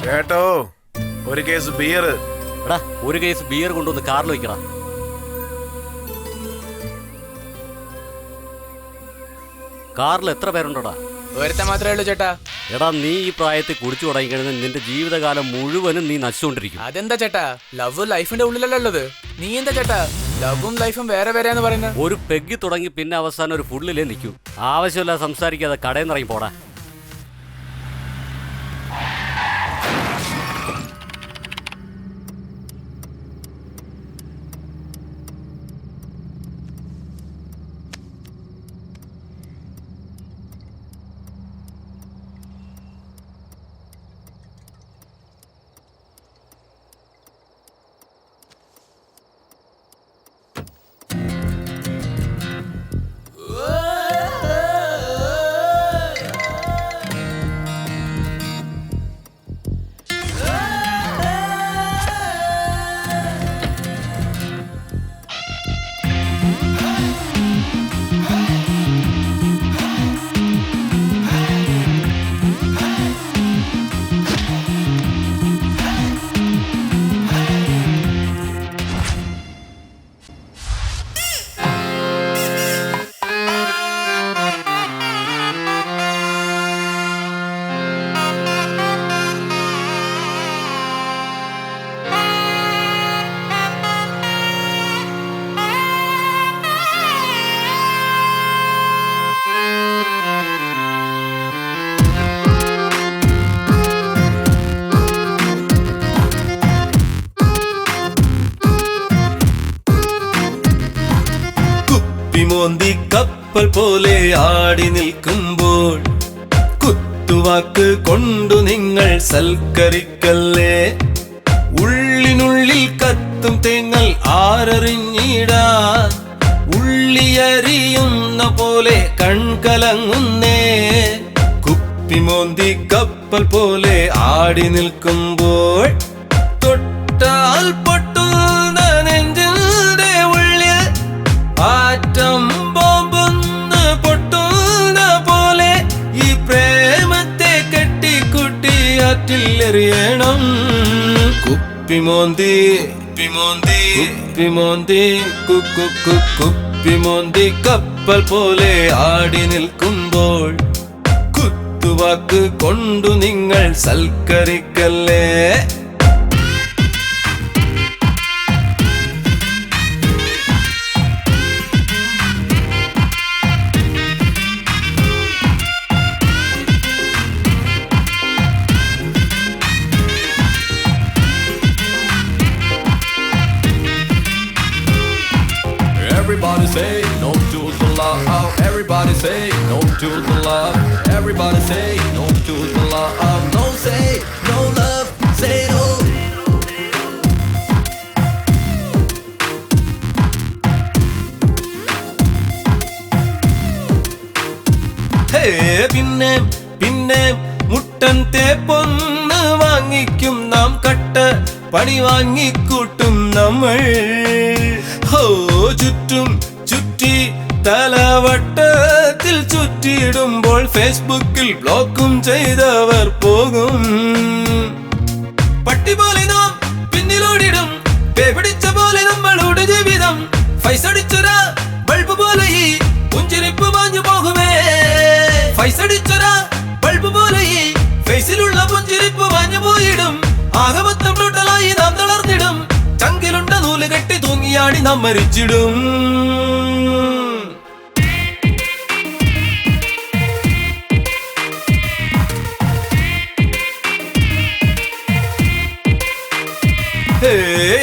ചേട്ടോ ഒരു case beer. എടാ ഒരു കേസ് ബിയർ കൊണ്ടുവന്ന് കാറിൽ വെക്കടാ. കാറിൽ എത്ര പേരുണ്ടോടാ? ഒരുത്ത മാത്രമേ ഉള്ളൂ ചേട്ടാ. എടാ നീ ഈ പ്രായത്തിൽ കുടിച്ചു തുടങ്ങിക്കഴിഞ്ഞാൽ നിന്റെ ജീവിതകാലം മുഴുവനും നീ നശിച്ചുകൊണ്ടിരിക്കും. അതെന്താ ചേട്ടാ, ലവ് ലൈഫിന്റെ ഉള്ളിലല്ലേ ഉള്ളത്? നീ എന്താ ചേട്ടാ ലവും ലൈഫും വേറെ വേറെയാന്ന് പറയുന്നത്? ഒരു പെഗ്ഗി തുടങ്ങി പിന്നെ അവസാനം ഒരു ഫുള്ളിലേ നിൽക്കും. ആവശ്യമില്ല സംസാരിക്കാതെ കടയിൽ നിന്ന് ഇറങ്ങി പോടാ. മോന്തി കപ്പൽ പോലെ ആടി നിൽക്കുമ്പോൾ കുത്തുവാക്ക് കൊണ്ടു നിങ്ങൾ സൽക്കരിക്കല്ലേ. ഉള്ളിനുള്ളിൽ കത്തും തേങ്ങൽ ആരറിഞ്ഞിടാൻ ഉള്ളിയരിയുന്ന പോലെ കൺകലങ്ങുന്നേ. കുപ്പിമോന്തി കപ്പൽ പോലെ ആടി നിൽക്കുമ്പോൾ തൊട്ടാൽ പൊട്ടുന്ന നെഞ്ചിന്റെ ഉള്ളിൽ ആറ്റം ബോംബൊന്ന് പൊട്ടുന്ന പോലെ ഈ പ്രേമത്തെ കെട്ടിക്കുട്ടി ആറ്റിലെറിയണം. കുപ്പിമോന്തി കുപ്പിമോന്തി കുപ്പിമോന്തി കുപ്പിമോന്തി കപ്പൽ പോലെ ആടി നിൽക്കുമ്പോൾ കുത്തുവാക്ക് കൊണ്ടു നിങ്ങൾ സൽക്കരിക്കല്ലേ. Everybody say no to the love. Everybody say no to the love. Everybody say no to the love. No say no love. Say no. പിന്നെ പിന്നെ മുട്ടൻ തേപ്പൊന്ന് വാങ്ങിക്കും നാം, കട്ട പണി വാങ്ങിക്കൂട്ടും നമ്മൾ. ഹോ ചുറ്റും ചുറ്റി തലവട്ടത്തിൽ ചുറ്റിയിടുമ്പോൾ ഫേസ്ബുക്കിൽ ബ്ലോക്കും ചെയ്തവർ പോകും. പട്ടി പോലെ നാം പിന്നിലോടിടും, പിടിച്ച പോലെ നമ്മളുടെ ജീവിതം. ഫൈസടിച്ചൊരാ ബൾബ് പോലെ ഈ പുഞ്ചിരിപ്പ് മാഞ്ഞു പോകുമേ. ഫൈസടിച്ചൊരാ ബൾബ് പോലെ ഈ ഫേസിലുള്ള പുഞ്ചിരിപ്പ് മാഞ്ഞു പോയിടും. ആകമൊത്തം ടോട്ടലായി നാം തളർന്നിടും. ചങ്കിലുണ്ട നൂല് കെട്ടി തൂങ്ങിയാടി നാം മരിച്ചിടും.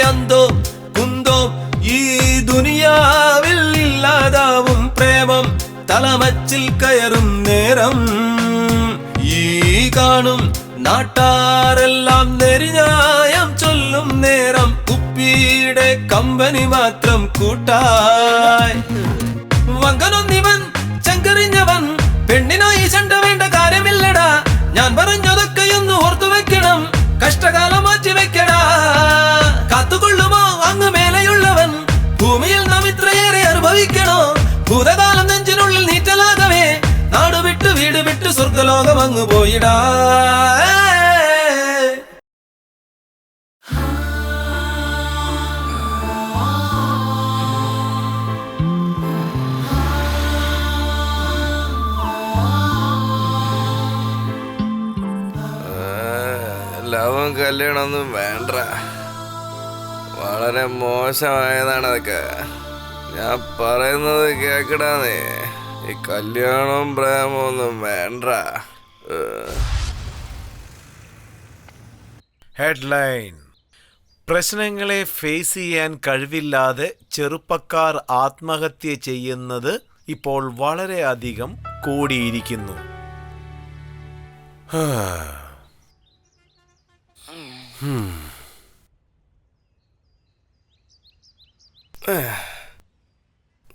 അന്തോ കുന്തോ ഈ ദുനിയാവിൽ ഇല്ലാതാവും പ്രേമം. തലമച്ചിൽ കയറും നേരം ഈ കാണും നാട്ടാരെല്ലാം നെരിഞ്ഞായം ചൊല്ലും നേരം. കുപ്പിയുടെ കമ്പനി മാത്രം കൂട്ടായി. വങ്കനൊന്നിവൻ ചങ്കരിഞ്ഞവൻ, പെണ്ണിനായി ചണ്ട വേണ്ട കാര്യമില്ലടാ. ഞാൻ പറഞ്ഞതൊക്കെയൊന്ന് ഓർത്തു വെക്കണം, കഷ്ടകാലം മാറ്റി വെക്കടാ. കാത്തുകൊള്ളുമോ അങ്ങ് മേലെയുള്ളവൻ, ഭൂമിയിൽ നാം ഇത്രയേറെ അനുഭവിക്കണോ. ഭൂതകാലം നെഞ്ചിനുള്ളിൽ നീറ്റലാകവേ, നാട് വിട്ട് വീട് വിട്ട് സ്വർഗലോകം അങ്ങ് പോയിടാ. ലവും കല്യാണമൊന്നും വേണ്ട, വളരെ മോശമായതാണ് അതൊക്കെ. ഞാൻ പറയുന്നത് കേക്കടാന്നേ. ഈ കല്യാണവും പ്രേമവും ഒന്നും വേണ്ട. ഹെഡ്ലൈൻ: പ്രശ്നങ്ങളെ ഫേസ് ചെയ്യാൻ കഴിവില്ലാതെ ചെറുപ്പക്കാർ ആത്മഹത്യ ചെയ്യുന്നത് ഇപ്പോൾ വളരെയധികം കൂടിയിരിക്കുന്നു.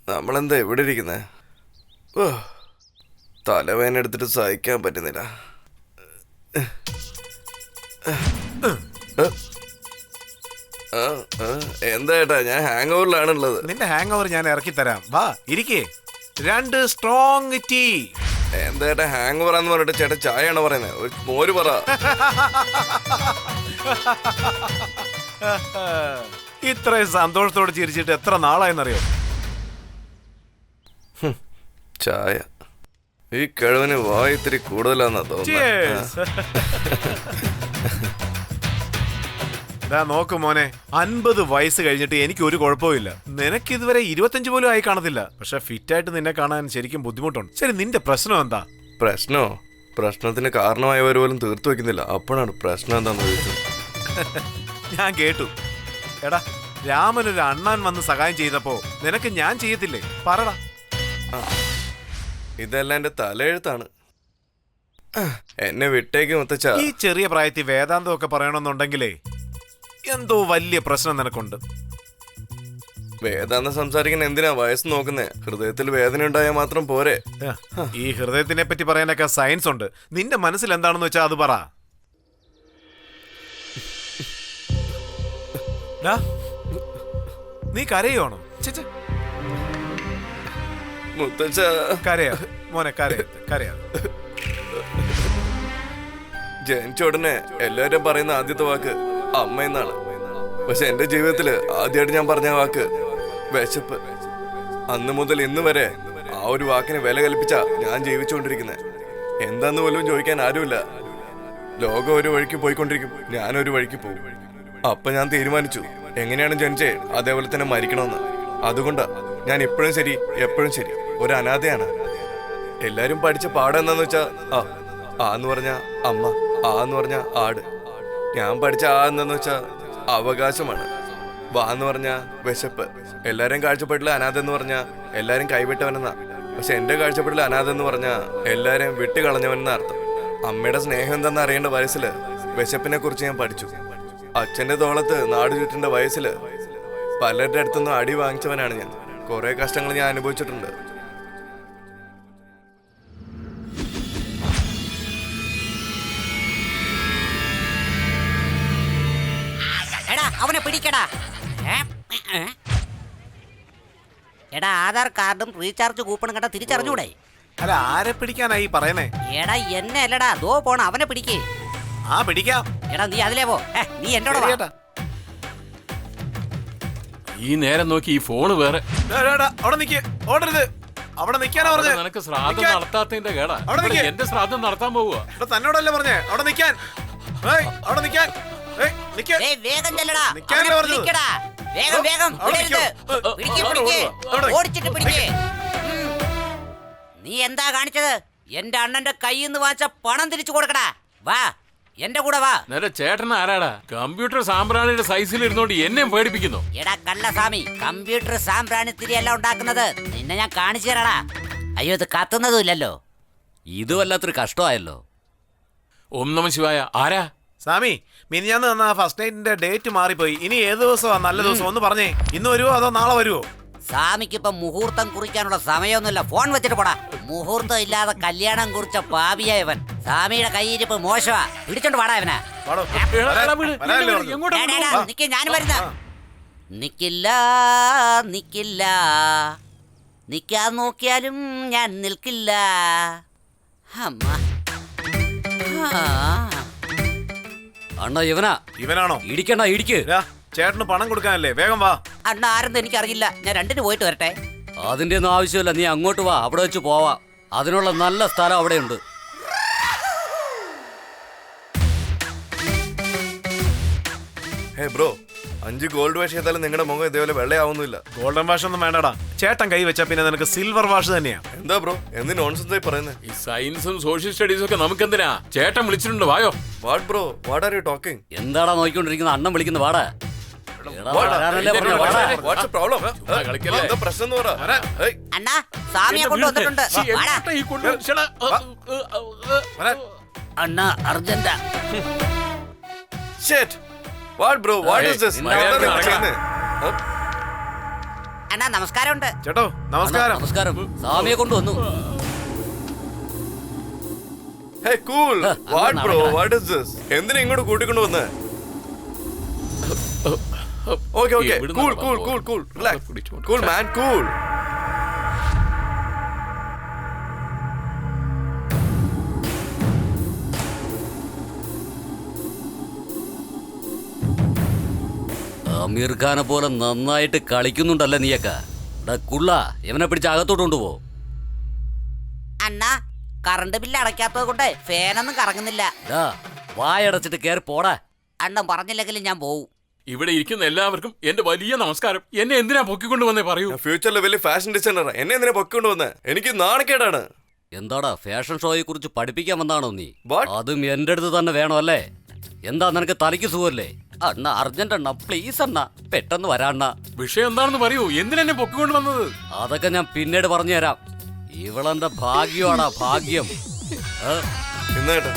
നമ്മളെന്താ ഇവിടെ ഇരിക്കുന്നത്? തലവേദന എടുത്തിട്ട് സഹിക്കാൻ പറ്റുന്നില്ല. എന്താ ഏട്ടാ, ഞാൻ ഹാങ് ഓവറിലാണുള്ളത്. നിന്റെ ഹാങ് ഓവർ ഞാൻ ഇറക്കി തരാം, വാ ഇരിക്കേ. 2 സ്ട്രോങ് ടീ. എന്താ ഏട്ടാ ഹാങ് ഓവറാന്ന് പറഞ്ഞിട്ട് ചേട്ടൻ ചായ ആണോ പറയുന്നത്? ഒരു മോര് പറ. ഇത്രയും സന്തോഷത്തോടെ ചിരിച്ചിട്ട് എത്ര നാളായെന്നറിയോ? ചായ ഈ കഴിവിന് വായ ഇത്തിരി കൂടുതലാന്നാ Cheers. ദാ നോക്ക് മോനെ, 50 വയസ്സ് കഴിഞ്ഞിട്ട് എനിക്ക് ഒരു കുഴപ്പമില്ല. നിനക്ക് ഇതുവരെ 25 പോലും ആയി കാണത്തില്ല. പക്ഷെ ഫിറ്റായിട്ട് നിന്നെ കാണാൻ ശരിക്കും ബുദ്ധിമുട്ടുണ്ട്. ശരി, നിന്റെ പ്രശ്നം എന്താ? പ്രശ്നോ? പ്രശ്നത്തിന് കാരണമായവർ പോലും തീർത്തു വെക്കുന്നില്ല. അപ്പോഴാണ് പ്രശ്നം എന്താന്ന് ചോദിച്ചത്. ഞാൻ കേട്ടു. എടാ, രാമനൊരു അണ്ണാൻ വന്ന് സഹായം ചെയ്തപ്പോ നിനക്ക് ഞാൻ ചെയ്യത്തില്ലേ? പറടാ. ഇതെല്ലാം എന്റെ തലയെഴുത്താണ്. എന്നെ വിട്ടേക്ക് മുത്തച്ഛ. ഈ ചെറിയ പ്രായത്തിൽ വേദാന്തം ഒക്കെ പറയണമെന്നുണ്ടെങ്കിലേ എന്തോ വലിയ പ്രശ്നം നിനക്കുണ്ട്. വേദാന്തം സംസാരിക്കാൻ എന്തിനാ വയസ്സ് നോക്കുന്നേ? ഹൃദയത്തിൽ വേദന ഉണ്ടായാൽ മാത്രം പോരെ. ഈ ഹൃദയത്തിനെ പറ്റി പറയാനൊക്കെ സയൻസ് ഉണ്ട്. നിന്റെ മനസ്സിൽ എന്താണെന്ന് വെച്ചാ അത് പറ. നീ കരയുവാണോ? മുത്തച്ഛ കരയാ മോനെ, കരയാ. ജനിച്ച ഉടനെ എല്ലാവരും പറയുന്ന ആദ്യത്തെ വാക്ക് അമ്മ എന്നാണ്. പക്ഷെ എന്റെ ജീവിതത്തില് ആദ്യമായിട്ട് ഞാൻ പറഞ്ഞ വാക്ക് വിശപ്പ്. അന്ന് മുതൽ ഇന്ന് വരെ ആ ഒരു വാക്കിന് വില കൽപ്പിച്ച ഞാൻ ജീവിച്ചുകൊണ്ടിരിക്കുന്നത്. എന്താന്ന് പോലും ചോദിക്കാൻ ആരുമില്ല. ലോകം ഒരു വഴിക്ക് പോയിക്കൊണ്ടിരിക്കും, ഞാനൊരു വഴിക്ക് പോകും. അപ്പൊ ഞാൻ തീരുമാനിച്ചു, എങ്ങനെയാണ് ജനിച്ചേ അതേപോലെ തന്നെ മരിക്കണമെന്ന്. അതുകൊണ്ടാ ഞാൻ ഇപ്പോഴും ശരി എപ്പോഴും ശരി ഒരു അനാഥയാണ്. എല്ലാരും പഠിച്ച പാഠം എന്താന്ന് വെച്ചാ ആ എന്ന് പറഞ്ഞ അമ്മ, ആ എന്ന് പറഞ്ഞ ആട്. ഞാൻ പഠിച്ച ആ എന്താന്ന് വെച്ചാ അവകാശമാണ്. വാ എന്ന് പറഞ്ഞ വിശപ്പ്. എല്ലാരും കാഴ്ചപ്പാടിൽ അനാഥ എന്ന് പറഞ്ഞ എല്ലാരും കൈവിട്ടവനെന്നാ. പക്ഷെ എന്റെ കാഴ്ചപ്പാടിൽ അനാഥ എന്ന് പറഞ്ഞ എല്ലാരും വിട്ടുകളഞ്ഞവനെന്ന അർത്ഥം. അമ്മയുടെ സ്നേഹം എന്താണെന്ന് അറിയേണ്ട വയസ്സില് വിശപ്പിനെ കുറിച്ച് ഞാൻ പഠിച്ചു. അച്ഛന്റെ തോളത്ത് നാട് ചുറ്റേണ്ട വയസ്സില് പലരുടെ അടുത്തുനിന്നും അടി വാങ്ങിച്ചവനാണ് ഞാൻ. കുറെ കഷ്ടങ്ങൾ ഞാൻ അനുഭവിച്ചിട്ടുണ്ട്. അവനെ പിടിക്കടാ. എടാ ആധാർ കാർഡും റീചാർജ് കൂപ്പണും കണ്ട തിരിച്ചറിഞ്ഞൂടെ? അല്ല ആരെ പിടിക്കാനായി പറയുന്നേ? എടാ എന്നെ അല്ലടാ, ദോ പോണ അവനെ പിടിക്കേ. ആ പിടിക്കാം. എടാ നീ അതിലേ പോ, നീ എന്നോട് വാ. ചേട്ടാ ഈ നേരം നോക്കി ഈ ഫോണ് വേറെ. അവിടെ നിക്ക്, ഓടരുത്. അവിടെ നിക്കാനാ പറഞ്ഞേ. നിനക്ക് ശ്രാദ്ധം നടത്താത്തതിന്റെ കേടാ. അവിടെ നിക്ക്. എന്റെ ശ്രാദ്ധം നടത്താൻ പോവുക. തന്നോടല്ലേ പറഞ്ഞേ അവിടെ നിക്കാൻ. അവിടെ നിക്കാൻ. ഏയ് വേഗം ചെല്ലടാ, നിക്കാനല്ലേ അവനെ പറഞ്ഞത്? പിടിക്കടാ. വേഗം വേഗം അവിടെ വിടരുത്. നിക്കോ. പിടിക്ക്, അവിടെ പിടിക്ക്. അവിടെ. ഓടിച്ചിട്ട് പിടിക്ക്. നീ എന്താ കാണിച്ചത്? എന്റെ അണ്ണന്റെ കയ്യിൽ നിന്ന് വാങ്ങിച്ച പണം തിരിച്ചു കൊടുക്കടാ. വാ എന്റെ കൂടെ വാ. നേരെ ചേട്ടൻ ആരാടാ? കമ്പ്യൂട്ടർ സാമ്പ്രാണിയുടെ സൈസിൽ ഇരുന്നോണ്ട് എന്നെ പേടിപ്പിക്കുന്നു. എടാ കള്ളസ്വാമി, കമ്പ്യൂട്ടർ സാമ്പ്രാണിത്തിരി അല്ല ഉണ്ടാക്കുന്നത്. നിന്നെ ഞാൻ കാണിച്ചു തരാടാ. അയ്യോ ഇത് കത്തുന്നതും ഇല്ലല്ലോ. ഇത് വല്ലാത്തൊരു കഷ്ടമായല്ലോ. ഓം നമ ശിവായ. ആരാ? സ്വാമി, മിനിഞ്ഞാന്ന് തന്ന ഫസ്റ്റ് നൈറ്റിന്റെ ഡേറ്റ് മാറിപ്പോയി. ഇനി ഏത് ദിവസമാ നല്ല ദിവസം ഒന്ന് പറഞ്ഞേ. ഇന്ന് വരുവോ അതോ നാളെ വരുവോ? സ്വാമിക്ക് ഇപ്പൊ മുഹൂർത്തം കുറിക്കാനുള്ള സമയമൊന്നുമില്ല. ഫോൺ വെച്ചിട്ട് പോടാ. മുഹൂർത്തം ഇല്ലാതെ കല്യാണം കുറിച്ച പാപിയായവൻ. സ്വാമിയുടെ കയ്യിരിപ്പ് മോശമാ. പിടിച്ചോണ്ട് പാടാ ഇവനെ. വാടോ. എടാ, വിട്. വരാനല്ലേ പറഞ്ഞത്? എങ്ങോട്ടാ ഡാ, ഡാ, ഡാ, നിക്ക് ഞാൻ വരുന്ന. നിക്കില്ല നിക്കില്ല, നിക്കാൻ നോക്കിയാലും ഞാൻ നിൽക്കില്ല. അമ്മ അണ്ണ ഇവനാ. ഇവനാണോ? ഇടിക്കണ്ണ ഇടിക്ക്. ദാ, ചേട്ടന് പണം കൊടുക്കാനല്ലേ, വേഗം വാ. അണ്ണ ആരെന്ന് എനിക്കറിയില്ല. ഞാൻ രണ്ടിന് പോയിട്ട് വരട്ടെ. അതിന്റെ ഒന്നും ആവശ്യമില്ല, നീ അങ്ങോട്ട് വാ, അവിടെ വെച്ച് പോവാ. അതിനുള്ള നല്ല സ്ഥലം അവിടെയുണ്ട്. ഹേ ബ്രോ, 5 ഗോൾഡ് വാഷ് ചെയ്താലും നിങ്ങളുടെ മുഖം ഇതേപോലെ വെള്ളയാവുന്നില്ല. ഗോൾഡൻ വാഷ് ഒന്നും വേണ്ടടാ. ചേട്ടൻ കൈ വെച്ചാ പിന്നെ നിനക്ക് സിൽവർ വാഷ് തന്നെയാ. എന്താ ബ്രോ, എന്ത് നോൺസെൻസ് ആയി പറയുന്നത്? ഈ സയൻസും സോഷ്യൽ സ്റ്റഡീസും ഒക്കെ നമുക്കെന്തിനാ? ചേട്ടൻ വിളിച്ചിട്ടുണ്ട്, വായോ. What bro, what are you talking? എന്താടാ നോക്കിക്കൊണ്ടിരിക്കുന്ന? അണ്ണൻ വിളിക്കുന്ന വാടാ. എടാ, വരാനല്ലേ പറഞ്ഞെ, വാടാ. What's problem? കളിക്കല്ലേ? എന്താ പ്രശ്നം എന്ന് പറ. ഏയ്, അണ്ണാ സ്വാമിയെ കൊണ്ടുവന്നിട്ടുണ്ട്. വാടാ. എങ്ങോട്ടാ ഈ കൊണ്ടുവന്ന്? ശ്ശെടാ, വരാൻ. അണ്ണാ അർജന്റാ. shit. What bro, what is this? നിന്നെ എന്താ നിങ്ങൾ നടക്കാം. ചെയ്യുന്നത്? അണ്ണാ നമസ്കാരമുണ്ട്. ചേട്ടോ നമസ്കാരം. നമസ്കാരം. സ്വാമിയെ കൊണ്ടുവന്നു. Hey cool. What bro, നടക്കാം. what is this? എന്തിനാ ഇങ്ങോട്ട് കൂട്ടിക്കൊണ്ട് വന്നേ? Okay, okay. ഇവിടുന്ന് Cool, നടക്കാം. cool, cool, cool. Relax. പിടിച്ചോണ്ട്. Cool man, cool. അമീർ ഖാനെ പോലെ നന്നായിട്ട് കളിക്കുന്നുണ്ടല്ലേ നീയൊക്കെ. കുള്ള ഇവനെ പിടിച്ച് അകത്തോട്ട് കൊണ്ടുപോ. അണ്ണാ കറണ്ട് ബില്ല് അടയ്ക്കാത്തത് കൊണ്ട് ഫാനൊന്നും കറങ്ങുന്നില്ല. വായടച്ചിട്ട് കയറി പോടാ. അണ്ണൻ പറഞ്ഞില്ലെങ്കിലും ഞാൻ പോവും. ഇവിടെ ഇരിക്കുന്ന എല്ലാവർക്കും എന്റെ വലിയ നമസ്കാരം. എന്നെ എന്തിനാ പൊക്കിക്കൊണ്ട് വന്നേ പറയൂ. ഞാൻ ഫ്യൂച്ചറിൽ വലിയ ഫാഷൻ ഡിസൈനറാ. എന്നെ എന്തിനാ പൊക്കൊണ്ട് വന്നേ? എനിക്ക് നാണക്കേടാണ്. എന്താടാ ഫാഷൻ ഷോയെ കുറിച്ച് പഠിപ്പിക്കാൻ വന്നാണോ നീ? What? അതും എന്റെ അടുത്ത് തന്നെ വേണോ അല്ലേ? എന്താ നിനക്ക് തലയ്ക്ക് സുഖല്ലേ? അണ്ണ അർജന്റ് അണ്ണ, പ്ലീസ് അണ്ണ, പെട്ടെന്ന് വരാണ്ണ. വിഷയം എന്താണെന്ന് പറയൂ. എന്തിനാ എന്നെ പൊക്കിക്കൊണ്ട് വന്നത്? അതൊക്കെ ഞാൻ പിന്നീട് പറഞ്ഞു തരാം. ഇവളെന്റെ ഭാഗ്യമാടാ, ഭാഗ്യം. ഇന്നേട്ടാ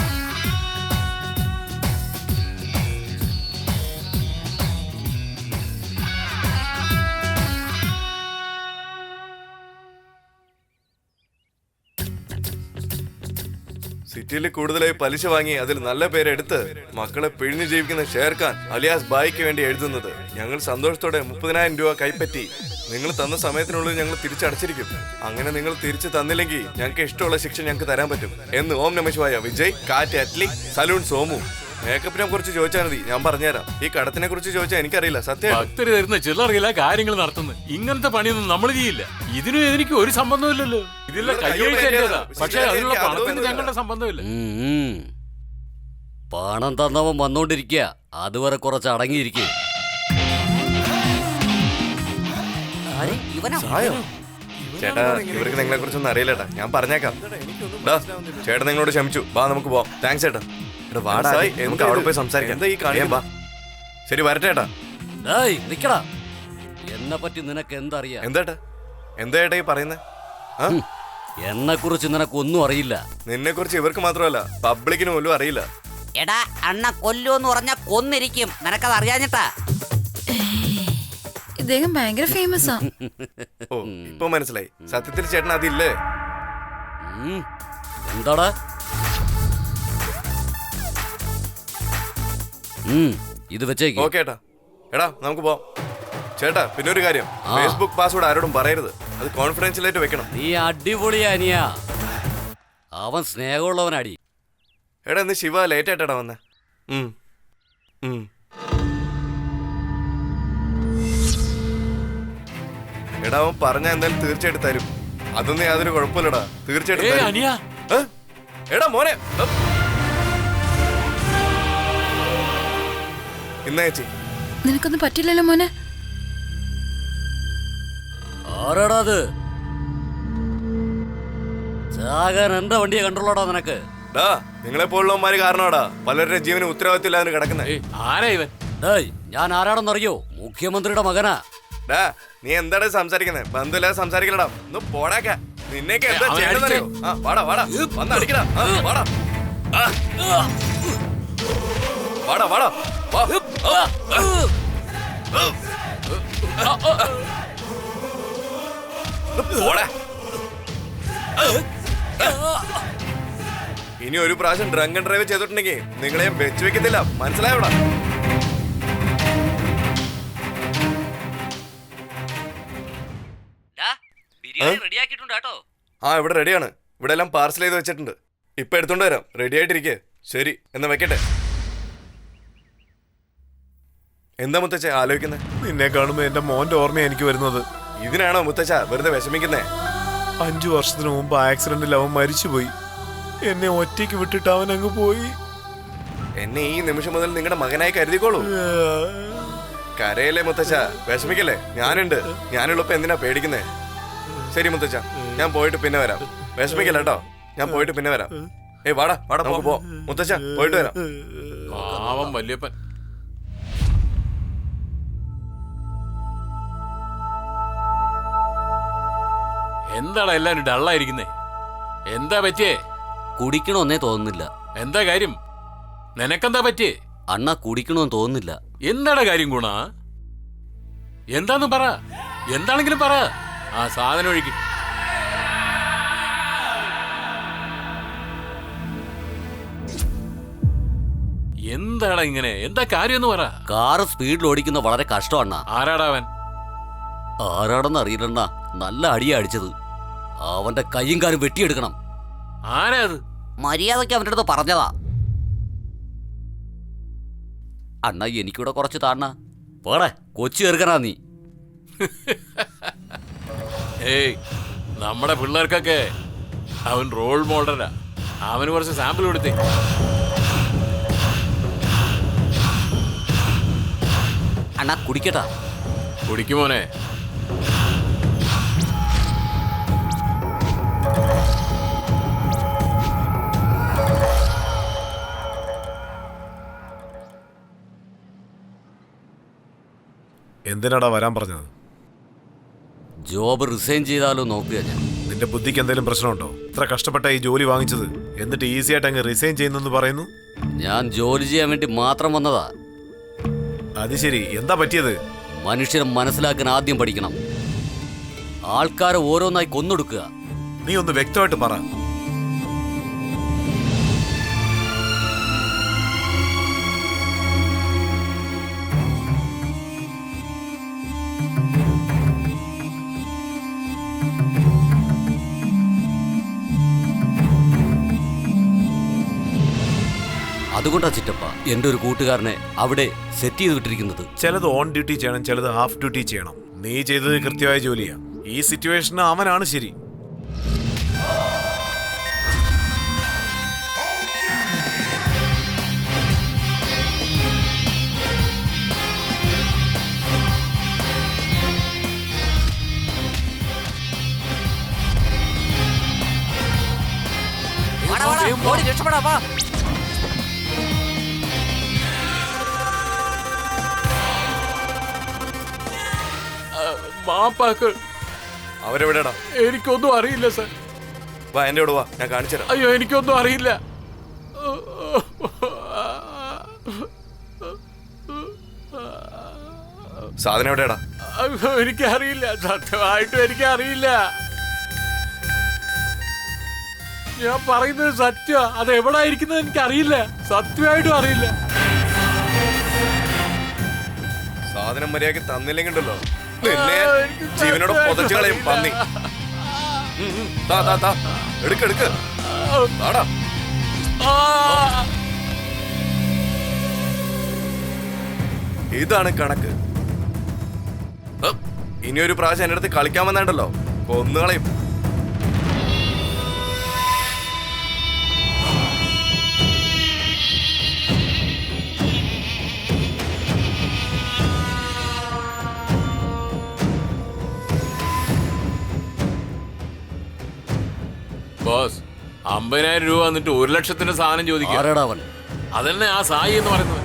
സിറ്റിയിൽ കൂടുതലായി പലിശ വാങ്ങി അതിൽ നല്ല പേരെടുത്ത് മക്കളെ പിഴിഞ്ഞു ജീവിക്കുന്ന ഷേർഖാൻ അലിയാസ് ബായിക്ക് വേണ്ടി എഴുതുന്നത്. ഞങ്ങൾ സന്തോഷത്തോടെ 30,000 രൂപ കൈപ്പറ്റി നിങ്ങൾ തന്ന സമയത്തിനുള്ളിൽ ഞങ്ങൾ തിരിച്ചടച്ചിരിക്കും. അങ്ങനെ നിങ്ങൾ തിരിച്ചു തന്നില്ലെങ്കിൽ ഞങ്ങൾക്ക് ഇഷ്ടമുള്ള ശിക്ഷ ഞങ്ങൾക്ക് തരാൻ പറ്റും എന്ന് ഓം നമ ശിവായ വിജയ്, കാറ്റ് അറ്റ്ലി, സലൂൺ സോമു. മേക്കപ്പിനെ കുറിച്ച് ചോദിച്ചാൽ മതി, ഞാൻ പറഞ്ഞുതരാം. ഈ കടത്തിനെ കുറിച്ച് ചോദിച്ചാൽ എനിക്കറിയില്ല, സത്യം. ഭക്തര് തരുന്ന ചില്ലറിയില്ല കാര്യങ്ങൾ നടത്തുന്നത്. ഇങ്ങനത്തെ പണിയൊന്നും നമ്മൾ ചെയ്യില്ല. ഇതിനും എനിക്ക് ഒരു സംബന്ധമില്ലല്ലോ. ഇതിലെ കയ്യെഴുത്ത് എന്റേതാ. പക്ഷെ അതിനുള്ള പണത്തിന് ഞങ്ങളുടെ സംബന്ധമില്ല. പണം തന്നവൻ വന്നോണ്ടിരിക്കുക, അതുവരെ കുറച്ച് അടങ്ങിയിരിക്കുക. ഇവനോ? ചേട്ടാ ഇവർക്ക് നിങ്ങളെ കുറിച്ചൊന്നും അറിയില്ലേട്ടാ, ഞാൻ പറഞ്ഞേക്കാം. ചേട്ടൻ നിങ്ങളോട് ക്ഷമിച്ചു, വാ നമുക്ക് പോവാം. താങ്ക്സ് ചേട്ടാ. വാടാ, നമുക്ക് അവിടെ പോയി സംസാരിക്കാം. എന്താ ഈ കാണിയാ? ശരി വരട്ടെ ചേട്ടാ. നിക്കടാ, എന്നെ പറ്റി നിനക്ക് എന്തറിയാം? എന്താ എന്താ ചേട്ടാ ഈ പറയുന്നേ? എന്നെ കുറിച്ച് നിനക്കൊന്നും അറിയില്ല. നിന്നെ കുറിച്ച് ഇവർക്ക് മാത്രമല്ല പബ്ലിക്കിന് പോലും അറിയില്ല. എടാ അണ്ണ കൊല്ലുമെന്ന് പറഞ്ഞാ കൊന്നിരിക്കും. നിനക്കത് അറിയാഞ്ഞിട്ടാ. ഇദ്ദേഹം ഭയങ്കര ഫേമസാ. ഓ ഇപ്പൊ മനസ്സിലായി. സത്യത്തിൽ ചേട്ടൻ അതില്ലേ? എന്താടാ? ഇത് വെച്ചേക്ക്. ഓക്കെ ഏട്ടാ. എടാ നമുക്ക് പോവാം. ചേട്ടാ പിന്നെ ഒരു കാര്യം, ഫേസ്ബുക്ക് പാസ്വേഡ് ആരോടും പറയരുത്. അത് കോൺഫിഡൻഷ്യലായിട്ട് വെക്കണം. നീ അടിപൊളിയാ അനിയ. അവൻ സ്നേഹമുള്ളവനടി. എടാ ഇന്ന് ശിവ ലേറ്റ് ആയിട്ടാ വന്നേ. എടാ അവൻ പറഞ്ഞ എന്തായാലും തീർച്ചയായിട്ടും തരും. അതൊന്നും യാതൊരു കുഴപ്പമില്ലടാ, തീർച്ചയായിട്ടും തരും. അനിയ എടാ മോനെ ഇന്ന ചേച്ചി. നിനക്കൊന്നും പറ്റില്ലല്ലോ മോനെ. ആരാടാ അത്? ചാകാൻ എന്റെ വണ്ടിയെ കണ്ടുള്ളോടാ നിനക്ക്? ഡാ നിങ്ങളെ പോലുള്ളവന്മാര് കാരണമാടാ പലരുടെ ജീവന് ഉത്തരവാദിത്തമില്ലാതെ കിടക്കുന്നത്. ആരാ ഇവൻ? ഡേയ് ഞാൻ ആരാടെന്നറിയോ? മുഖ്യമന്ത്രിയുടെ മകനാ. ഡാ നീ എന്താടാ സംസാരിക്കുന്നത്? ബന്ധമില്ലാതെ സംസാരിക്കലടാ. ഒന്ന് പോടാക്ക. നിന്നേക്ക് എന്താ അവൻ ചെയ്യണമെന്നറിയോ? ആ വാടാ വാടാ വന്ന് അടിക്കടാ. വാടാ വാടാ വാടാ വാ. പോടാ. ഇനി ഒരു പ്രാവശ്യം ഡ്രങ്ക് ആൻഡ് ഡ്രൈവ് ചെയ്തിട്ടുണ്ടെങ്കിൽ നിങ്ങളെ വെച്ച് വെക്കത്തില്ല, മനസ്സിലായോടാ? ആ ഇവിടെ റെഡിയാണ്. ഇവിടെ എല്ലാം പാർസൽ ചെയ്ത് വെച്ചിട്ടുണ്ട്. ഇപ്പൊ എടുത്തോണ്ട് വരാം. റെഡി ആയിട്ടിരിക്കേ. ശരി എന്നാ വെക്കട്ടെ. എന്താ മുത്തച്ഛ ആലോചിക്കുന്നത്? നിന്നെ കാണുമ്പോ എന്റെ മോന്റെ ഓർമ്മ എനിക്ക് വരുന്നത്. ഇതിനാണോ മുത്തച്ഛ വെറുതെ വിഷമിക്കുന്നേ? 5 വർഷത്തിന് മുമ്പ് ആക്സിഡന്റിൽ അവൻ മരിച്ചുപോയി. എന്നെ ഒറ്റയ്ക്ക് വിട്ടിട്ട് അവൻ അങ്ങ് പോയി. എന്നെ ഈ നിമിഷം മുതൽ നിങ്ങളുടെ മകനായി കരുതിക്കോളൂ. കരയല്ലേ മുത്തച്ഛ, വിഷമിക്കല്ലേ, ഞാനുണ്ട്. ഞാനുള്ളപ്പോ എന്തിനാ പേടിക്കുന്നേ? ശരി മുത്തച്ഛ, ഞാൻ പോയിട്ട് പിന്നെ വരാം. വിഷമിക്കല്ല കേട്ടോ, ഞാൻ പോയിട്ട് പിന്നെ വരാം. ഏയ് വാടാ വാടാ നമുക്ക് പോ. മുത്തച്ഛ പോയിട്ട് വരാം. പാവം വല്യപ്പൻ. എന്താടാ എല്ലാരും ഡള്ളായിരിക്കുന്നേ? എന്താ പറ്റിയേ? കുടിക്കണമെന്നേ തോന്നുന്നില്ല. എന്താ കാര്യം? നിനക്കെന്താ പറ്റിയേ? അണ്ണ കുടിക്കണമെന്ന് തോന്നുന്നില്ല. എന്താടാ കാര്യം ഗുണ? എന്താന്ന് പറ, എന്താണെങ്കിലും പറ. ആ സാധനം ഒഴുകി. എന്താടാ ഇങ്ങനെ? എന്താ കാര്യം എന്ന് പറ. കാറ് സ്പീഡിൽ ഓടിക്കുന്ന വളരെ കഷ്ടമാണ്. ആരാടാ അവൻ? ആരാടെന്ന് അറിയില്ലണ്ണ. നല്ല അടിയാ അടിച്ചത്. അവന്റെ കയ്യും കാലും വെട്ടിയെടുക്കണം. ആരാ അത്? മര്യാദയ്ക്ക് അവന്റെ അടുത്ത് പറഞ്ഞതാ. അണ്ണ എനിക്കൂടെ കുറച്ച് താണ്ണ. പോടെ കൊച്ചു ചേർക്കണാ നീ. ഏയ് നമ്മുടെ പിള്ളേർക്കൊക്കെ അവൻ റോൾ മോഡലാ. അവന് കുറച്ച് സാമ്പിൾ കൊടുത്തേ. അണ്ണ കുടിക്കട്ടാ? കുടിക്കുമോനെ. എന്തിനാടാ വരാൻ പറഞ്ഞത്? ജോബ് റിസൈൻ ചെയ്താലോ നോക്കുക ഞാൻ. നിന്റെ ബുദ്ധിക്ക് എന്തെങ്കിലും പ്രശ്നമുണ്ടോ? ഇത്ര കഷ്ടപ്പെട്ട ഈ ജോലി വാങ്ങിച്ചത്, എന്നിട്ട് ഈസി ആയിട്ട് അങ്ങ് റിസൈൻ ചെയ്യുന്നെന്ന് പറയുന്നു. ഞാൻ ജോലി ചെയ്യാൻ വേണ്ടി മാത്രം വന്നതാ. അത് ശരി, എന്താ പറ്റിയത്? മനുഷ്യരെ മനസ്സിലാക്കാൻ ആദ്യം പഠിക്കണം. ആൾക്കാരെ ഓരോന്നായി കൊന്നൊടുക്കുക. നീ ഒന്ന് വ്യക്തമായിട്ട് പറ. അതുകൊണ്ടാ ചിറ്റപ്പ എന്റെ ഒരു കൂട്ടുകാരനെ അവിടെ സെറ്റ് ചെയ്ത് വിട്ടിരിക്കുന്നത്. ചിലത് ഓൺ ഡ്യൂട്ടി ചെയ്യണം, ചിലത് ഹാഫ് ഡ്യൂട്ടി ചെയ്യണം. നീ ചെയ്തത് കൃത്യമായ ജോലിയാ. ഈ സിറ്റുവേഷന് അവനാണ് ശരി. ഓടി രക്ഷപ്പെടാ. മാപ്പാക്ക്. അവരെവിടെടാ? എനിക്കൊന്നും അറിയില്ല സർ. വാ എന്റെ കൂടെ വാ, ഞാൻ കാണിച്ചു തരാം. അയ്യോ എനിക്കൊന്നും അറിയില്ല. സാധനം എവിടെയാടാ? എനിക്കറിയില്ല, സത്യമായിട്ടും എനിക്കറിയില്ല. ഞാൻ പറയുന്നത് സത്യ. അത് എവിടായിരിക്കുന്നത് എനിക്കറിയില്ല, സത്യമായിട്ടും അറിയില്ല. സാധനം മര്യാദക്ക് തന്നില്ലെങ്കിൽ ഉണ്ടല്ലോ നിന്നെ ജീവനോട് പൊതച്ചുകളയും പന്നി. താ താ താ എടുക്ക് എടുക്ക് താടാ. ഇതാണ് കണക്ക്. ഇനിയൊരു പ്രാവശ്യം എന്റെ അടുത്ത് കളിക്കാൻ വന്നാണ്ടല്ലോ കൊന്നുകളയും. ബോസ് 50,000 രൂപ വന്നിട്ട് 1,00,000 സാധനം ചോദിക്കുക. ആരാടാ അവൻ? അതന്നെ ആ സായി എന്ന് പറയുന്നത്.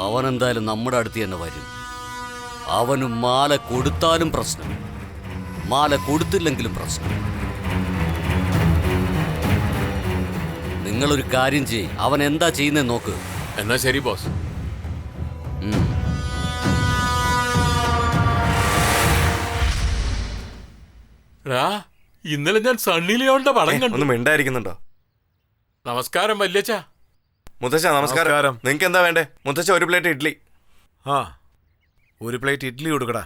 അവൻ എന്തായാലും നമ്മുടെ അടുത്ത് തന്നെ വരും. അവന് മാല കൊടുത്താലും പ്രശ്നം, മാല കൊടുത്തില്ലെങ്കിലും പ്രശ്നം. നിങ്ങളൊരു കാര്യം ചെയ്യ്, അവൻ എന്താ ചെയ്യുന്നത് നോക്ക്. എന്നാ ശരി ബോസ്. ഇന്നലെ ഞാൻ സണ്ണി ലിയോണിന്റെ പടം കണ്ടു. ഒന്ന് മിണ്ടായിരിക്കുന്നുണ്ടോ? നമസ്കാരം വല്യച്ഛ. മുത്തച്ഛ നമസ്കാരം. നിങ്ങക്ക് എന്താ വേണ്ടേ? മുത്തച്ഛ ഒരു പ്ലേറ്റ് ഇഡ്ഡലി. ആ ഒരു പ്ലേറ്റ് ഇഡ്ഡലി കൊടുക്കടാ.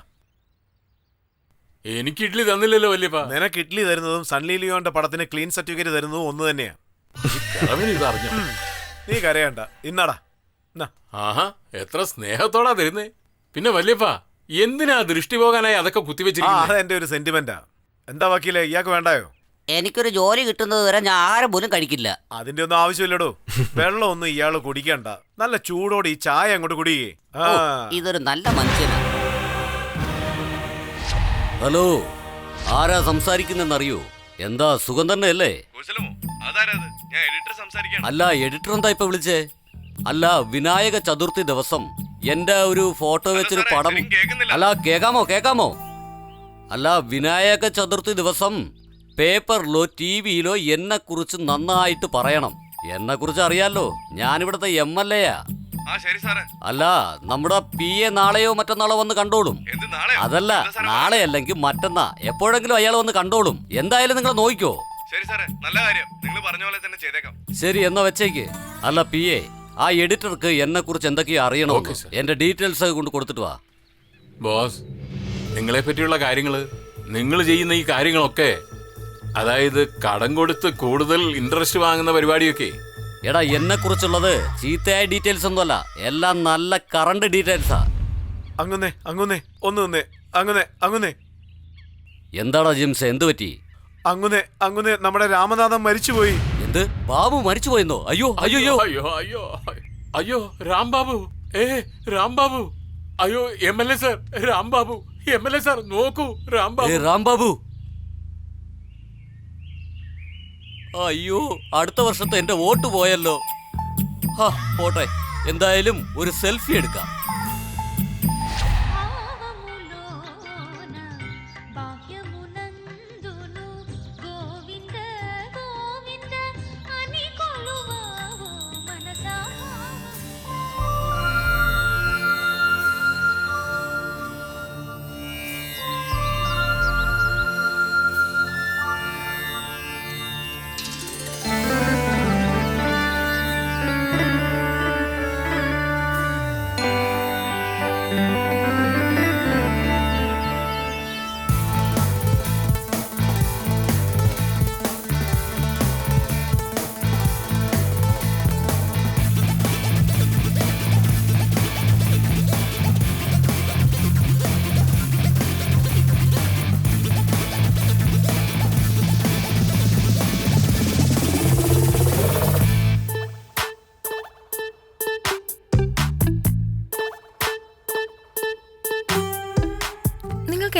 എനിക്ക് ഇഡ്ഡലി തന്നില്ലല്ലോ വല്യപ്പ. നിനക്ക് ഇഡ്ഡലി തരുന്നതും സണ്ണി ലിയോന്റെ പടത്തിന് ക്ലീൻ സർട്ടിഫിക്കറ്റ് തരുന്നതും ഒന്ന് തന്നെയാ. നീ കരയണ്ട, ഇന്നാടാ. ആഹാ എത്ര സ്നേഹത്തോടാ തരുന്നേ. പിന്നെ വല്യപ്പ എന്തിനാ ദൃഷ്ടി പോകാനായി അതൊക്കെ കുത്തിവെച്ചിരിക്കുന്നത്? അതെന്റെ ഒരു സെന്റിമെന്റാ. എന്താ വക്കീലേ, ഇയാൾക്ക് വേണ്ടായോ? എനിക്കൊരു ജോലി കിട്ടുന്നത് വരെ ഞാൻ ആരും പോലും കഴിക്കില്ല. അതിന്റെ ഒന്നും ആവശ്യമില്ലടോ. വെള്ളം ഒന്നും ഇയാള് കുടിക്കണ്ട. നല്ല ചൂടോടെ ഈ ചായ അങ്ങോട്ട് കുടിയേ. ഇതൊരു നല്ല മനുഷ്യനാണ്. ഹലോ, ആരാ സംസാരിക്കുന്നെന്നറിയോ? എന്താ സുഖം തന്നെ അല്ലേ? അല്ല, എഡിറ്റർ എന്താ ഇപ്പൊ വിളിച്ചേ? അല്ല, വിനായക ചതുർത്ഥി ദിവസം എന്റെ ഒരു ഫോട്ടോ വെച്ചൊരു പടം. അല്ല, കേക്കാമോ? അല്ല, വിനായക ചതുർത്ഥി ദിവസം പേപ്പറിലോ ടിവിയിലോ എന്നെ കുറിച്ച് നന്നായിട്ട് പറയണം. എന്നെ കുറിച്ച് അറിയാലോ, ഞാനിവിടുത്തെ MLA യാ. അല്ല, നമ്മുടെ PA നാളെയോ മറ്റന്നാളോ വന്ന് കണ്ടോളും. അതല്ല, നാളെ അല്ലെങ്കിൽ മറ്റന്നാ എപ്പോഴെങ്കിലും അയാൾ വന്ന് കണ്ടോളും. എന്തായാലും നിങ്ങൾ നോക്കിക്കോ. ശരി, എന്നാ വെച്ചേക്ക്. അല്ല PA, ആ എഡിറ്റർക്ക് എന്നെ കുറിച്ച് എന്തൊക്കെയോ അറിയണോ? എന്റെ ഡീറ്റെയിൽസ് കൊണ്ട് കൊടുത്തിട്ട് വാ. ബോസ്, നിങ്ങളെ പറ്റിയുള്ള കാര്യങ്ങള്, നിങ്ങൾ ചെയ്യുന്ന ഈ കാര്യങ്ങളൊക്കെ, അതായത് കടം കൊടുത്ത് കൂടുതൽ ഇൻട്രസ്റ്റ് വാങ്ങുന്ന പരിപാടിയൊക്കെ. എടാ, എന്നെ കുറിച്ചുള്ളത് ചീത്തയായ ഡീറ്റെയിൽസ് ഒന്നുമല്ല, എല്ലാം നല്ല കറണ്ട് ഡീറ്റെയിൽസാ. അങ്ങനെ എന്താടാ ജിംസ്, എന്ത് പറ്റി? അങ്ങനെ നമ്മുടെ രാമനാഥൻ മരിച്ചുപോയി. എന്ത്? ബാബു മരിച്ചുപോയെന്നോ? അയ്യോ അയ്യോ അയ്യോ അയ്യോ അയ്യോ രാംബാബു, രാംബാബു, അയ്യോ MLA sir, Rambabu, MLA sir നോക്കൂ, രാംബാബു. അയ്യോ, അടുത്ത വർഷത്തെ എന്റെ വോട്ട് പോയല്ലോ. പോട്ടെ, എന്തായാലും ഒരു സെൽഫി എടുക്കാം.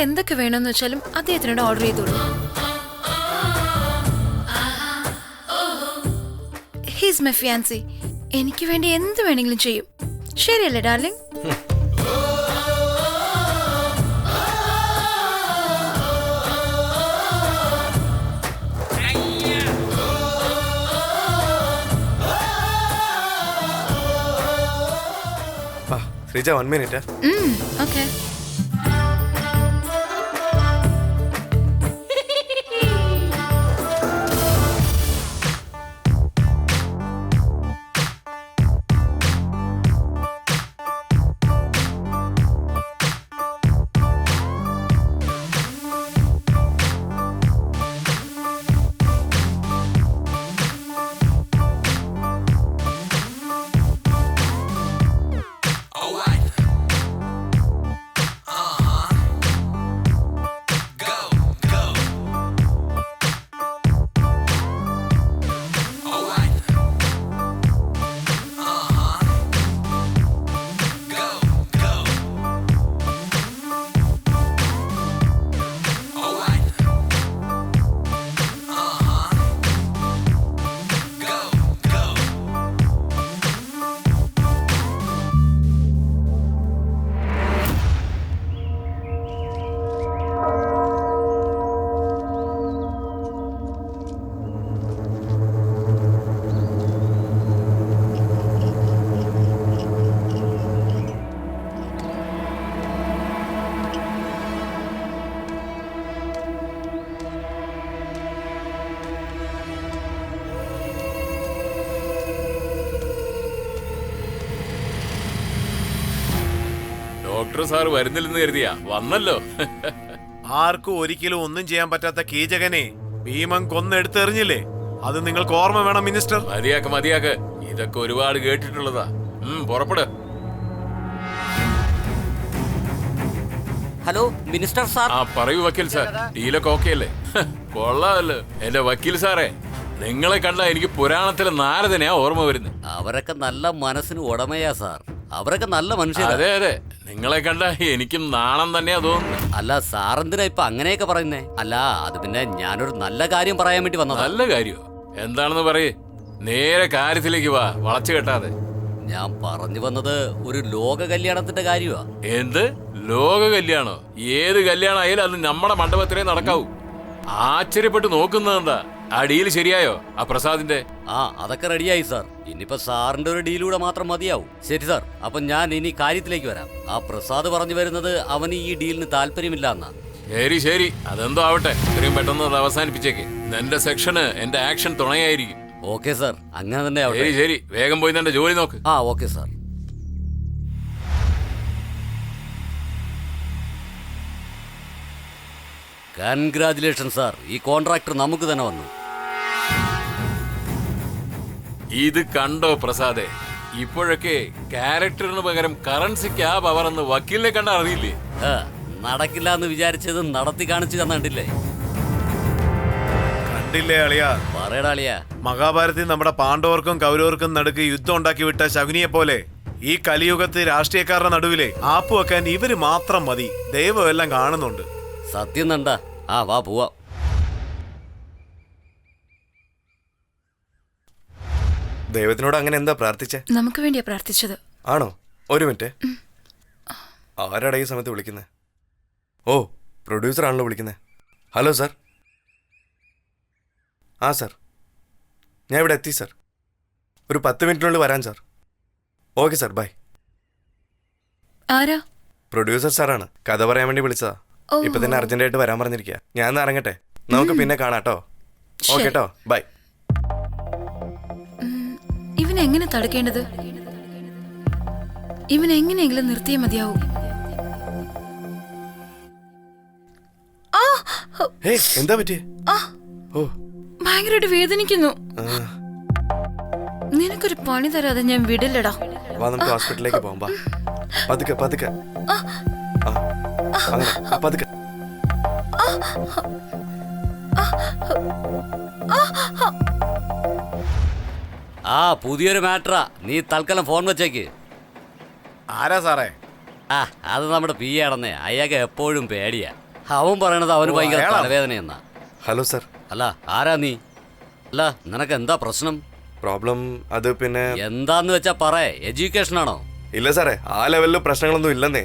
എന്തൊക്കെ വേണമെന്ന് വെച്ചാലും അദ്ദേഹത്തിനോട് ഓർഡർ ചെയ്തോളൂ. He's my fiance. എനിക്ക് വേണ്ടി എന്ത് വേണമെങ്കിലും ചെയ്യും. ശരിയല്ലേ darling? Sreeja, 1 minute. Okay. Doctor sir വരുന്നില്ലെന്ന് കരുതിയാ വന്നല്ലോ. ആർക്കും ഒരിക്കലും ഒന്നും ചെയ്യാൻ പറ്റാത്ത കീചകനെ ഭീമൻ കൊന്നെടുത്തെറിഞ്ഞില്ലേ? അത് നിങ്ങൾക്ക് ഓർമ്മ വേണം മിനിസ്റ്റർ. മതിയാക്ക്. ഇതൊക്കെ ഒരുപാട് കേട്ടിട്ടുള്ളതാ. പുറപ്പെട്. Hello minister sir. ആ പറയൂ വക്കീൽ സാർ. ഡീലൊക്കെ ഓക്കെ അല്ലേ? കൊള്ളാമല്ലോ എന്റെ വക്കീൽ സാറേ. നിങ്ങളെ കണ്ട എനിക്ക് പുരാണത്തിലെ നാരദനെയാ ഓർമ്മ വരുന്നത്. അവരൊക്കെ നല്ല മനസ്സിന് ഉടമയാ സാർ. അവരൊക്കെ നല്ല മനുഷ്യരാ. അതെ നിങ്ങളെ കണ്ട എനിക്കും നാണം തന്നെയാ തോന്നുന്നത്. അല്ല സാറെന്തിനാ ഇപ്പൊ അങ്ങനെയൊക്കെ പറയുന്നേ? അല്ല അത് പിന്നെ ഞാനൊരു നല്ല കാര്യം പറയാൻ വേണ്ടി വന്നതാ. നല്ല കാര്യോ? എന്താണെന്ന് പറയേ. നേരെ കാര്യത്തിലേക്ക് വാ, വളച്ചു കെട്ടാതെ. ഞാൻ പറഞ്ഞു വന്നത് ഒരു ലോക കല്യാണത്തിന്റെ കാര്യമാ. എന്ത് ലോക കല്യാണോ? ഏത് കല്യാണം ആയാലും അത് നമ്മുടെ മണ്ഡപത്തിലേ നടക്കാവൂ. ആശ്ചര്യപ്പെട്ട് നോക്കുന്നത് എന്താ? ആ ഡീൽ ശരിയായോ ആ പ്രസാദിന്റെ? അതൊക്കെ റെഡിയായി സാർ. ഇനിയിപ്പോ സാറിന്റെ ഒരു ഡീലൂടെ മാത്രം മതിയാവും. ശരി സാർ, അപ്പൊ ഞാൻ ഇനി കാര്യത്തിലേക്ക് വരാം. ആ പ്രസാദ് പറഞ്ഞു വരുന്നത് അവന് ഈ ഡീലിന് താല്പര്യമില്ല എന്നാ. ശരി അതെന്തോ ആവട്ടെ. ഇത്രയും പെട്ടെന്ന് അത് അവസാനിപ്പിച്ചേക്ക്. എന്റെ സെക്ഷന് എന്റെ ആക്ഷൻ തുണയായിരിക്കും. ഓക്കെ സാർ, അങ്ങനെ തന്നെ ആവട്ടെ. ശരി വേഗം പോയി എന്റെ ജോലി നോക്ക്. Okay sir. Congratulation sir. ഈ കോൺട്രാക്ടർ നമുക്ക് തന്നെ വന്നു. ഇത് കണ്ടോ പ്രസാദേ? ഇപ്പോഴൊക്കെ ക്യാരക്ടറിന് പകരം കറൻസിക്ക് പവർ എന്ന് വക്കീലിനെ കണ്ട അറിയില്ലേ? നടക്കില്ല എന്ന് വിചാരിച്ചത് നടത്തി കാണിച്ചു തന്നിട്ടില്ലേ? കണ്ടില്ലേ അളിയാ? പറയടാ അളിയാ. മഹാഭാരതത്തിൽ നമ്മുടെ പാണ്ഡവർക്കും കൗരവർക്കും നടുക്ക് യുദ്ധം ഉണ്ടാക്കി വിട്ട ശകുനിയെ പോലെ ഈ കലിയുഗത്ത് രാഷ്ട്രീയക്കാരുടെ നടുവിലെ ആപ്പ് വെക്കാൻ ഇവര് മാത്രം മതി. ദൈവം എല്ലാം കാണുന്നുണ്ട്. സത്യം നണ്ടാ. വാ പോവാ. ദൈവത്തിനോട് അങ്ങനെ എന്താ പ്രാർത്ഥിച്ചേ? നമുക്ക് വേണ്ടിയാ പ്രാർത്ഥിച്ചത്. ആണോ? ഒരു മിനിറ്റ്. ആരാടാ ഈ സമയത്ത് വിളിക്കുന്നത്? ഓ, പ്രൊഡ്യൂസർ ആണല്ലോ വിളിക്കുന്നത്. Hello sir. സാർ ഞാൻ ഇവിടെ എത്തി സാർ. ഒരു 10 മിനിറ്റിനുള്ളിൽ വരാൻ സാർ. Okay sir, bye. ആരാ? പ്രൊഡ്യൂസർ സാറാണ്. കഥ പറയാൻ വേണ്ടി വിളിച്ചതാ. ഇപ്പൊ തന്നെ അർജന്റായിട്ട് വരാൻ പറഞ്ഞിരിക്കുക. ഞാൻ ഇറങ്ങട്ടെ. നമുക്ക് പിന്നെ കാണാട്ടോ. ഓക്കെ ട്ടോ, ബൈ. ഇവനെങ്ങനെ തടുക്കേണ്ടത്? ഇവനെങ്ങനെയെങ്കിലും നിർത്തിയേ മതിയാവൂ. എന്താ പറ്റിയേ? ഓ, ഭയങ്കരമായിട്ട് വേദനിക്കുന്നു. നിനക്കൊരു പണി തരാതെ ഞാൻ വിടില്ലടാ. വാ നമുക്ക് ഹോസ്പിറ്റലിലേക്ക് പോകാം. വാ, പതുക്കെ പതുക്കെ. പതുക്കെ. പുതിയൊരു മാറ്ററാ. നീ തൽക്കാലം ഫോൺ വെച്ചേക്ക്. ആരാ സാറേ? അത് നമ്മുടെ പി ആണെന്നേ. അയാൾക്ക് എപ്പോഴും പേടിയാ. അവൻ പറയണത് അവന് ഭയങ്കര തലവേദനയെന്നാ. Hello sir. അല്ല ആരാ നീ? അല്ല നിനക്ക് എന്താ പ്രശ്നം? പ്രോബ്ലം അത് പിന്നെ എന്താന്ന് വെച്ചാ പറയേ. എഡ്യൂക്കേഷൻ ആണോ? ഇല്ല സാറേ, ആ ലെവലില് പ്രശ്നങ്ങളൊന്നും ഇല്ലെന്നേ.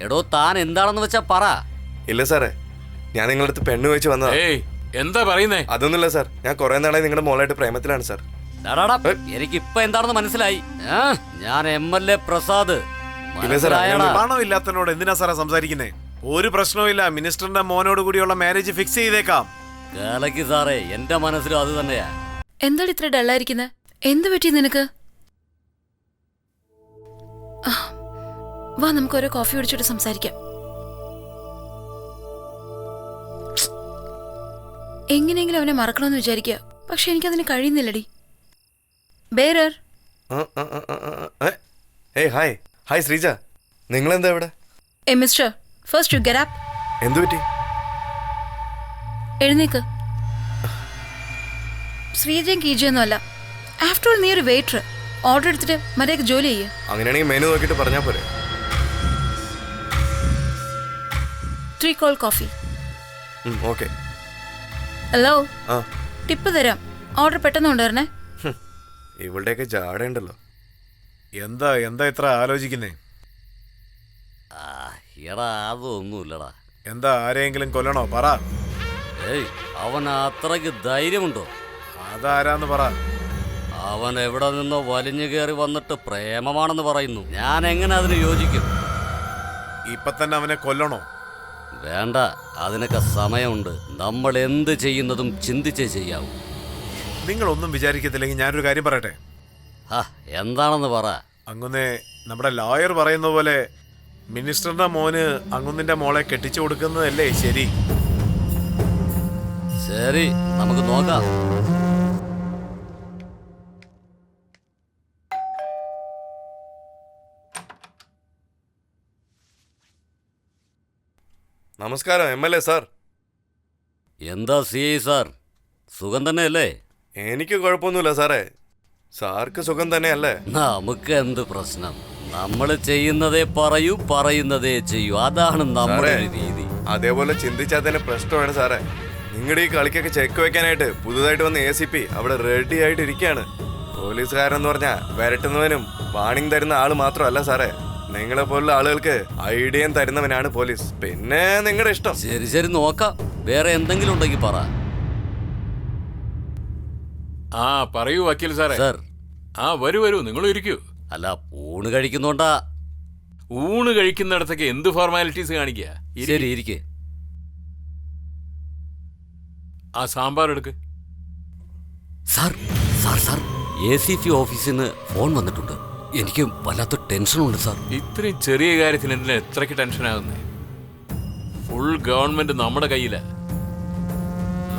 എടോ താൻ എന്താണെന്ന് വെച്ചാ പറ. ഇല്ല സാറേ, ഞാൻ നിങ്ങളുടെ അടുത്ത് പെണ്ണ് വെച്ച് വന്നതാ. എന്താ പറയുന്നേ? അതൊന്നുമില്ല സാർ. ഞാൻ കുറെ നാളായി നിങ്ങളുടെ മോളായിട്ട് പ്രേമത്തിലാണ് സാർ. എനിക്കിപ്പൊ എന്താണെന്ന് മനസ്സിലായി. ഞാൻ MLA പ്രസാദ്. പണമില്ലാത്തതിനോട് എന്തിനാ സാറേ സംസാരിക്കുന്നേ? ഒരു പ്രശ്നവും മിനിസ്റ്ററിന്റെ മോനോട് കൂടിയുള്ള മാരേജ് ഫിക്സ് ചെയ്തേക്കാം. കേളക്ക് സാറേ, എന്റെ മനസ്സിലും അത് തന്നെയാ. എന്താണ് ഇത്ര ഡള്ളായിരിക്കുന്നത്? എന്ത് പറ്റി നിനക്ക്? വാ നമുക്ക് ഓരോ കോഫി കുടിച്ചിട്ട് സംസാരിക്കാം. എങ്ങനെയെങ്കിലും അവനെ മറക്കണമെന്ന് വിചാരിക്കുക. പക്ഷെ എനിക്കതിന് കഴിയുന്നില്ലടി. ബേരർ. ഹായ് ഹായ് ശ്രീജ, നിങ്ങളെന്താ ഇവിടെ? Mister, first you get up. എന്തു പറ്റി? എഴുന്നേക്ക്. ശ്രീജയും കീജയൊന്നും അല്ല. ആഫ്റ്റർ ഓൾ നീ ഒരു വെയിറ്റർ. ഓർഡർ എടുത്തിട്ട് മര്യാദക്ക് ജോലി ചെയ്യ്. അങ്ങനെയാണെങ്കിൽ മെനു നോക്കിയിട്ട് പറഞ്ഞാ പോരെ? 3 cold coffee. Okay. Hello, tip തരാം. ഓർഡർ പെട്ടെന്ന് കൊണ്ടുവരണേ. ഇവളുടെയൊക്കെ ജാടയുണ്ടല്ലോ. എന്താ എന്താ ഇത്ര ആലോചിക്കുന്നേ? എടാ അതൊന്നുമില്ലടാ. എന്താ ആരെയെങ്കിലും കൊല്ലണോ? പറ. അവൻ അത്രയ്ക്ക് ധൈര്യമുണ്ടോ? അതാരാന്ന് പറ. അവൻ എവിടെ നിന്നോ വലിഞ്ഞു കയറി വന്നിട്ട് പ്രേമമാണെന്ന് പറയുന്നു. ഞാൻ എങ്ങനെ അതിന് യോജിക്കും? ഇപ്പൊ തന്നെ അവനെ കൊല്ലണോ? വേണ്ട, അതിനൊക്കെ സമയമുണ്ട്. നമ്മൾ എന്ത് ചെയ്യുന്നതും ചിന്തിച്ചേ ചെയ്യാവൂ. നിങ്ങളൊന്നും വിചാരിക്കത്തില്ലെങ്കിൽ ഞാനൊരു കാര്യം പറയട്ടെ. എന്താണെന്ന് പറ. അങ്ങനെ നമ്മുടെ ലോയർ പറയുന്ന പോലെ മിനിസ്റ്ററുടെ മോന് അങ്ങുന്നിന്റെ മോളെ കെട്ടിച്ചു കൊടുക്കുന്നതല്ലേ ശരി? ശരി, നമുക്ക് നോക്കാം. നമസ്കാരം MLA സാർ. എന്താ CI സാർ, സുഖം തന്നെയല്ലേ? എനിക്ക് കുഴപ്പമൊന്നുമില്ല സാറേ. സാർക്ക് സുഖം തന്നെയല്ലേ? നമുക്ക് എന്ത് പ്രശ്നം? നമ്മൾ ചെയ്യുന്നതേ പറയൂ, പറയുന്നതേ ചെയ്യൂ. അതാണ് നമ്മുടെ രീതി. അതേപോലെ ചിന്തിച്ചാൽ തന്നെ പ്രശ്നമാണ് സാറേ. നിങ്ങളുടെ ഈ കളിക്കൊക്കെ ചെക്ക് വെക്കാനായിട്ട് പുതുതായിട്ട് വന്ന ACP അവിടെ റെഡി ആയിട്ട് ഇരിക്കുകയാണ്. പോലീസുകാരെന്ന് പറഞ്ഞാൽ വരട്ടുന്നവനും വാണിംഗ് തരുന്ന ആള് മാത്രമല്ല സാറേ, നിങ്ങളെ പോലുള്ള ആളുകൾക്ക് ഐഡിയയും തരുന്നവനാണ് പോലീസ്. പിന്നെ നിങ്ങളുടെ ഇഷ്ടം. ശരി ശരി, നോക്കാം. വേറെ എന്തെങ്കിലും ഉണ്ടെങ്കിൽ പറ. ആ പറയൂ വക്കീൽ സാറേ. സാർ, ആ വരൂ വരൂ, നിങ്ങൾ ഇരിക്കൂ. അല്ല, ഊണ് കഴിക്കുന്നോണ്ടാ. ഊണ് കഴിക്കുന്നിടത്തൊക്കെ എന്ത് ഫോർമാലിറ്റീസ് കാണിക്കുക? ശരി, ഇരിക്കേ. ആ സാമ്പാർ എടുക്ക്. സാർ സാർ സാർ, ACP ഓഫീസിൽ നിന്ന് ഫോൺ വന്നിട്ടുണ്ട്. എനിക്ക് വല്ലാത്ത ടെൻഷനുണ്ട് സാർ. ഇത്രയും ചെറിയ കാര്യത്തിന് എന്തിനാ എത്രയ്ക്ക് ടെൻഷനാകുന്നേ? ഫുൾ ഗവൺമെന്റ് നമ്മുടെ കയ്യിലാ.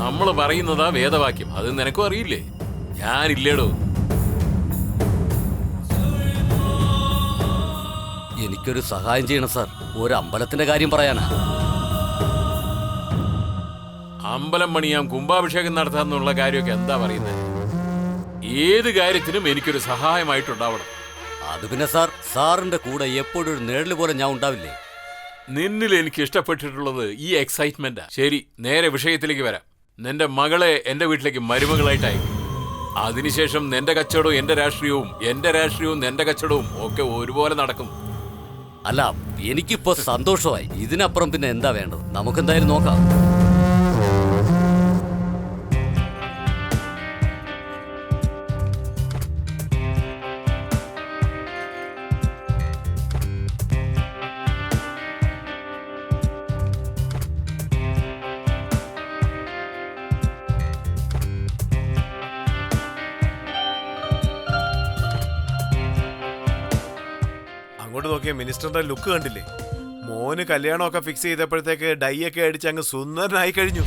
നമ്മൾ പറയുന്നതാ വേദവാക്യം. അത് നിനക്കും അറിയില്ലേ? ഞാനില്ലേടോ. എനിക്കൊരു സഹായം ചെയ്യണം സാർ. ഒരു അമ്പലത്തിന്റെ കാര്യം പറയാനാ. അമ്പലം പണിയാം, കുംഭാഭിഷേകം നടത്താന്നുള്ള കാര്യമൊക്കെ എന്താ പറയുന്നത്? ഏത് കാര്യത്തിനും എനിക്കൊരു സഹായമായിട്ടുണ്ടാവണം. അത് പിന്നെ സാർ, സാറിന്റെ കൂടെ എപ്പോഴും ഒരു നിഴല് പോലെ ഞാൻ ഉണ്ടാവില്ലേ? നിന്നിൽ എനിക്ക് ഇഷ്ടപ്പെട്ടിട്ടുള്ളത് ഈ എക്സൈറ്റ്മെന്റാ. ശരി, നേരെ വിഷയത്തിലേക്ക് വരാം. നിന്റെ മകളെ എന്റെ വീട്ടിലേക്ക് മരുമകളായിട്ടായി. അതിനുശേഷം നിന്റെ കച്ചവടവും എന്റെ രാഷ്ട്രീയവും, എന്റെ രാഷ്ട്രീയവും നിന്റെ കച്ചവടവും ഒക്കെ ഒരുപോലെ നടക്കും. അല്ല, എനിക്കിപ്പോ സന്തോഷമായി. ഇതിനപ്പുറം പിന്നെ എന്താ വേണ്ടത്? നമുക്കെന്തായാലും നോക്കാം. അങ്ങോട്ട് നോക്കിയ മിനിസ്റ്ററുടെ ലുക്ക് കണ്ടില്ലേ? മോന് കല്യാണമൊക്കെ ഫിക്സ് ചെയ്തപ്പോഴത്തേക്ക് ഡൈ ഒക്കെ അടിച്ച് അങ്ങ് സുന്ദരനായി കഴിഞ്ഞു.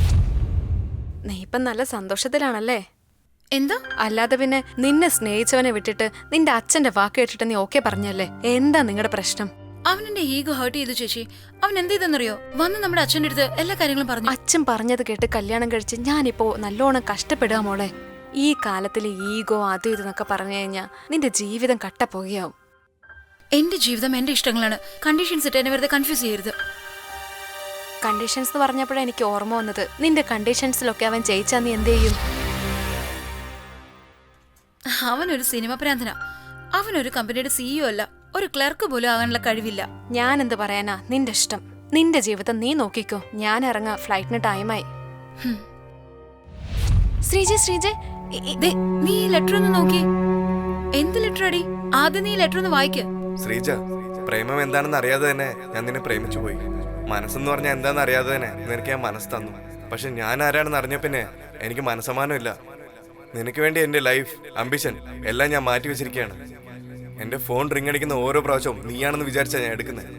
നീ ഇപ്പം നല്ല സന്തോഷത്തിലാണല്ലേ? എന്താ? അല്ലാതെ പിന്നെ നിന്നെ സ്നേഹിച്ചവനെ വിട്ടിട്ട് നിന്റെ അച്ഛന്റെ വാക്ക് കേട്ടിട്ട് നീ ഓക്കെ പറഞ്ഞല്ലേ? എന്താ നിങ്ങളുടെ പ്രശ്നം? അവനെന്റെ ഈഗോ ഹേർട്ട് ചെയ്തു ചേച്ചി. അവൻ എന്ത് ചെയ്തെന്നറിയോ? വന്ന് നമ്മുടെ അച്ഛൻ്റെ അടുത്ത് എല്ലാ കാര്യങ്ങളും പറഞ്ഞു. അച്ഛൻ പറഞ്ഞത് കേട്ട് കല്യാണം കഴിച്ച് ഞാനിപ്പോ നല്ലോണം കഷ്ടപ്പെടുക മോളെ. ഈ കാലത്തിൽ ഈഗോ അത് ഇതെന്നൊക്കെ പറഞ്ഞു കഴിഞ്ഞാ നിന്റെ ജീവിതം കട്ടപ്പോകുകയാവും. എന്റെ ജീവിതം എന്റെ ഇഷ്ടങ്ങളാണ്. കണ്ടീഷൻസ് ഇട്ട് എന്നെ വെറുതെ കൺഫ്യൂസ് ചെയ്യരുത്. കണ്ടീഷൻസ് എന്ന് പറഞ്ഞപ്പോഴാണ് എനിക്ക് ഓർമ്മ വന്നത്. നിന്റെ കണ്ടീഷൻസിലൊക്കെ അവൻ ജയിച്ചാ നീ എന്ത് ചെയ്യും? അവനൊരു സിനിമ പ്രാന്തനാ. അവനൊരു കമ്പനിയുടെ CEO അല്ല, ഒരു ക്ലർക്ക് പോലും ആകാനുള്ള കഴിവില്ല. ഞാൻ എന്ത് പറയാനാ? നിന്റെ ഇഷ്ടം, നിന്റെ ജീവിതം നീ നോക്കിക്കോ. ഞാൻ ഇറങ്ങാ, ഫ്ലൈറ്റിന് ടൈമായി. ശ്രീജെ ദേ, നീ ഈ ലെറ്റർ ഒന്ന് നോക്കി. എന്ത് ലെറ്റർ അടി? ആദ്യം നീ ഈ ലെറ്റർ ഒന്ന് വായിക്ക്. ശ്രീജ, പ്രേമം എന്താണെന്ന് അറിയാതെ തന്നെ ഞാൻ നിന്നെ പ്രേമിച്ചു പോയി. മനസ്സെന്ന് പറഞ്ഞാൽ എന്താണെന്ന് അറിയാതെ തന്നെ നിനക്ക് ഞാൻ മനസ്സ് തന്നു. പക്ഷെ ഞാൻ ആരാണെന്ന് അറിഞ്ഞ പിന്നെ എനിക്ക് മനസ്സമാനമില്ല. നിനക്ക് വേണ്ടി എൻ്റെ ലൈഫ്, അംബിഷൻ എല്ലാം ഞാൻ മാറ്റി വെച്ചിരിക്കുകയാണ്. എൻ്റെ ഫോൺ റിംഗ് അടിക്കുന്ന ഓരോ പ്രാവശ്യവും നീയാണെന്ന് വിചാരിച്ചാണ് ഞാൻ എടുക്കുന്നത്.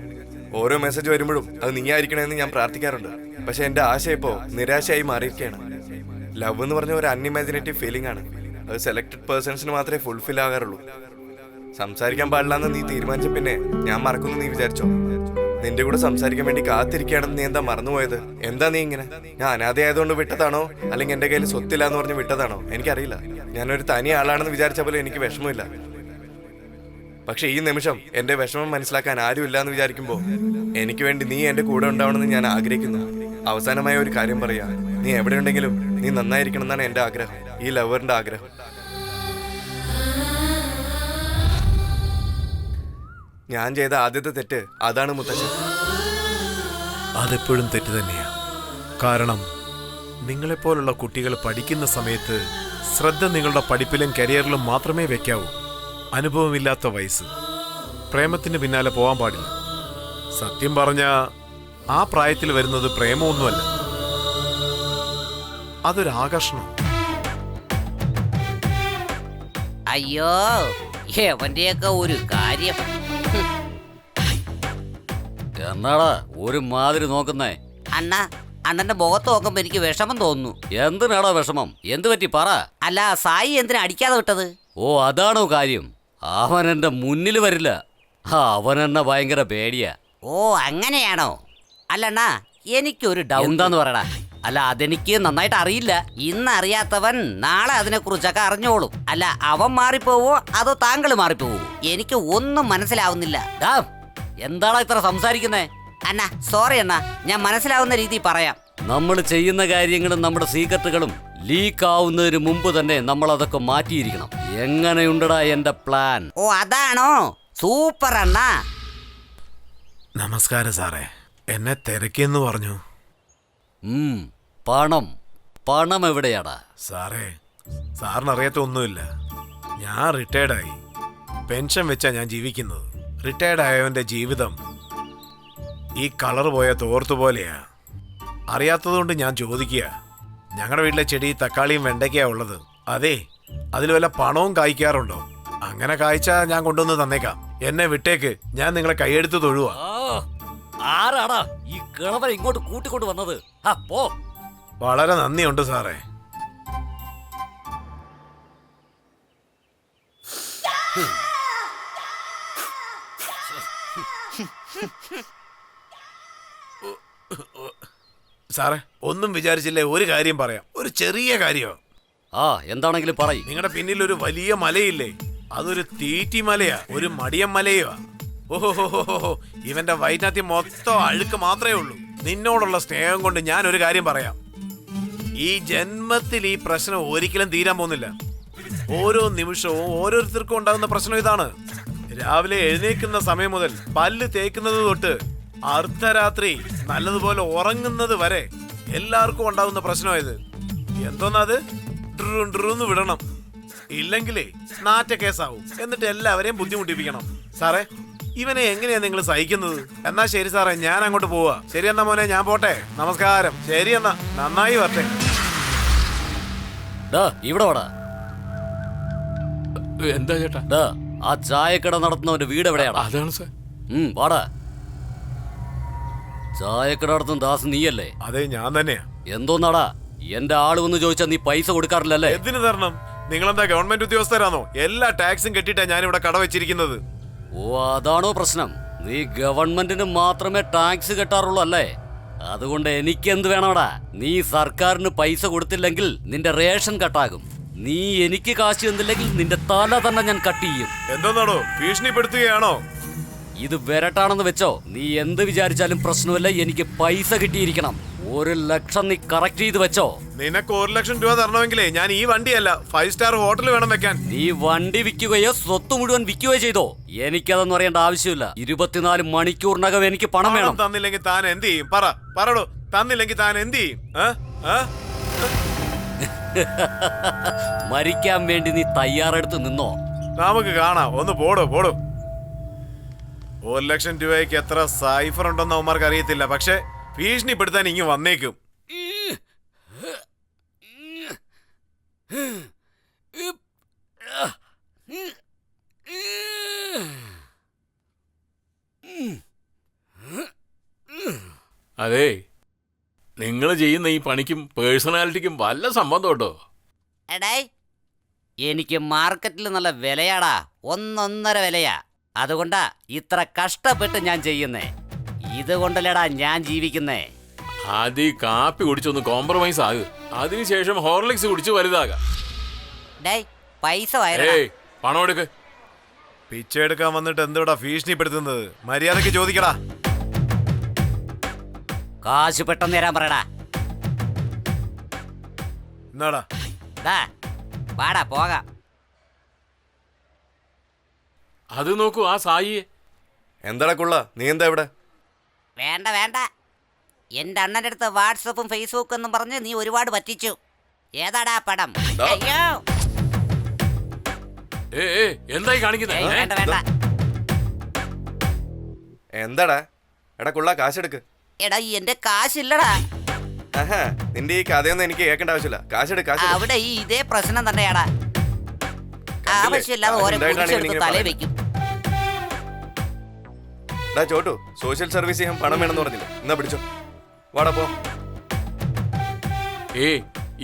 ഓരോ മെസ്സേജ് വരുമ്പോഴും അത് നീ ആയിരിക്കണമെന്ന് ഞാൻ പ്രാർത്ഥിക്കാറുണ്ട്. പക്ഷെ എൻ്റെ ആശ ഇപ്പോൾ നിരാശയായി മാറിയിരിക്കുകയാണ്. ലവ് എന്ന് പറഞ്ഞ ഒരു അൺഇമാജിനേറ്റീവ് ഫീലിംഗ് ആണ്. അത് സെലക്ടഡ് പേഴ്സൺസിന് മാത്രമേ ഫുൾഫിൽ ആകാറുള്ളൂ. സംസാരിക്കാൻ പാടില്ലാന്ന് നീ തീരുമാനിച്ച പിന്നെ ഞാൻ മറക്കുന്നു നീ വിചാരിച്ചോ? നിന്റെ കൂടെ സംസാരിക്കാൻ വേണ്ടി കാത്തിരിക്കുകയാണെന്ന് നീ എന്താ മറന്നുപോയത്? എന്താ നീ ഇങ്ങനെ? ഞാൻ അനാഥയായതുകൊണ്ട് വിട്ടതാണോ, അല്ലെങ്കിൽ എൻ്റെ കയ്യിൽ സ്വത്തില്ല എന്ന് പറഞ്ഞ് വിട്ടതാണോ? എനിക്കറിയില്ല. ഞാനൊരു തനി ആളാണെന്ന് വിചാരിച്ച പോലെ എനിക്ക് വിഷമമില്ല. പക്ഷെ ഈ നിമിഷം എൻ്റെ വിഷമം മനസ്സിലാക്കാൻ ആരുമില്ല എന്ന് വിചാരിക്കുമ്പോൾ എനിക്ക് വേണ്ടി നീ എൻ്റെ കൂടെ ഉണ്ടാവണമെന്ന് ഞാൻ ആഗ്രഹിക്കുന്നു. അവസാനമായ ഒരു കാര്യം പറയാ, നീ എവിടെയുണ്ടെങ്കിലും നീ നന്നായിരിക്കണം എന്നാണ് എൻ്റെ ആഗ്രഹം, ഈ ലവറിൻ്റെ ആഗ്രഹം. ഞാൻ ചെയ്ത ആദ്യത്തെ തെറ്റ് അതാണ് മുത്തശ്ശൻ. അതെപ്പോഴും തെറ്റ് തന്നെയാ. കാരണം നിങ്ങളെപ്പോലുള്ള കുട്ടികൾ പഠിക്കുന്ന സമയത്ത് ശ്രദ്ധ നിങ്ങളുടെ പഠിപ്പിലും കരിയറിലും മാത്രമേ വെക്കാവൂ. അനുഭവമില്ലാത്ത വയസ്സ്, പ്രേമത്തിന് പിന്നാലെ പോകാൻ പാടില്ല. സത്യം പറഞ്ഞ ആ പ്രായത്തിൽ വരുന്നത് പ്രേമമൊന്നുമല്ല, അതൊരു ആകർഷണം. അയ്യോ, എവന്റെയൊക്കെ ഒരു കാര്യം. എന്നാടാ ഒരു മാതിരി നോക്കുന്നേ? അണ്ണ അണ്ണന്റെ മുഖത്ത് നോക്കുമ്പോ എനിക്ക് വിഷമം തോന്നുന്നു. എന്തിനാടാ വിഷമം? എന്ത് പറ്റി പറ. അല്ല, സായി എന്തിനാ അടിക്കാതെ വിട്ടത്? ഓ അതാണോ കാര്യം? അവൻ എന്റെ മുന്നിൽ വരില്ല. അവൻ എന്നെ ഭയങ്കര പേടിയാ. ഓ അങ്ങനെയാണോ? അല്ലണ്ണ എനിക്കൊരു ഡൗട്ട്. എന്താന്ന് പറയടാ. അല്ല അതെനിക്ക് നന്നായിട്ട് അറിയില്ല. ഇന്ന് അറിയാത്തവൻ നാളെ അതിനെ കുറിച്ചൊക്കെ അറിഞ്ഞോളും. അല്ല അവൻ മാറിപ്പോവോ അതോ താങ്കൾ മാറിപ്പോവോ? എനിക്ക് ഒന്നും മനസ്സിലാവുന്നില്ല. ഡാ, എന്താടാ ഇത്ര സംസാരിക്കുന്നേ? അണ്ണ സോറി അണ്ണ, ഞാൻ മനസ്സിലാവുന്ന രീതി പറയാം. നമ്മൾ ചെയ്യുന്ന കാര്യങ്ങളും നമ്മുടെ സീക്രട്ടുകളും ലീക്ക് ആവുന്നതിന് മുമ്പ് തന്നെ നമ്മൾ അതൊക്കെ മാറ്റിയിരിക്കണം. എങ്ങനെയുണ്ടടാ എന്റെ പ്ലാൻ? ഓ അതാണോ? സൂപ്പർ അണ്ണ. നമസ്കാരം സാറേ. എന്നെ തിരക്കിയെന്ന് പറഞ്ഞു. പണം പണം എവിടെയാടാ? സാറേ, സാറിനറിയാത്ത ഒന്നുമില്ല. ഞാൻ റിട്ടയർഡായി. പെൻഷൻ വെച്ചാ ഞാൻ ജീവിക്കുന്നത്. റിട്ടയർഡ് ആയവന്റെ ജീവിതം ഈ കളർ പോയ തോർത്തു പോലെയാ. അറിയാത്തതുകൊണ്ട് ഞാൻ ചോദിക്കുക. ഞങ്ങളുടെ വീട്ടിലെ ചെടി തക്കാളിയും വെണ്ടയ്ക്കാ ഉള്ളത്. അതെ, അതിൽ വല്ല പണവും കായ്ക്കാറുണ്ടോ? അങ്ങനെ കായ്ച്ചാ ഞാൻ കൊണ്ടുവന്ന് തന്നേക്കാം. എന്നെ വിട്ടേക്ക്, ഞാൻ നിങ്ങളെ കൈയെടുത്ത് തൊഴുവാ. ആരാടാ ഈ കിളവനെ ഇങ്ങോട്ട് കൂട്ടിക്കൊണ്ട് വന്നത്? പോ. വളരെ നന്ദിയുണ്ട് സാറേ. സാറേ, ഒന്നും വിചാരിച്ചില്ലേ? ഒരു കാര്യം പറയാം. ഒരു ചെറിയ കാര്യമോ? എന്താണെങ്കിലും പറയും. നിങ്ങളുടെ പിന്നിൽ ഒരു വലിയ മലയില്ലേ? അതൊരു തീറ്റി മലയാ, ഒരു മടിയം മലയോ? ഓഹോ, ഇവന്റെ വൈദ്യനാഥ്യം മൊത്തം അഴുക്ക് മാത്രമേ ഉള്ളൂ. നിന്നോടുള്ള സ്നേഹം കൊണ്ട് ഞാൻ ഒരു കാര്യം പറയാം. ഈ ജന്മത്തിൽ ഈ പ്രശ്നം ഒരിക്കലും തീരാൻ പോകുന്നില്ല. ഓരോ നിമിഷവും ഓരോരുത്തർക്കും ഉണ്ടാകുന്ന പ്രശ്നം ഇതാണ്. രാവിലെ എഴുന്നേൽക്കുന്ന സമയം മുതൽ പല്ല് തേക്കുന്നത് തൊട്ട് അർദ്ധരാത്രി നല്ലതുപോലെ ഉറങ്ങുന്നത് വരെ എല്ലാവർക്കും ഉണ്ടാകുന്ന പ്രശ്നമായത്. എന്തോന്നത്? ഡ്രൂന്ന് വിടണം, ഇല്ലെങ്കിലേ നാറ്റ കേസാവും. എന്നിട്ട് എല്ലാവരെയും ബുദ്ധിമുട്ടിപ്പിക്കണം. സാറേ, ഇവനെ എങ്ങനെയാ നിങ്ങൾ സഹിക്കുന്നത്? എന്നാ ശരി സാറേ, ഞാൻ അങ്ങോട്ട് പോവാ. ശരി എന്നാ മോനെ, ഞാൻ പോട്ടെ. നമസ്കാരം. ശരി എന്നാ, നന്നായി വരട്ടെ. ഇവിടെ വാടാ. എന്താ ചേട്ടാ? ആ ചായക്കട നടത്തുന്നവന്റെ വീട് എവിടെയാണ്? അതാണ് സാർ. വാടാ. ചായക്കട നടത്തുന്ന ദാസ് നീയല്ലേ? അതെ, ഞാൻ തന്നെയാ. എന്തോന്നാടാ എന്റെ ആള് വന്ന് ചോദിച്ചാ നീ പൈസ കൊടുക്കാറില്ലല്ലേ? എന്തിനു തരണം? നിങ്ങളെന്താ ഗവൺമെന്റ് ഉദ്യോഗസ്ഥരാണോ? എല്ലാ ടാക്സും കെട്ടിട്ടാ ഞാൻ ഇവിടെ കട വെച്ചിരിക്കുന്നത്. ഓ അതാണോ പ്രശ്നം? നീ ഗവൺമെന്റിന് മാത്രമേ ടാക്സ് കെട്ടാറുള്ളൂ അല്ലേ? അതുകൊണ്ട് എനിക്ക് എന്ത് വേണോടാ? നീ സർക്കാരിന് പൈസ കൊടുത്തില്ലെങ്കിൽ നിന്റെ റേഷൻ കട്ടാകും. നീ എനിക്ക് കാശ് തന്നില്ലെങ്കിൽ നിന്റെ തല തന്നെ ഞാൻ കട്ട് ചെയ്യും. എന്തോന്നാടോ, ഭീഷണിപ്പെടുത്തുകയാണോ? ഇത് വിരട്ടാണെന്ന് വെച്ചോ, നീ എന്ത് വിചാരിച്ചാലും പ്രശ്നമില്ല. എനിക്ക് പൈസ കിട്ടിയിരിക്കണം. 1 ലക്ഷം നീ കറക്റ്റ് ചെയ്ത് വെച്ചോ. നിനക്ക് 1 ലക്ഷം രൂപ തരണമെങ്കിലേ ഞാൻ ഈ വണ്ടിയല്ല 5 സ്റ്റാർ ഹോട്ടൽ വേണം വെക്കാൻ. നീ വണ്ടി വിൽക്കുകയോ സ്വത്ത് മുഴുവൻ വിൽക്കുകയോ ചെയ്തോ, എനിക്കതൊന്നും അറിയേണ്ട ആവശ്യമില്ല. 24 മണിക്കൂറിനകം എനിക്ക് പണം വേണം. തന്നില്ലെങ്കിൽ താൻ എന്ത് ചെയ്യും? പറടോ, തന്നില്ലെങ്കിൽ താൻ എന്ത് ചെയ്യും? മരിക്കാൻ വേണ്ടി നീ തയ്യാറെടുത്ത് നിന്നോ? നമുക്ക് കാണാം. ഒന്ന് പോടോ. 1 ലക്ഷം രൂപയ്ക്ക് എത്ര സൈഫർ ഉണ്ടെന്ന് അവന്മാർക്ക് അറിയത്തില്ല. പക്ഷെ ഭീഷണിപ്പെടുത്താൻ ഇങ്ങ് വന്നേക്കും. അതെ, നിങ്ങൾ ചെയ്യുന്ന ഈ പണിക്കും പേഴ്സണാലിറ്റിക്കും വല്ല സംബന്ധം ഉണ്ടോ? എടേ, എനിക്ക് മാർക്കറ്റിൽ നല്ല വിലയാടാ. 1.5 വിലയാ. അതുകൊണ്ടാ ഇത്ര കഷ്ടപ്പെട്ട് ഞാൻ ചെയ്യുന്നേ. ഇതുകൊണ്ടല്ലേടാ ഞാൻ ജീവിക്കുന്നേ. ആദ്യം കാപ്പി കുടിച്ചൊന്ന് കോംപ്രമൈസ് ആകുക, അതിനുശേഷം ഹോർലിക്സ് കുടിച്ച് വലുതാകാം. പൈസ പണം എടുക്ക്. പിച്ച എടുക്കാൻ വന്നിട്ട് എന്തുകൂടാ ഭീഷണിപ്പെടുത്തുന്നത്? മര്യാദക്ക് ചോദിക്കടാ. കാശ് പെട്ടെന്ന് തരാൻ പറയടാ. എന്നാടാ? വാടാ പോകാം. അത് നോക്കൂ, ആ സായിയെ. എന്താടാ കുള്ള, നീ എന്താ ഇവിടെ? വേണ്ട, എന്റെ അണ്ണന്റെ അടുത്ത് വാട്സപ്പും ഫേസ്ബുക്കും എന്നും പറഞ്ഞ് നീ ഒരുപാട് പറ്റിച്ചു. ഏതാടാ പടം? അയ്യോ, എന്തായി കാണിക്കുന്നത്? വേണ്ട. എന്താടാ? എടാ കുള്ള, കാശെടുക്ക്. എടാ എന്റെ കാശില്ലടാ. നിന്റെ ഈ കഥയൊന്നും എനിക്ക് കേൾക്കേണ്ട ആവശ്യമില്ല. കാശെടുക്ക്. അവിടെ ഈ ഇതേ പ്രശ്നം തന്നെയാടാ. ആവശ്യമില്ലാതെ ഓരോ കുരിശെടുത്ത് തലേ വെക്കും. ഡാ ചോട്ടു, സോഷ്യൽ സർവീസ് ചെയ്യാൻ പണം വേണമെന്ന് പറഞ്ഞില്ലേ? എന്നാ പിടിച്ചോ, വാടാ പോ.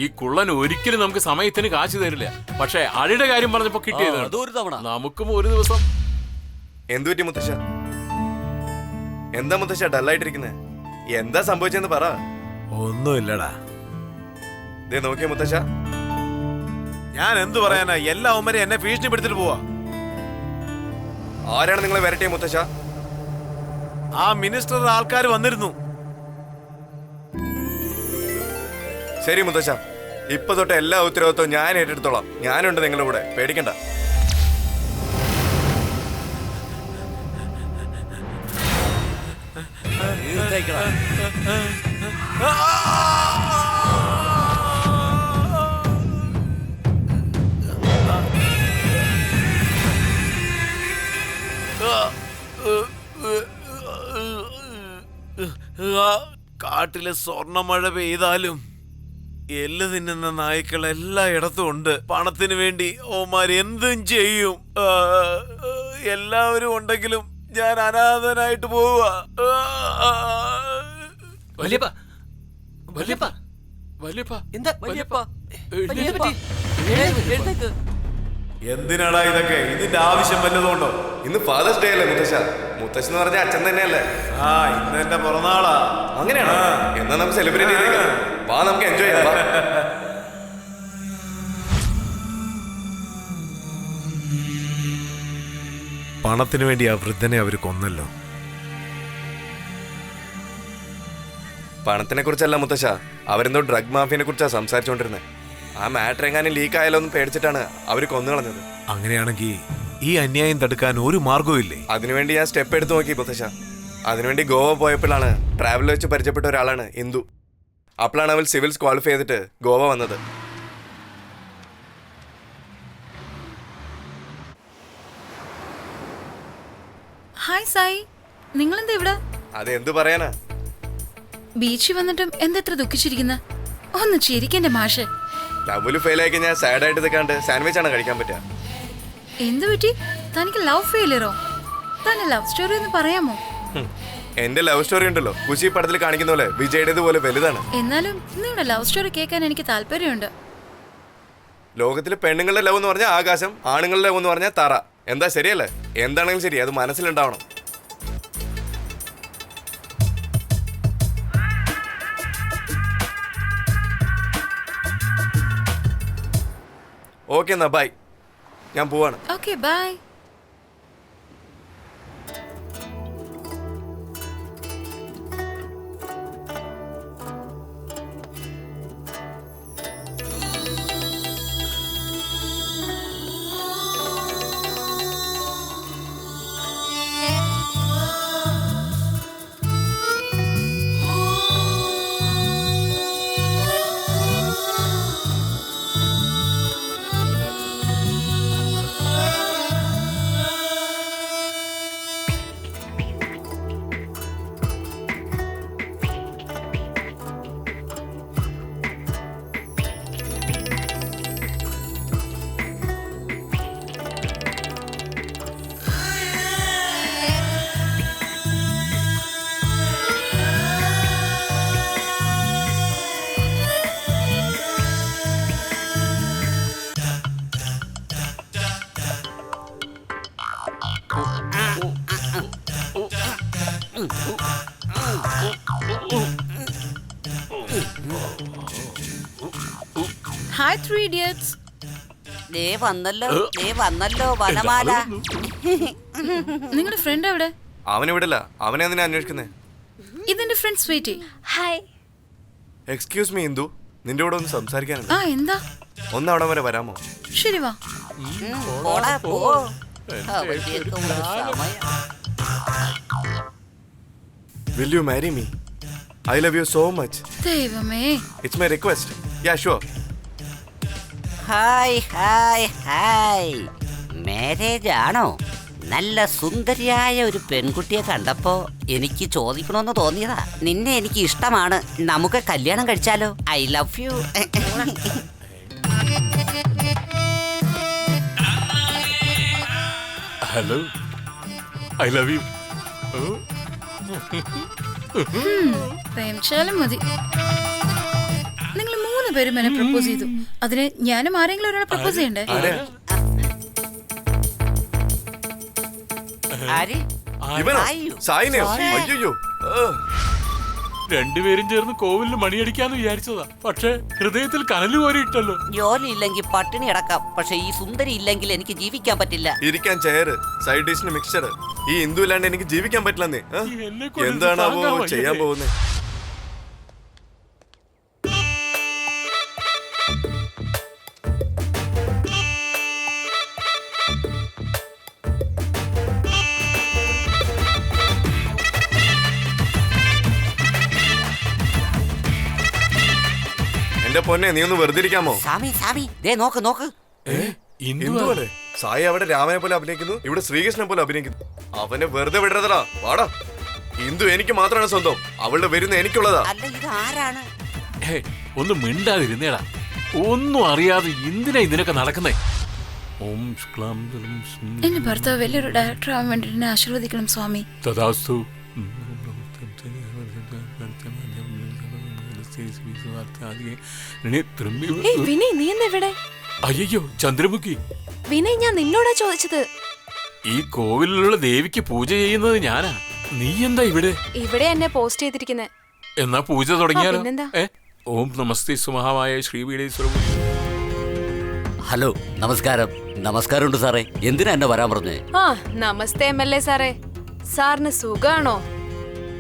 ഈ കുള്ളൻ ഒരിക്കലും നമുക്ക് സമയത്തിന് കാശ് തരില്ല. പക്ഷെ അഴിയുടെ കാര്യം പറഞ്ഞപ്പോ കിട്ടിയത് അതൊരു തവണ നമുക്കും ഒരു ദിവസം. എന്തു പറ്റി മുത്തശ്ശ? എന്താ മുത്തശ്ശ ഡല്ലായിട്ടിരിക്കുന്നേ? എന്താ സംഭവിച്ചെന്ന് പറ. ഒന്നുമില്ലടാ. ദേ നോക്കിയ മുത്തശ്ശ, ഞാൻ എന്തു പറയാനാ? എല്ലാ ഉമ്മരും എന്നെ ഭീഷണിപ്പെടുത്തിട്ട് പോവാ. ആരാണ് നിങ്ങളെ വരട്ടെ മുത്തശ്ശ? ആ മിനിസ്റ്ററുടെ ആൾക്കാർ വന്നിരുന്നു. ശരി മുത്തശ്ശ, ഇപ്പൊ തൊട്ട് എല്ലാ ഉത്തരവാദിത്വവും ഞാൻ ഏറ്റെടുത്തോളാം. ഞാനുണ്ട് നിങ്ങളുടെ കൂടെ, പേടിക്കണ്ട. കാട്ടിലെ സ്വർണ്ണമഴ പെയ്താലും എല്ല് തിന്നുന്ന നായ്ക്കൾ എല്ലായിടത്തും ഉണ്ട്. പണത്തിന് വേണ്ടി ഓമാർ എന്തും ചെയ്യും. എല്ലാവരും ഉണ്ടെങ്കിലും ഞാൻ അനാഥനായിട്ട് പോവുക. വല്യപ്പ വല്യപ്പ വല്യപ്പ എന്താ വല്യപ്പ, എഴുന്നേറ്റ്. എഴുന്നേക്ക്. എന്തിനാടാ ഇതൊക്കെ? ഇതിന്റെ ആവശ്യം വല്ലതുകൊണ്ടോ? ഇന്ന് ഫാദേഴ്സ് ഡേ അല്ലേ മുത്തശ്ശ? മുത്തശ്ശൻ എന്ന് പറഞ്ഞ അച്ഛൻ തന്നെയല്ലേ? ആ, ഇന്ന് എന്റെ പിറന്നാളാ. അങ്ങനെയാണോ? എന്നാ നമുക്ക് സെലിബ്രേറ്റ് ചെയ്തേക്കാം. വാ, നമുക്ക് എൻജോയ് ചെയ്യാം. വാ. പണത്തിന് വേണ്ടി ആ വൃദ്ധനെ അവർ കൊന്നല്ലോ. പണത്തിനെ കുറിച്ചല്ല മുത്തശ്ശ, അവരെന്തോ ഡ്രഗ് മാഫിയനെ കുറിച്ചാ സംസാരിച്ചുകൊണ്ടിരുന്നത്. ആ മാറ്റർ എങ്ങാനും ലീക്ക് ആയാലോ എന്ന് പേടിച്ചിട്ടാണ് അവര് കൊന്നു കളഞ്ഞത്. അങ്ങനെയാണെങ്കിൽ ഈ അന്യായം തടുക്കാൻ ഒരു മാർഗവും ഇല്ലേ? അതിനുവേണ്ടി ഞാൻ സ്റ്റെപ്പ് എടുത്ത് നോക്കി മുത്തശ്ശ. അതിനുവേണ്ടി ഗോവ പോയപ്പോഴാണ് ട്രാവലിൽ വെച്ച് പരിചയപ്പെട്ട ഒരാളാണ് ഇന്ദു. അപ്പോഴാണ് അവൾ സിവിൽസ് ക്വാളിഫൈ ചെയ്തിട്ട് ഗോവ വന്നത്. ഹായ് സായി, നിങ്ങളെന്താ ഇവിടെ? അതെന്തു പറയാനാ? ബീച്ചിൽ വന്നിട്ടും എന്താ ഇത്ര ദുഃഖിച്ചിരിക്കുന്ന? ഒന്ന് ചിരിക്കന്റെ മാഷെ. ലവില് ഫെയിൽ ആയി കഴിഞ്ഞാൽ സാഡായിട്ട് നിൽക്കാണ്ട് സാൻഡ്വിച്ച് ആണ് കഴിക്കാൻ പറ്റുക. എന്തു പറ്റി? തനിക്ക് ലവ് ഫെയിലിയറോ? തന്നെ ലവ് സ്റ്റോറി ഒന്ന് പറയാമോ? എന്റെ ലവ് സ്റ്റോറി ഉണ്ടല്ലോ, കുശി പടത്തിൽ കാണിക്കുന്ന പോലെ വിജയുടേത് പോലെ വലുതാണ്. എന്നാലും നിങ്ങളുടെ ലവ് സ്റ്റോറി കേൾക്കാൻ എനിക്ക് താല്പര്യമുണ്ട്. ലോകത്തിലെ പെണ്ണുങ്ങളുടെ ലവ് എന്ന് പറഞ്ഞാൽ ആകാശം, ആണുങ്ങളുടെ ലവ് എന്ന് പറഞ്ഞാൽ തറ. എന്താ ശരിയല്ലേ? എന്താണെങ്കിലും ശരി, അത് മനസ്സിലുണ്ടാവണം. ഓക്കെ എന്നാ ബൈ, ഞാൻ പോവാണ്. Okay bye. Hi three idiots. ദേ വന്നല്ലോ വനമാല. നിങ്ങളുടെ ഫ്രണ്ട് എവിടെ? അവനിവിടില്ല. അവനെ എന്തിനാ അന്വേഷിക്കുന്നേ? ഇതെന്റെ friend Sweety. Hi. Excuse me Indu, നിന്റെ കൂടെ ഒന്ന് സംസാരിക്കാനുണ്ട്. ആ എന്താ? ഒന്ന് അവിടെ വരെ വരാമോ? ശരി വാ. പോടാ പോ. അവന്റെയൊക്കെ ഒരു സമയം. Will you marry me? I love you so much. ദൈവമേ. It's my request. Yeah, sure. Hi hi hi. Marriage ആണോ? നല്ല സുന്ദരിയായ ഒരു പെൺകുട്ടിയെ കണ്ടപ്പോ എനിക്ക് ചോദിക്കണമെന്ന് തോന്നിയതാ. നിന്നെ എനിക്ക് ഇഷ്ടമാണ്, നമുക്ക് കല്യാണം കഴിച്ചാലോ? I love you. Hello, I love you. പ്രേമിച്ചാലും മതി. നിങ്ങൾ 3 പേരും എന്നെ പ്രപ്പോസ് ചെയ്തു. അതിന് ഞാനും ആരെങ്കിലും ഒരാളെ പ്രപ്പോസ് ചെയ്യണ്ടേ? ആര്? ഇവനോ? ആയോ? സായിനെയോ? അയ്യോ. രണ്ടുപേരും ചേർന്ന് കോവിലിന് മണിയടിക്കാന്ന് വിചാരിച്ചതാ. പക്ഷെ ഹൃദയത്തിൽ കനല് കോരിയിട്ടല്ലോ. ജോലി ഇല്ലെങ്കിൽ പട്ടിണി അടക്കാം, പക്ഷെ ഈ സുന്ദരി ഇല്ലെങ്കിൽ എനിക്ക് ജീവിക്കാൻ പറ്റില്ല. ഇരിക്കാൻ ചെയർ, സൈഡ് ഡിഷിന് മിക്സർ. ഈ ഹിന്ദു ഇല്ലാണ്ട് എനിക്ക് ജീവിക്കാൻ പറ്റില്ലെന്നേ. എന്നെക്കൊണ്ട് എന്താണാവോ താങ്ങാൻ ചെയ്യാൻ വയ്യല്ലേ? പോകുന്നത്? എന്റെ പൊന്നെ, നീ ഒന്ന് വെറുതെ ഇരിക്കാമോ? സാമി സാമി ദേ നോക്ക് നോക്ക്. എന്തുപോലെ സായി അവിടെ രാമനെ പോലെ അഭിനയിക്കുന്നു, ഇവിടെ ശ്രീകൃഷ്ണനെ പോലെ അഭിനയിക്കുന്നു. അവനെ വെറുതെ വിടരുതടാ, വാടാ. ഹിന്ദു എനിക്ക് മാത്രമാണ് സ്വന്തം, അവളുടെ വരുന്ന എനിക്കുള്ളതാ. അല്ല ഇത് ആരാണ്? ഒന്ന് മിണ്ടാതിരുന്നേടാ. ഒന്നും അറിയാതെ എന്തിനാ ഇതിനൊക്കെ നടക്കുന്നേ? എന്റെ ഭർത്താവ് വലിയൊരു ഡയറക്ടർ ആവാൻ വേണ്ടി എന്നെ ആശീർവദിക്കണം സ്വാമി. തഥാസ്തു. വിനയ് നീ എന്താ ഇവിടെ? അയ്യോ ചന്ദ്രമുഖി, വിനയ് ഞാൻ നിന്നോടാ ചോദിച്ചത്. ഈ കോവിലിലുള്ള ദേവിക്ക് പൂജ ചെയ്യുന്നത് ഞാനാ. നീ എന്താ ഇവിടെ? ഇവിടെ എന്നെ പോസ്റ്റ് ചെയ്തിരിക്കുന്നെ. എന്നാ പൂജ തുടങ്ങിയാലോ? പിന്നെന്താ? ഓം നമസ്തേ സുമഹാമായ ശ്രീപീഠേശ്വര. ഹലോ, നമസ്കാരം. നമസ്കാരമുണ്ട് സാറേ. എന്തിനാ എന്നെ വരാൻ പറഞ്ഞേ? ആ നമസ്തേ MLA സാറേ. സാറിന് സുഖാണോ?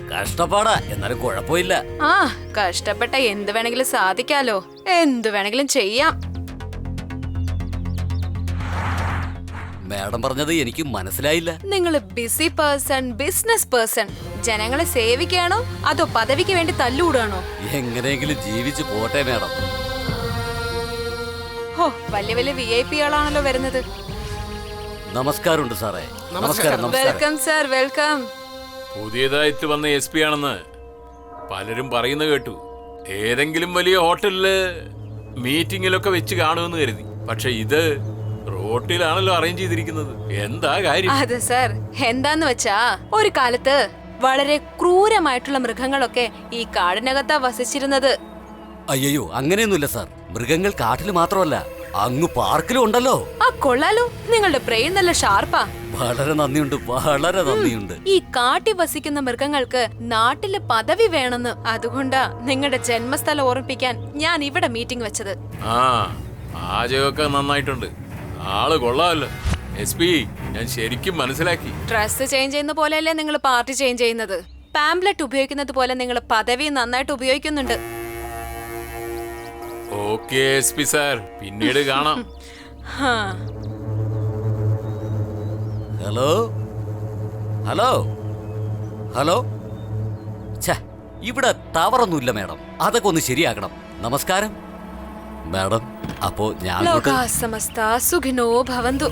കഷ്ടപ്പാടാ, എന്നാലും കുഴപ്പമില്ല. ആ കഷ്ടപ്പെട്ട എന്ത് വേണമെങ്കിലും സാധിക്കാലോ, എന്ത് വേണമെങ്കിലും ചെയ്യാം. മാഡം പറഞ്ഞത് എനിക്ക് മനസ്സിലായില്ല. നിങ്ങൾ ബിസി പേഴ്സൺ, ബിസിനസ് പേഴ്സൺ, ജനങ്ങളെ സേവിക്കുകയാണോ അതോ പദവിക്ക് വേണ്ടി തല്ലുകൂടാണോ? എങ്ങനെയെങ്കിലും ജീവിച്ചു പോട്ടെ മാഡം. ഹോ വലിയ വലിയ VIP-കളാണല്ലോ വരുന്നത്. നമസ്കാരമുണ്ട് സാറേ. നമസ്കാരം. നമസ്കാരം. Welcome sir, welcome. പുതിയതായിട്ട് വന്ന SP ആണെന്ന് പലരും പറയുന്ന കേട്ടു. ഏതെങ്കിലും വലിയ ഹോട്ടലില് മീറ്റിങ്ങിലൊക്കെ വെച്ച് കാണുമെന്ന് കരുതി. പക്ഷെ ഇത് റോട്ടിലാണല്ലോ അറേഞ്ച് ചെയ്തിരിക്കുന്നത്. എന്താ കാര്യം? അതെ സർ, എന്താന്ന് വെച്ചാ ഒരു കാലത്ത് വളരെ ക്രൂരമായിട്ടുള്ള മൃഗങ്ങളൊക്കെ ഈ കാടിനകത്താ വസിച്ചിരുന്നത്. അയ്യോ, അങ്ങനെയൊന്നുമില്ല സാർ. മൃഗങ്ങൾ കാട്ടിൽ മാത്രമല്ല, അങ്ങ് പാർക്കിലും ഉണ്ടല്ലോ. ആ കൊള്ളാലോ, നിങ്ങളുടെ ബ്രെയിൻ നല്ല ഷാർപ്പാ. വളരെ നന്ദിയുണ്ട്, വളരെ നന്ദിയുണ്ട്. ഈ കാട്ടിൽ വസിക്കുന്ന മൃഗങ്ങൾക്ക് നാട്ടില് പദവി വേണമെന്ന്, അതുകൊണ്ടാ നിങ്ങളുടെ ജന്മസ്ഥലം ഓർമ്മിപ്പിക്കാൻ ഞാൻ ഇവിടെ മീറ്റിംഗ് വെച്ചത്. ആ ആചയൊക്കെ നന്നായിട്ടുണ്ട്. ആള് കൊള്ളാമല്ലോ. SP ഞാൻ ശരിക്കും മനസ്സിലാക്കി. ഡ്രസ് ചേഞ്ച് ചെയ്യുന്ന പോലെയല്ലേ നിങ്ങൾ പാർട്ടി ചേഞ്ച് ചെയ്യുന്നത്? പാംപ്ലെറ്റ് ഉപയോഗിക്കുന്നത് പോലെ നിങ്ങൾ പദവി നന്നായിട്ട് ഉപയോഗിക്കുന്നുണ്ട്. ഓക്കെ SP സാർ, പിന്നീട് കാണാം. Hello hello hello. ഛേ, ഇവിടെ ടവറൊന്നുമില്ല മാഡം. അതൊക്കെ ഒന്ന് ശരിയാക്കണം. നമസ്കാരം മാഡം. അപ്പോ ഞാൻ ലോകാ സമസ്ത സുഖിനോ ഭവന്തു.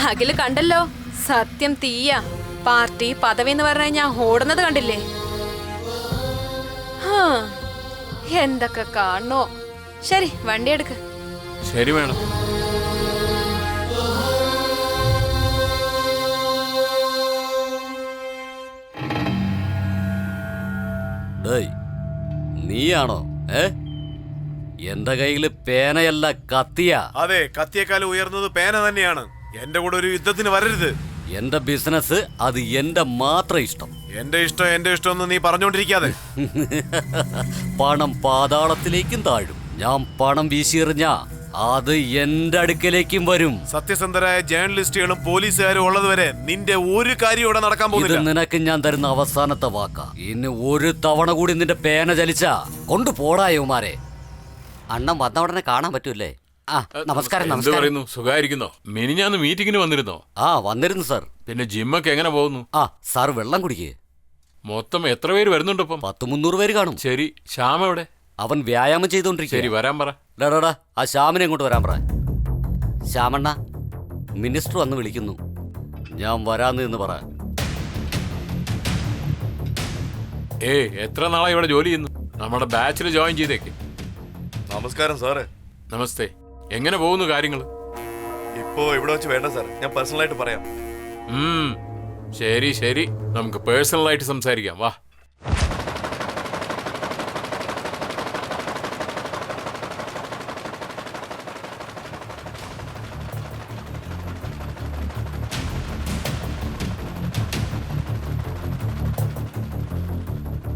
അഖില് കണ്ടല്ലോ, സത്യം തീയ. പാർട്ടി പദവി എന്ന് പറഞ്ഞാൽ ഞാൻ ഓടുന്നത് കണ്ടില്ലേ? എന്തൊക്കെ കാണണോ. ശരി, വണ്ടി എടുക്ക്. ശരി വേണം. നീയാണോ? എന്റെ കയ്യില് പേനയല്ല, കത്തിയാ. അതെ, കത്തിയേക്കാളും ഉയർന്നത് പേന തന്നെയാണ്. എന്റെ കൂടെ ഒരു യുദ്ധത്തിന് വരരുത്. എന്റെ ബിസിനസ് അത് എന്റെ മാത്രം ഇഷ്ടം. എന്റെ ഇഷ്ടം എന്ന് നീ പറഞ്ഞോണ്ടിരിക്കാതെ. പണം പാതാളത്തിലേക്കും താഴും. ഞാൻ പണം വീശിയെറിഞ്ഞ അത് എന്റെ അടുക്കലേക്കും വരും. സത്യസന്ധരായ ജേർണലിസ്റ്റുകളും പോലീസുകാരും ഉള്ളതുവരെ നിന്റെ ഒരു കാര്യം ഇവിടെ നടക്കാൻ ഇത് പോകുന്നില്ല. നിനക്ക് ഞാൻ തരുന്ന അവസാനത്തെ വാക്കാ. ഇനി ഒരു തവണ കൂടി നിന്റെ പേന ചലിച്ചാ കൊണ്ടുപോടായോമാരെ. അണ്ണൻ വന്ന ഉടനെ കാണാൻ പറ്റൂലേ? ആ നമസ്കാരം. എന്ത് നമസ്കാരം. പറയുന്നു? സുഖായിരിക്കുന്നോ? മിനിഞ്ഞാന്ന് മീറ്റിങ്ങിന് വന്നിരുന്നോ? ആ വന്നിരുന്നു സാർ. പിന്നെ ജിമ്മൊക്കെ എങ്ങനെ പോകുന്നു? ആ സാർ വെള്ളം കുടിക്കേ. മൊത്തം എത്ര പേര് വരുന്നുണ്ട് ഇപ്പം? 200-300 പേര് കാണും. ശരി, ശ്യാം എവിടെ? അവൻ വ്യായാമം ശരി, ചെയ്തോണ്ടിരിക്കും. വരാൻ പറ. ഡാടാ, ആ ശ്യാമിനെ ഇങ്ങോട്ട് വരാൻ പറ. ശ്യാമണ്ണ, മിനിസ്റ്റർ വന്ന് വിളിക്കുന്നു. ഞാൻ വരാന്ന് എന്ന് പറ. എത്ര നാളായി ഇവിടെ ജോലി ചെയ്യുന്നു? നമ്മുടെ ബാച്ചിൽ ജോയിൻ ചെയ്തേക്ക്. നമസ്കാരം സാറേ. നമസ്തേ. എങ്ങനെ പോകുന്നു കാര്യങ്ങൾ? ഓ ഇവിടെ വെച്ച് വേണ്ട സാർ, ഞാൻ പേഴ്സണലായിട്ട് പറയാം. ശരി ശരി, നമുക്ക് പേഴ്സണലായിട്ട് സംസാരിക്കാം. വാ.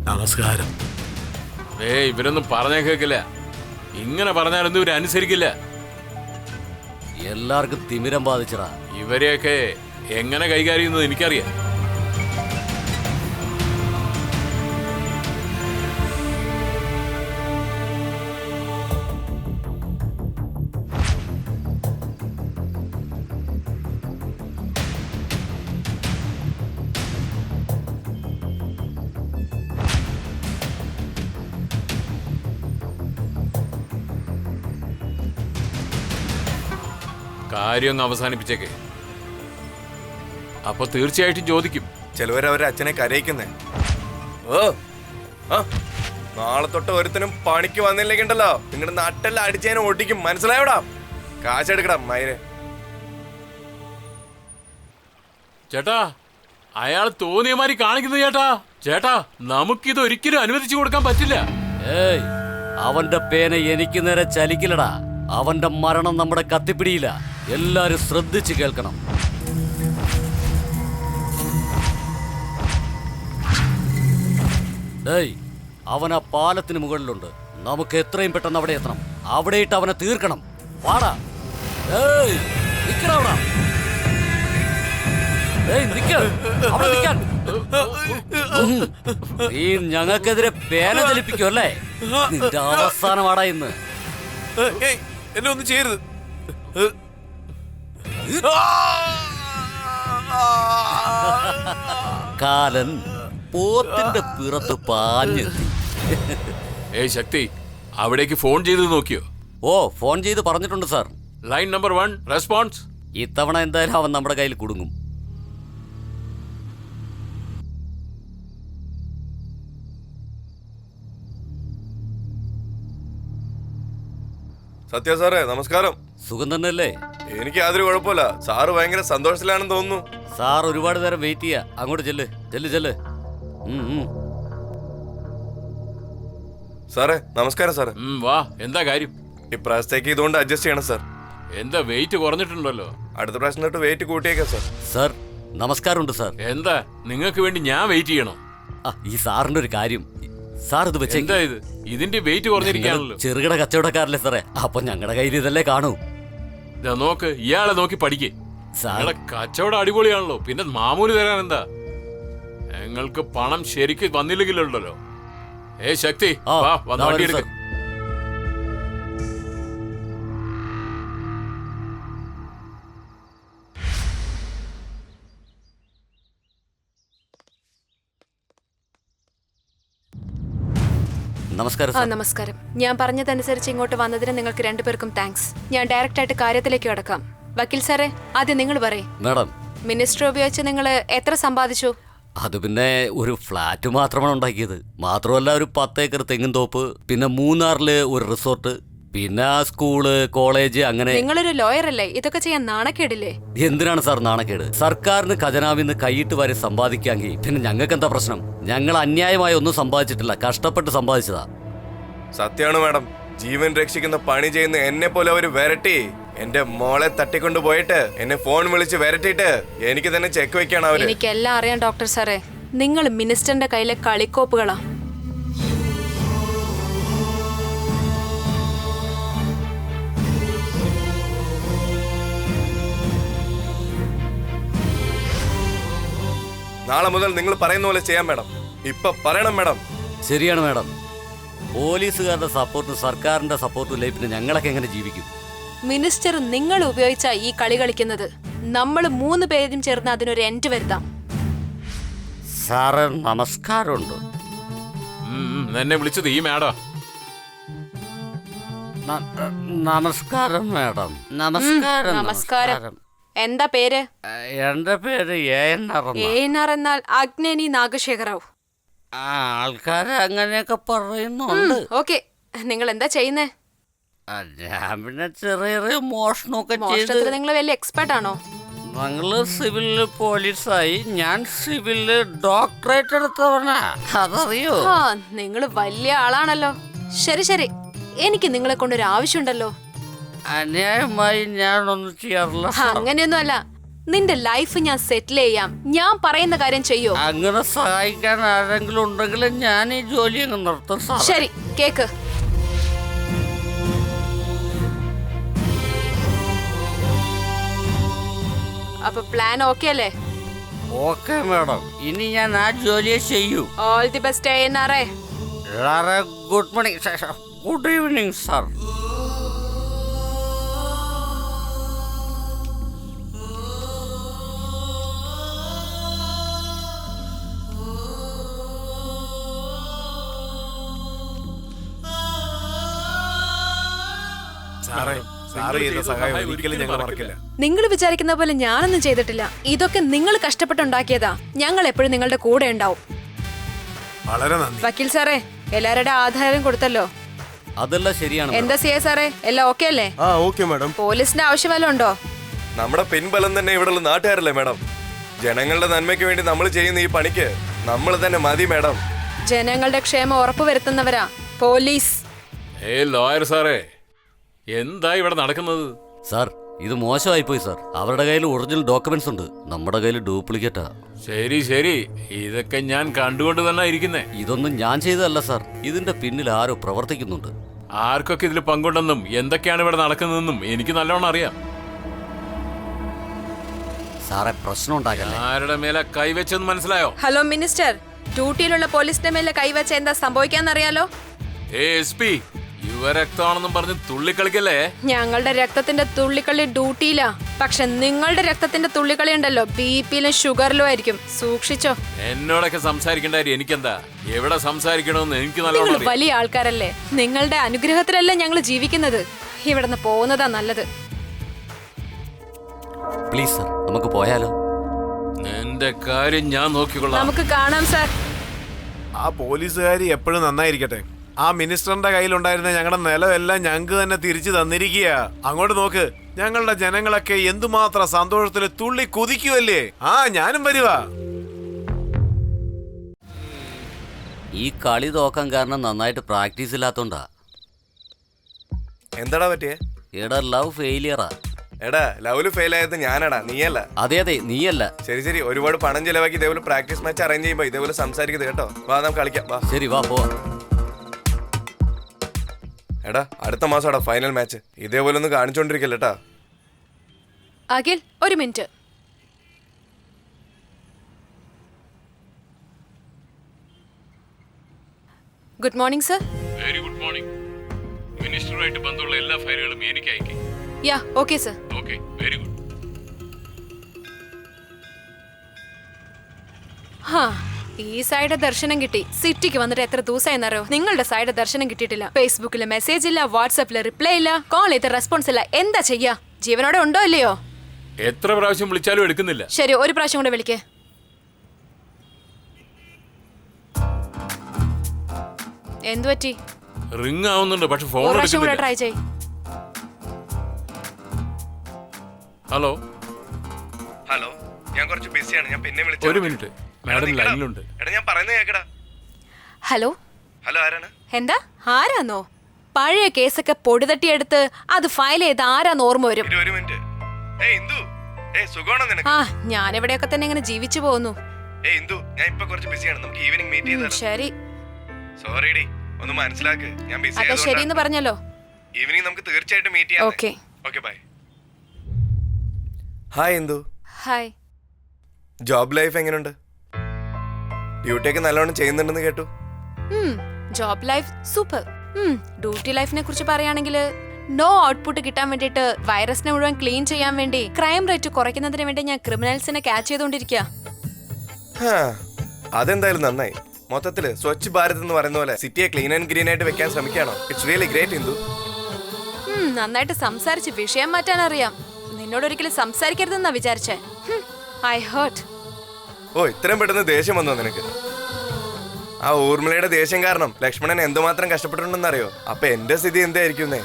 നമസ്കാരം. ഇവരൊന്നും പറഞ്ഞേ കേൾക്കില്ല. ഇങ്ങനെ പറഞ്ഞാലൊന്നും ഇവർ അനുസരിക്കില്ല. എല്ലാവർക്കും തിമിരം ബാധിച്ചടാ. ഇവരെയൊക്കെ എങ്ങനെ കൈകാര്യം ചെയ്യുന്നത് എനിക്കറിയാം. കാര്യം അങ്ങ് അവസാനിപ്പിച്ചേക്കെ. അപ്പൊ തീർച്ചയായിട്ടും ചോദിക്കും. ചിലവരവരുടെ അച്ഛനെ കരയിക്കുന്നേ. ഓ ആ നാളെ തൊട്ട് ഒരുത്തനും പണിക്ക് വന്നില്ലെങ്കിണ്ടല്ലോ നിങ്ങളുടെ നട്ടെല്ലാം അടിച്ചതിനെ ഒട്ടിക്കും. മനസ്സിലായോടാ? കാശെടുക്കടാ മയിരെ. ചേട്ടാ, അയാൾ തോന്നിയ മാതിരി കാണിക്കുന്നത് ചേട്ടാ. ചേട്ടാ, നമുക്കിത് ഒരിക്കലും അനുവദിച്ചു കൊടുക്കാൻ പറ്റില്ല. ഏയ്, അവന്റെ പേന എനിക്ക് നേരെ ചലിക്കില്ലടാ. അവന്റെ മരണം നമ്മുടെ കത്തിപ്പിടിയില്ല. എല്ലാരും ശ്രദ്ധിച്ച് കേൾക്കണം. ഏയ്, അവൻ ആ പാലത്തിന് മുകളിലുണ്ട്. നമുക്ക് എത്രയും പെട്ടെന്ന് അവിടെ എത്തണം. അവിടെയിട്ട് അവനെ തീർക്കണം. വാടാ. ഏയ്, നിക്കടാ അവിടെ. ഏയ്, നിക്ക അവിടെ നിൽക്കാൻ. നീ ഞങ്ങൾക്കെതിരെ പേന ചലിപ്പിക്കും അല്ലേ? നിന്റെ അവസാനമാടാ ഇന്ന്. എന്നെ ഒന്നും ചെയ്യരുത്. കാലൻ പോത്തിന്റെ പിറത്ത് പാഞ്ഞെത്തി. ഏയ് ശക്തി, അവിടേക്ക് ഫോൺ ചെയ്ത് നോക്കിയോ? ഓ, ഫോൺ ചെയ്ത് പറഞ്ഞിട്ടുണ്ട് സാർ. Line number 1 response. ഇത്തവണ എന്തായാലും അവൻ നമ്മുടെ കയ്യിൽ കുടുങ്ങും. സത്യ സാറേ, നമസ്കാരം. സുഖം തന്നെയല്ലേ? എനിക്ക് യാതൊരു കുഴപ്പമില്ല. സാറ് ഭയങ്കര സന്തോഷത്തിലാണെന്ന് തോന്നുന്നു. സാർ ഒരുപാട് നേരം വെയിറ്റ് ചെയ്യാ. അങ്ങോട്ട് ചെല്ല് ചെല്ല് ചെല്ല്. സാറേ നമസ്കാരം. സാറേ വാ. എന്താ കാര്യം? ഇപ്രാവശ്യത്തേക്ക് ഇതുകൊണ്ട് അഡ്ജസ്റ്റ് ചെയ്യണം സാർ. എന്താ വെയിറ്റ് കുറഞ്ഞിട്ടുണ്ടല്ലോ? അടുത്ത പ്രാവശ്യം തൊട്ട് വെയിറ്റ് കൂട്ടിയേക്കാം സാർ. സാർ നമസ്കാരമുണ്ട് സാർ. എന്താ, നിങ്ങൾക്ക് വേണ്ടി ഞാൻ വെയിറ്റ് ചെയ്യണോ? ഈ സാറിന്റെ ഒരു കാര്യം. സാർ ഇത് വെച്ചേ. എന്താ ഇത്? ഇതിന്റെ വെയിറ്റ് കുറഞ്ഞിരിക്കുകയാണല്ലോ. ചെറുകിട കച്ചവടക്കാരല്ലേ സാറേ, അപ്പൊ ഞങ്ങളുടെ കയ്യിൽ ഇതല്ലേ കാണൂ. നോക്ക്, ഇയാളെ നോക്കി പഠിക്കേ. നിങ്ങളെ കച്ചവടം അടിപൊളിയാണല്ലോ, പിന്നെ മാമൂല് തരാൻ എന്താ? ഞങ്ങൾക്ക് പണം ശരിക്ക് വന്നില്ലെങ്കിലുണ്ടല്ലോ. ശക്തി, വാ, വന്ന് വണ്ടി എടുക്ക. നമസ്കാരം. നമസ്കാരം. ഞാൻ പറഞ്ഞതനുസരിച്ച് ഇങ്ങോട്ട് വന്നതിന് നിങ്ങൾക്ക് രണ്ടുപേർക്കും താങ്ക്സ്. ഞാൻ ഡയറക്റ്റ് ആയിട്ട് കാര്യത്തിലേക്ക് കടക്കാം. വക്കീൽ സാറേ, ആദ്യം നിങ്ങൾ പറയും. മാഡം, മിനിസ്റ്റർ ഉപയോഗിച്ച് നിങ്ങൾ എത്ര സമ്പാദിച്ചു? അത് പിന്നെ ഒരു ഫ്ലാറ്റ് മാത്രമാണ് ഉണ്ടാക്കിയത്. മാത്രമല്ല ഒരു 10 ഏക്കർ തെങ്ങും തോപ്പ്, പിന്നെ മൂന്നാറില് ഒരു റിസോർട്ട്, പിന്നെ സ്കൂള്, കോളേജ്, അങ്ങനെ. നിങ്ങളൊരു ലോയർ അല്ലേ? ഇതൊക്കെ ചെയ്യാൻ നാണക്കേടില്ലേ? എന്തിനാണ് സാർ നാണക്കേട്? സർക്കാരിന് ഖജനാവിന്ന് കൈയിട്ട് വരെ സമ്പാദിക്കാമെങ്കിൽ പിന്നെ ഞങ്ങൾക്ക് എന്താ പ്രശ്നം? ഞങ്ങൾ അന്യായമായി ഒന്നും സമ്പാദിച്ചിട്ടില്ല, കഷ്ടപ്പെട്ട് സമ്പാദിച്ചതാ. സത്യമാണ് മാഡം. ജീവൻ രക്ഷിക്കുന്ന പണി ചെയ്യുന്ന എന്നെ പോലെ അവര് വരട്ടി എന്റെ മോളെ തട്ടിക്കൊണ്ടു പോയിട്ട് എന്നെ ഫോൺ വിളിച്ച് വരട്ടിയിട്ട് എനിക്ക് തന്നെ ചെക്ക് വെക്കാണ് അവര്. എനിക്കെല്ലാം അറിയാം ഡോക്ടർ സാറേ. നിങ്ങൾ മിനിസ്റ്ററിന്റെ കയ്യിലെ കളിക്കോപ്പുകളാ. നാളെ മുതൽ നിങ്ങൾ പറയുന്ന പോലെ ചെയ്യാം മാഡം. ഇപ്പൊ പറയണം മാഡം. ശരിയാണ് മാഡം. പോലീസുകാരുടെ സപ്പോർട്ടും സർക്കാരിന്റെ സപ്പോർട്ടും ഇല്ലേ പിന്നെ ഞങ്ങളൊക്കെ എങ്ങനെ ജീവിക്കും? മിനിസ്റ്റർ നിങ്ങൾ ഉപയോഗിച്ച ഈ കളി കളിക്കുന്നത്. നമ്മൾ 3 പേരും ചേർന്ന് അതിനൊരു എൻഡ് വരുത്താം. സാറ് നമസ്കാരമുണ്ട്. എന്നെ വിളിച്ചത് ഈ മാഡം. നമസ്കാരം മാഡം. നമസ്കാരം. നമസ്കാരം. എന്താ പേര്? എന്റെ പേര് ANR എന്നാൽ അഗ്നേനി നാഗശേഖറാവ്. ആൾക്കാര് അങ്ങനെയൊക്കെ പറയുന്നുണ്ട്. ഓക്കെ, നിങ്ങൾ എന്താ ചെയ്യുന്നേ? ഞാൻ പിന്നെ ചെറിയ ചെറിയ മോഷണമൊക്കെ ചെയ്ത് മോഷണത്തിൽ നിങ്ങൾ വലിയ എക്സ്പെർട്ട് ആണോ? ഞങ്ങള് സിവിലില് പോലീസായി, ഞാൻ സിവിലില് ഡോക്ടറേറ്റ് എടുത്തവനാ, അതറിയോ? ആ നിങ്ങൾ വലിയ ആളാണല്ലോ. ശരി ശരി, എനിക്ക് നിങ്ങളെ കൊണ്ടൊരു ആവശ്യമുണ്ടല്ലോ. അന്യായമായി ഞാനൊന്നും ചെയ്യാറില്ല സാർ. അങ്ങനെയൊന്നും അല്ല, നിന്റെ ലൈഫ് ഞാൻ സെറ്റിൽ ചെയ്യാം. ഞാൻ പറയുന്ന കാര്യം ചെയ്യോ? അങ്ങനെ സഹായിക്കാൻ ആരെങ്കിലും ഉണ്ടെങ്കിൽ ഞാൻ ഈ ജോലി അങ്ങ് നിർത്തും സാർ. ശരി, കേക്ക്. അപ്പൊ പ്ലാൻ ഓക്കെ അല്ലേ? ഓക്കെ മാഡം, ഇനി ഞാൻ ആ ജോലിയെ ചെയ്യൂ. All the best ANRA. Good morning, good evening sir. Sir ചെയ്ത സഹായം ഒരിക്കലും ഞങ്ങൾ മറക്കില്ല. നിങ്ങൾ വിചാരിക്കുന്ന പോലെ ഞാനൊന്നും ചെയ്തിട്ടില്ല. ഇതൊക്കെ നിങ്ങൾ കഷ്ടപ്പെട്ടുണ്ടാക്കിയതാ. ഞങ്ങൾ എപ്പോഴും നിങ്ങളുടെ കൂടെ ഉണ്ടാവും. വളരെ നന്ദി. വക്കീൽ സാറേ, എല്ലാവരുടെ ആധാരം കൊടുത്തല്ലോ. അതെല്ലാം ശരിയാണ് madam. എന്താ CA സാറേ, എല്ലാം ഓക്കെ അല്ലേ? Okay madam. പോലീസിന്റെ ആവശ്യം വല്ലതും ഉണ്ടോ? നമ്മുടെ പിൻബലം തന്നെ ഇവിടെയുള്ള നാട്ടുകാരല്ലേ മാഡം. ജനങ്ങളുടെ നന്മയ്ക്ക് വേണ്ടി നമ്മൾ ചെയ്യുന്ന ഈ പണിക്ക് നമ്മൾ തന്നെ മതി മാഡം. ജനങ്ങളുടെ ക്ഷേമം ഉറപ്പുവരുത്തുന്നവരാ പോലീസ്. ലോയർ സാറേ, എന്താ ഇവിടെ നടക്കുന്നത്? സാർ, ഇത് മോശമായിപ്പോയി സാർ. അവരുടെ കയ്യിൽ ഒറിജിനൽ ഡോക്യുമെന്റ്സ് ഉണ്ട്, നമ്മുടെ കയ്യിൽ ഡ്യൂപ്ലിക്കേറ്റാ. ശരി ശരി, ഇതൊക്കെ ഞാൻ കണ്ടുകൊണ്ട് തന്നെ ഇരിക്കുന്നേ. ഇതൊന്നും ഞാൻ ചെയ്തതല്ല സാർ, ഇതിന്റെ പിന്നിൽ ആരോ പ്രവർത്തിക്കുന്നുണ്ട്. ആർക്കൊക്കെ ഇതിൽ പങ്കുണ്ടെന്നും എന്തൊക്കെയാണ് ഇവിടെ നടക്കുന്നതെന്നും എനിക്ക് നല്ലോണം അറിയാം. സാറെ, പ്രശ്നം ഉണ്ടാക്കല്ലേ. ആരുടെ മേലെ കൈവച്ചെന്ന് മനസ്സിലായോ? ഹലോ മിനിസ്റ്റർ, ഡ്യൂട്ടിയിലുള്ള പോലീസിന്റെ മേലെ കൈവച്ച എന്താ സംഭവിക്കാന്നറിയാലോ? SP, യുവരക്തമാണെന്നും പറഞ്ഞ് തുള്ളിക്കളിക്കല്ലേ. ഞങ്ങളുടെ രക്തത്തിന്റെ തുള്ളിക്കളി ഡ്യൂട്ടിയിലാ. പക്ഷെ നിങ്ങളുടെ രക്തത്തിന്റെ തുള്ളിക്കളി ഉണ്ടല്ലോ, BP-ലും ഷുഗറിലും ആയിരിക്കും. സൂക്ഷിച്ചോ. എന്നോടൊക്കെ സംസാരിക്കേണ്ട കാര്യം എനിക്കെന്താ? എവിടെ സംസാരിക്കണമെന്ന് എനിക്ക് നിങ്ങൾ നല്ലോണം അറിയാം. വലിയ ആൾക്കാരല്ലേ, നിങ്ങളുടെ അനുഗ്രഹത്തിലല്ലേ ഞങ്ങൾ ജീവിക്കുന്നത്. ഇവിടുന്ന് പോകുന്നതാ നല്ലത്. പ്ലീസ് സാർ, നമുക്ക് പോയാലോ? എന്റെ കാര്യം ഞാൻ നോക്കിക്കൊള്ളാം. നമുക്ക് കാണാം സാർ. ആ പോലീസുകാരി എപ്പോഴും നന്നായിരിക്കട്ടെ. ആ മിനിസ്റ്ററിന്റെ കയ്യിലുണ്ടായിരുന്ന ഞങ്ങളുടെ നിലമെല്ലാം ഞങ്ങൾക്ക് തന്നെ തിരിച്ചു തന്നിരിക്കുക. അങ്ങോട്ട് നോക്ക്, ഞങ്ങളുടെ ജനങ്ങളൊക്കെ എന്തുമാത്രം സന്തോഷത്തിൽ തുള്ളി കുതിക്കുമല്ലേ. ഞാനും വരുവാ. ഈ കളി തോക്കാൻ കാരണം നന്നായിട്ട് പ്രാക്ടീസ് ഇല്ലാത്തോണ്ടാ. എന്താടാ പറ്റിയേ? എടാ, ലവ് ഫെയിലിയറാ. എടാ, ലവ്ല് ഫെയിൽ ആയത് ഞാനടാ, നീയല്ല. അതെ അതെ, നീയല്ല. ശരി ശരി, ഒരുപാട് പണം ചെലവാക്കി ഇതേപോലെ പ്രാക്ടീസ് മാച്ച് അറേഞ്ച് ചെയ്യുമ്പോ ഇതേപോലെ സംസാരിക്കുന്നത് കേട്ടോ. വാ, നമുക്ക് കളിക്കാം. വാ. ശരി, വാ പോവാ. എടാ, അടുത്ത മാസമാടാ ഫൈനൽ മാച്ച്. ഇതേപോലെ ഒന്ന് കാണിച്ചോണ്ടിരിക്കല്ലേ കേട്ടാ. അഖിൽ, ഒരു minute. Good morning sir. Very good morning. മിനിസ്റ്ററുമായിട്ട് ബന്ധമുള്ള എല്ലാ ഫയലുകളും എനിക്ക് അയക്കും. Yeah, okay sir. Okay, very good. ഈ സൈഡ് ദർശനം കിട്ടി. സിറ്റിക്ക് വന്നിട്ട് എത്ര ദിവസമായെന്നറിയോ? നിങ്ങളുടെ സൈഡ് ദർശനം കിട്ടിയിട്ടില്ല. ഫേസ്ബുക്കില് മെസ്സേജ് ഇല്ല, വാട്സാപ്പില് റിപ്ലൈ ഇല്ല, കോൾ ചെയ്ത് റെസ്പോൺസ് ഇല്ല. എന്താ ചെയ്യാ? ജീവനോടെ ഉണ്ടോ ഇല്ലയോ? എത്ര പ്രാവശ്യം വിളിച്ചാലും എടുക്കുന്നില്ല. ശരി, ഒരു പ്രാവശ്യം കൂടെ വിളിക്കേ. എന്തു പറ്റി? റിംഗ് ആവുന്നുണ്ട്, പക്ഷെ ഫോൺ ഒരു പ്രാവശ്യം കൂടെ എടുക്കുന്നില്ല. ട്രൈ ചെയ്. ഹലോ ഹലോ, ഞാൻ കുറച്ച് ബിസിയാണ്, ഞാൻ പിന്നെ വിളിച്ചു. ഒരു മിനിറ്റ്, മാഡം ലൈനിലുണ്ട്. എടാ, ഞാൻ പറയുന്നത് കേക്കടാ. ഹലോ ഹലോ, ആരാണ്? എന്താ? ആരാന്നോ? പഴയ കേസൊക്കെ പൊടി തട്ടിയെടുത്ത് അത് ഫയൽ ചെയ്ത് ആരാന്ന് ഓർമ്മ വരും. ഒരു മിനിറ്റ്. ഇന്ദു, സുഖമാണോ നിനക്ക്? ഞാനിവിടെയൊക്കെ തന്നെ ഇങ്ങനെ ജീവിച്ചു പോകുന്നു. ഇന്ദു, ഞാൻ ഇപ്പൊ കുറച്ച് ബിസിയാണ്, നമുക്ക് ഈവനിങ് മീറ്റ് ചെയ്താലോ? ശരി. സോറി ഡി, ഒന്ന് മനസ്സിലാക്ക്, ഞാൻ ബിസി അതാ ശരിയെന്ന് പറഞ്ഞല്ലോ. ഈവനിങ് നമുക്ക് തീർച്ചയായിട്ടും മീറ്റ് ചെയ്യാം. Okay okay, bye. Hi Indu. Hi. Job life എങ്ങനെയുണ്ട്? ഡ്യൂട്ടിയൊക്കെ നല്ലോണം ചെയ്യുന്നുണ്ടെന്ന് കേട്ടു. Job life super. ഡ്യൂട്ടി ലൈഫിനെ കുറിച്ച് പറയുകയാണെങ്കിൽ നോ ഔട്ട്പുട്ട് കിട്ടാൻ വേണ്ടിയിട്ട് വൈറസിനെ മുഴുവൻ ക്ലീൻ ചെയ്യാൻ വേണ്ടി ക്രൈം റേറ്റ് കുറയ്ക്കുന്നതിന് വേണ്ടി ഞാൻ ക്രിമിനൽസിനെ ക്യാച്ച് ചെയ്തുകൊണ്ടിരിക്കുക. അതെന്തായാലും നന്നായി. മൊത്തത്തില് സ്വച്ഛ് ഭാരത് എന്ന് പറയുന്ന പോലെ സിറ്റിയെ ക്ലീൻ ആൻഡ് ഗ്രീൻ ആയിട്ട് വെക്കാൻ ശ്രമിക്കാണോ? It's really great Indu. നന്നായിട്ട് സംസാരിച്ച് വിഷയം മാറ്റാൻ അറിയാം. നിന്നോട് ഒരിക്കലും സംസാരിക്കരുതെന്നാ വിചാരിച്ചേ. I hurt. ഇത്രയും പെട്ടെന്ന് ദേഷ്യം വന്നോ നിനക്ക്? ആ ഊർമിളയുടെ ദേഷ്യം കാരണം ലക്ഷ്മണൻ എന്തുമാത്രം കഷ്ടപ്പെട്ടിട്ടുണ്ടെന്ന് അറിയോ? അപ്പൊ എന്റെ സ്ഥിതി എന്തായിരിക്കുന്നേ?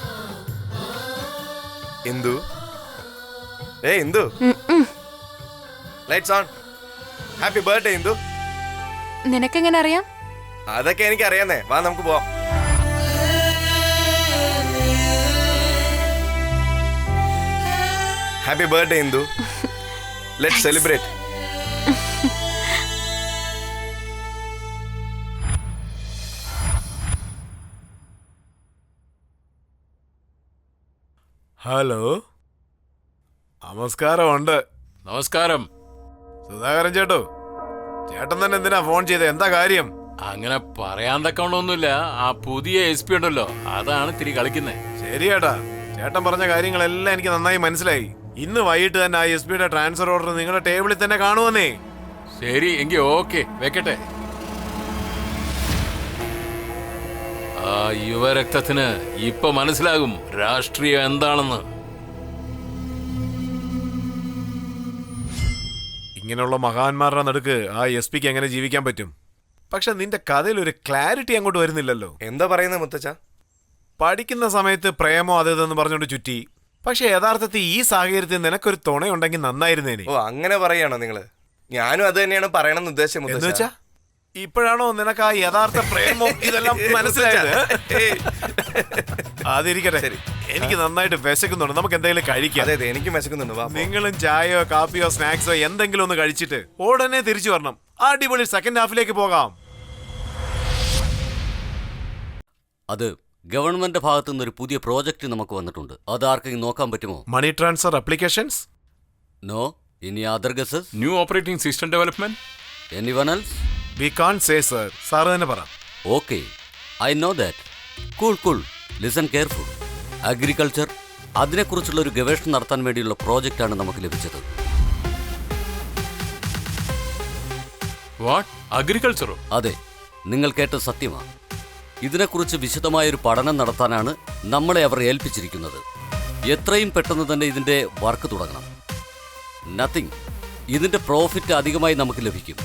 Indu Indu lights on. Happy birthday Indu. നിനക്കെങ്ങനെ അറിയാം? അതൊക്കെ എനിക്ക് അറിയാന്നേ. വാ നമുക്ക് പോവാം. Happy birthday Indu. Let's celebrate. Hello, നമസ്കാരമുണ്ട്. നമസ്കാരം. സുധാകരൻ ചേട്ടോ, ചേട്ടൻ തന്നെ എന്തിനാ ഫോൺ ചെയ്തത്? എന്താ കാര്യം? അങ്ങനെ പറയാൻ തക്കവണ്ണമൊന്നുമില്ല. ആ പുതിയ SP ഉണ്ടല്ലോ, അതാണ് തിരി കളിക്കുന്നത്. ശരി ചേട്ടാ, ചേട്ടൻ പറഞ്ഞ കാര്യങ്ങളെല്ലാം എനിക്ക് നന്നായി മനസ്സിലായി. ഇന്ന് വൈകിട്ട് തന്നെ ആ SP ട്രാൻസ്ഫർ ഓർഡർ നിങ്ങളുടെ ടേബിളിൽ തന്നെ കാണുമെന്നേ. ശരി, എങ്കിൽ ഓക്കെ, വെക്കട്ടെ. ആ യുവരക്തത്തിന് ഇപ്പൊ മനസ്സിലാകും രാഷ്ട്രീയം എന്താണെന്ന്. ഇങ്ങനെയുള്ള മഹാന്മാരുടെ നടുക്ക് ആ SP എങ്ങനെ ജീവിക്കാൻ പറ്റും? പക്ഷെ നിന്റെ കഥയിൽ ഒരു ക്ലാരിറ്റി അങ്ങോട്ട് വരുന്നില്ലല്ലോ. എന്താ പറയുന്നത് മുത്തച്ഛ? പഠിക്കുന്ന സമയത്ത് പ്രേമോ അതെന്ന് പറഞ്ഞുകൊണ്ട് ചുറ്റി. പക്ഷെ യഥാർത്ഥത്തിൽ ഈ സാഹചര്യത്തിൽ നിനക്കൊരു തുണയുണ്ടെങ്കിൽ നന്നായിരുന്നേനെ. ഓ, അങ്ങനെ പറയാണോ നിങ്ങള്? ഞാനും അത് തന്നെയാണ് പറയണമെന്ന് ഉദ്ദേശിച്ചത് എന്ന് മുത്തച്ഛ. വെച്ചാ ഇപ്പോഴാണോ നിനക്ക് ആ യഥാർത്ഥ പ്രേമം ഇതെല്ലാം മനസ്സിലായത്? അതിരിക്കട്ടെ, എനിക്ക് നന്നായിട്ട് വിശക്കുന്നുണ്ട്. നമുക്ക് എന്തെങ്കിലും കഴിക്കാം. അതെ, എനിക്ക് വിശക്കുന്നുണ്ട്. വാ, നിങ്ങളും ചായയോ കാപ്പിയോ സ്നാക്സോ എന്തെങ്കിലും ഒന്ന് കഴിച്ചിട്ട് ഉടനെ തിരിച്ചു വരണം. അടിപൊളി സെക്കൻഡ് ഹാഫിലേക്ക് പോകാം. അത് ഗവൺമെന്റ് ഭാഗത്തു നിന്നൊരു പുതിയ പ്രോജക്റ്റ് നമുക്ക് വന്നിട്ടുണ്ട്. അത് ആർക്കെങ്കിലും നോക്കാൻ പറ്റുമോ? Money transfer applications? നോ. ഇനി other guesses? New operating system development? Anyone else? We can't say sir. Sir തന്നെ പറ. Okay, I know that. Cool cool, listen careful. Agriculture, അതിനെക്കുറിച്ചുള്ള ഒരു ഗവേഷണം നടത്താൻ വേണ്ടിയുള്ള പ്രോജക്റ്റാണ് നമുക്ക് ലഭിച്ചത്. വാട്ട്? അഗ്രികൾച്ചറോ? അതെ, നിങ്ങൾ കേട്ടത് സത്യമാണ്. ഇതിനെക്കുറിച്ച് വിശദമായൊരു പഠനം നടത്താനാണ് നമ്മളെ അവർ ഏൽപ്പിച്ചിരിക്കുന്നത്. എത്രയും പെട്ടെന്ന് തന്നെ ഇതിൻ്റെ വർക്ക് തുടങ്ങണം. നത്തിങ്, ഇതിൻ്റെ പ്രോഫിറ്റ് അധികമായി നമുക്ക് ലഭിക്കും.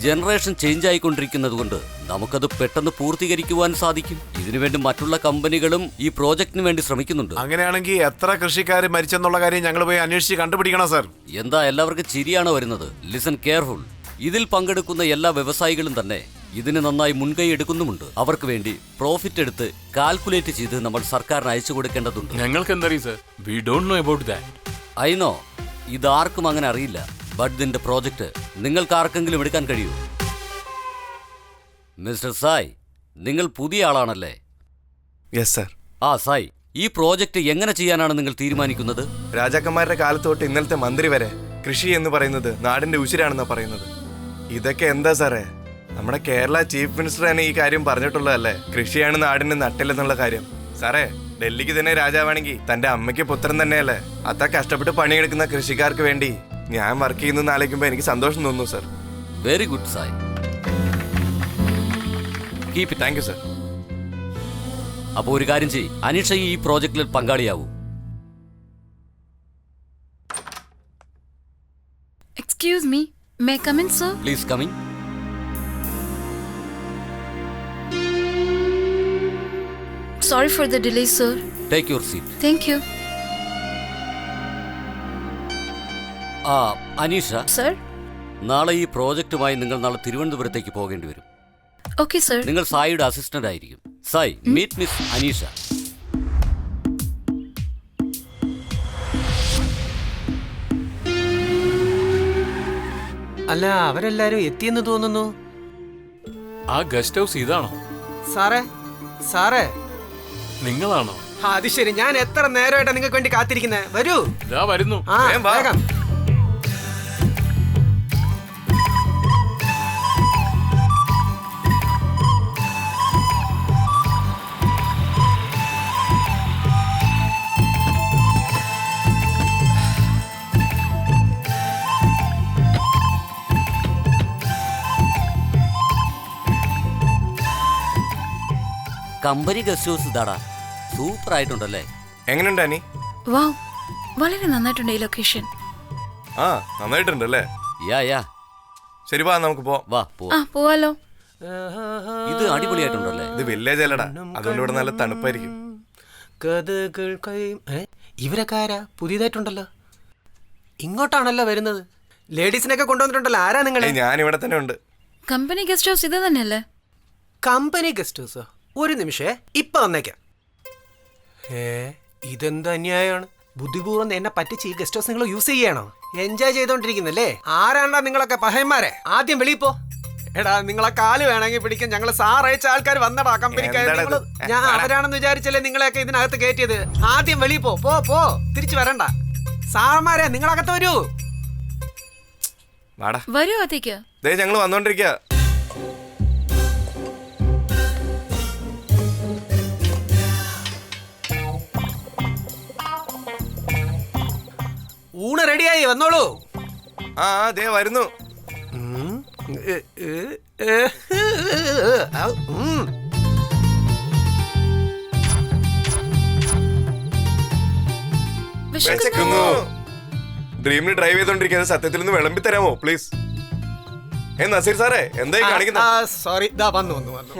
ജനറേഷൻ ചേഞ്ച് ആയിക്കൊണ്ടിരിക്കുന്നത് കൊണ്ട് നമുക്കത് പെട്ടെന്ന് പൂർത്തീകരിക്കുവാൻ സാധിക്കും. ഇതിനുവേണ്ടി മറ്റുള്ള കമ്പനികളും ഈ പ്രോജക്റ്റിന് വേണ്ടി ശ്രമിക്കുന്നുണ്ട്. അങ്ങനെയാണെങ്കിൽ എത്ര കൃഷിക്കാർ മരിച്ചെന്നുള്ള കാര്യം ഞങ്ങൾ പോയി അന്വേഷിച്ച് കണ്ടുപിടിക്കണം സർ. എന്താ എല്ലാവർക്കും ചിരിയാണ് വരുന്നത്? Listen careful. ഇതിൽ പങ്കെടുക്കുന്ന എല്ലാ വ്യവസായികളും തന്നെ ഇതിന് നന്നായി മുൻകൈ എടുക്കുന്നുമുണ്ട്. അവർക്ക് വേണ്ടി പ്രോഫിറ്റ് എടുത്ത് കാൽക്കുലേറ്റ് ചെയ്ത് നമ്മൾ സർക്കാരിന് അയച്ചു കൊടുക്കേണ്ടതുണ്ട്. ഞങ്ങൾക്ക് എന്തറിയും sir? We don't know about that. I know, ഇതാർക്കും അങ്ങനെ അറിയില്ല. ബട്ട് ഇതിന്റെ പ്രോജക്റ്റ് നിങ്ങൾക്ക് ആർക്കെങ്കിലും എടുക്കാൻ കഴിയൂ? മിസ്റ്റർ സായ്, നിങ്ങൾ പുതിയ ആളാണല്ലേ? Yes sir. ആ സായ്, ഈ പ്രോജക്റ്റ് എങ്ങനെ ചെയ്യാനാണ് നിങ്ങൾ തീരുമാനിക്കുന്നത്? രാജാക്കന്മാരുടെ കാലത്ത് തൊട്ട് ഇന്നലത്തെ മന്ത്രി വരെ കൃഷി എന്ന് പറയുന്നത് നാടിന്റെ ഉശിരാണെന്നാ പറയുന്നത്. ഇതൊക്കെ എന്താ സാറേ? നമ്മുടെ കേരള ചീഫ് മിനിസ്റ്റർ തന്നെ ഈ കാര്യം പറഞ്ഞിട്ടുള്ളതല്ലേ, കൃഷിയാണ് നാടിന്റെ നട്ടില്ലെന്നുള്ള കാര്യം. സാറേ, ഡൽഹിക്ക് തന്നെ രാജാവാണെങ്കിൽ തന്റെ അമ്മയ്ക്ക് പുത്രൻ തന്നെയല്ലേ. അത്ര കഷ്ടപ്പെട്ട് പണിയെടുക്കുന്ന കൃഷിക്കാർക്ക് വേണ്ടി ഞാൻ വർക്ക് ചെയ്യുന്ന ആലോചിക്കുമ്പോൾ എനിക്ക് സന്തോഷം തോന്നുന്നു sir. Very good Sai, keep it. Thank you sir. അപ്പോൾ ഒരു കാര്യം ചെയ്യ്, അനീഷ ഈ പ്രോജക്റ്റിൽ പങ്കാളിയാവൂ. Excuse me, may come in sir? Please coming. Sorry for the delay, sir. Take your seat. Thank you. Aneesha, Sir? നാളെ ഈ പ്രോജക്റ്റുമായി നിങ്ങൾ നാളെ തിരുവനന്തപുരത്തേക്ക് പോകേണ്ടി വരും. Okay, sir. നിങ്ങൾ സായിയുടെ അസിസ്റ്റന്റ് ആയിരിക്കും. Sai, meet miss Aneesha. അല്ല, അവരെല്ലാരും എത്തിയെന്ന് തോന്നുന്നു. ആ ഗസ്റ്റ് ഹൗസ് ഇതാണോ? സാറേ, സാറേ, നിങ്ങളാണോ? അത് ശരി. ഞാൻ എത്ര നേരമായിട്ടാ നിങ്ങൾക്ക് വേണ്ടി കാത്തിരിക്കുന്നത്. വരൂ. ഇതാ വരുന്നു. ആ, വേഗം. കമ്പനി ഗസ്റ്റ് ഹൗസ് ഇതാടാ. സൂപ്പർ ആയിട്ടുണ്ടല്ലേ? എങ്ങനെയുണ്ട് അനി? Wow, വളരെ നന്നായിട്ടുണ്ട് ഈ ലൊക്കേഷൻ. ആ, നന്നായിട്ടുണ്ടല്ലേ? യാ. ശരി, വാ നമുക്ക് പോവാം. വാ ആ, പോവാലോ. ഇത് അടിപൊളിയായിട്ടുണ്ടല്ലേ? ഇത് വില്ലേജ് അല്ലടാ, അതുകൊണ്ട് ഇവിടെ നല്ല തണുപ്പായിരിക്കും. ഇവരൊക്കെ ആരാ? പുതിയതായിട്ടുണ്ടല്ലോ. ഇങ്ങോട്ടാണല്ലോ വരുന്നത്. ലേഡീസിനൊക്കെ കൊണ്ടുവന്നിട്ടുണ്ടല്ലോ. ആരാ നിങ്ങൾ? ഞാൻ ഇവിടെ തന്നെ ഉണ്ട്. കമ്പനി ഗസ്റ്റ് ഹൗസ് ഇത് തന്നെയല്ലേ? കമ്പനി ഗസ്റ്റ് ഹൗസോ? ഒരു നിമിഷേ, ഇപ്പൊ വന്നേക്കാം. ഇതെന്ത് അന്യായമാണ്? ബുദ്ധിപൂർവ്വം എന്നെ പറ്റിച്ച് ഈ ഗസ്റ്റ് ഹൗസ് നിങ്ങൾ യൂസ് ചെയ്യണോ? എൻജോയ് ചെയ്തോണ്ടിരിക്കുന്നല്ലേ? ആരാണ്ടാ നിങ്ങളൊക്കെ പഹയന്മാരെ? ആദ്യം വെളിയിൽ പോ. എടാ, നിങ്ങളെ കാല് വേണമെങ്കിൽ പിടിക്കാൻ ഞങ്ങൾ സാറയച്ച ആൾക്കാർ വന്നടാ കമ്പനിക്കാർ. ഞാൻ അവരാണെന്ന് വിചാരിച്ചല്ലേ നിങ്ങളെയൊക്കെ ഇതിനകത്ത് കയറ്റിയത്. ആദ്യം വെളിയിൽ പോ. പോ പോ, തിരിച്ചു വരണ്ട. സാറന്മാരെ, നിങ്ങളകത്ത് വരൂ. വരൂ അകത്തേക്ക്. ഞങ്ങൾ വന്നോണ്ടിരിക്ക. ഊണ് റെഡിയായി, വന്നോളൂ. ആ ദേ വരുന്നു. ഡ്രീമിൽ ഡ്രൈവ് ചെയ്തോണ്ടിരിക്കുന്നത് സത്യത്തിൽ ഒന്ന് വിളമ്പി തരാമോ പ്ലീസ്? നസീർ സാറേ, എന്തായി കാണിക്കുന്നത്? സോറി, വന്നു വന്നു വന്നു.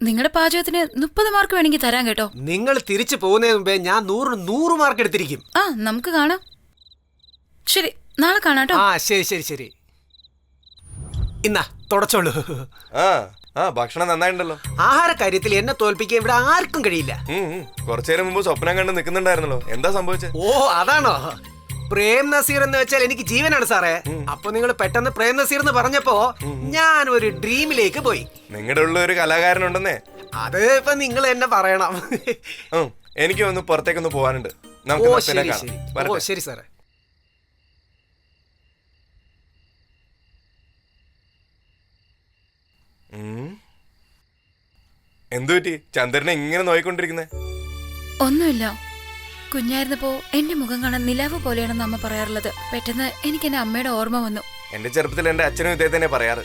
നിങ്ങളുടെ പാചകത്തിന് 30 മാർക്ക് വേണമെങ്കിൽ തരാൻ കേട്ടോ. നിങ്ങൾ തിരിച്ചു പോകുന്നതിന് മുമ്പേ ഞാൻ 100 മാർക്ക് എടുത്തിരിക്കും. ആ, നമുക്ക് കാണാം. ശരി, നാളെ കാണാട്ടോ. ആ ശരി ശരി ശരി. ഇന്നാ തുടച്ചോളൂ. ഭക്ഷണം നന്നായിട്ടുണ്ടല്ലോ. ആഹാര കാര്യത്തിൽ എന്നെ തോൽപ്പിക്കാൻ ഇവിടെ ആർക്കും കഴിയില്ല. കുറച്ചേരം മുമ്പ് സ്വപ്നം കണ്ട് നിൽക്കുന്നുണ്ടായിരുന്നല്ലോ. എന്താ സംഭവിച്ചത്? ഓ, അതാണോ? പ്രേം നസീർ എന്ന് വെച്ചാൽ എനിക്ക് ജീവനാണ് സാറേ. അപ്പൊ നിങ്ങൾ പെട്ടെന്ന് പ്രേം നസീർ എന്ന് പറഞ്ഞപ്പോ ഞാൻ ഒരു ഡ്രീമിലേക്ക് പോയി. നിങ്ങളുടെ ഉള്ള ഒരു കലാകാരനുണ്ടെന്നേ. അത് ഇപ്പൊ നിങ്ങൾ എന്നെ പറയണം. എനിക്ക് ഒന്ന് പുറത്തേക്കൊന്ന് പോവാനുണ്ട്. ഓ ശരി സാറേ. എന്തു പറ്റി? ചന്ദ്രനെ ഇങ്ങനെ നോയിക്കൊണ്ടിരിക്കുന്നേ? ഒന്നുമില്ല. കുഞ്ഞായിരുന്നപ്പോ എന്റെ മുഖം കാണാൻ നിലാവ് പോലെയാണെന്ന് അമ്മ പറയാറുള്ളത്. പെട്ടെന്ന് എനിക്ക് എന്റെ അമ്മയുടെ ഓർമ്മ വന്നു. എന്റെ ചെറുപ്പത്തിൽ എന്റെ അച്ഛനും ഇതേ തന്നെ പറയാറ്.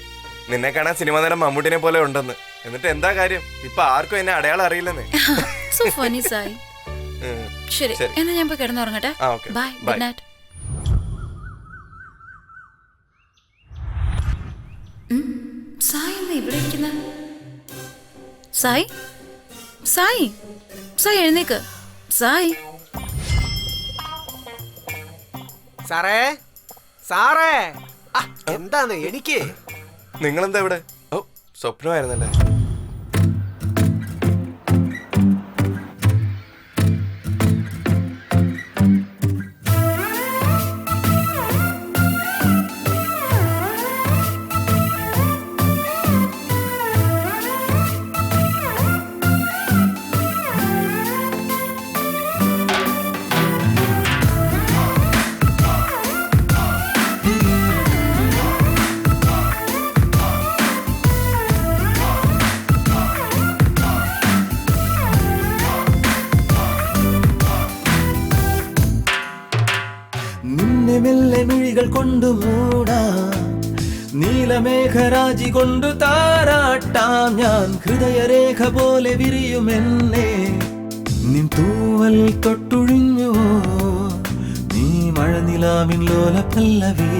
നിന്നെ കാണാൻ സിനിമാ നടൻ മമ്മൂട്ടിനെ പോലെ ഉണ്ടെന്ന്. എന്നിട്ട് എന്താ കാര്യം? ഇപ്പൊ ആർക്കും എന്നെ അടയാളം അറിയില്ലെന്നേ. So funny, Sai. ശരി, എന്നാ ഞാൻ പോയി കിടന്നുറങ്ങട്ടെ. Bye, good night. സായി എന്താ ഇവിടെ ഇരിക്കുന്ന? സായി, സായി, സായി എഴുന്നേക്ക്. സായി. സാറേ, സാറേ, എന്താണ്? എനിക്ക് നിങ്ങളെന്താ ഇവിടെ? ഓ, സ്വപ്നമായിരുന്നല്ലേ. മിഴികൾ കൊണ്ടു മൂടാം, നീലമേഘരാജി കൊണ്ടു താരാട്ടാം. ഞാൻ ഹൃദയരേഖ പോലെ വിരിയുമെന്നെ നിൻ തൂവൽ തൊട്ടുഴിഞ്ഞുവോ? നീ മഴനിലാവിൻ ലോല പല്ലവി.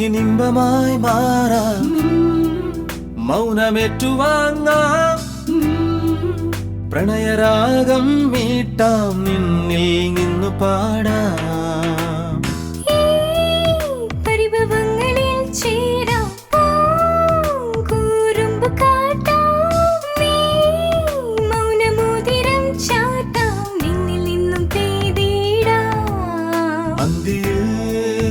വാക്കിനിമ്പമായി മാറാം മൗനമേറ്റുവാങ്ങാം പ്രണയരാഗം മീട്ടാം നിന്നിൽ നിന്നു പാടാം പരിഭവങ്ങളിൽ ചേരാം കൂറുമ്പ് കാട്ടാം മൗനമോതിരം ചാട്ടാം നിന്നിൽ നിന്നും തേടിടാം അന്തിയിൽ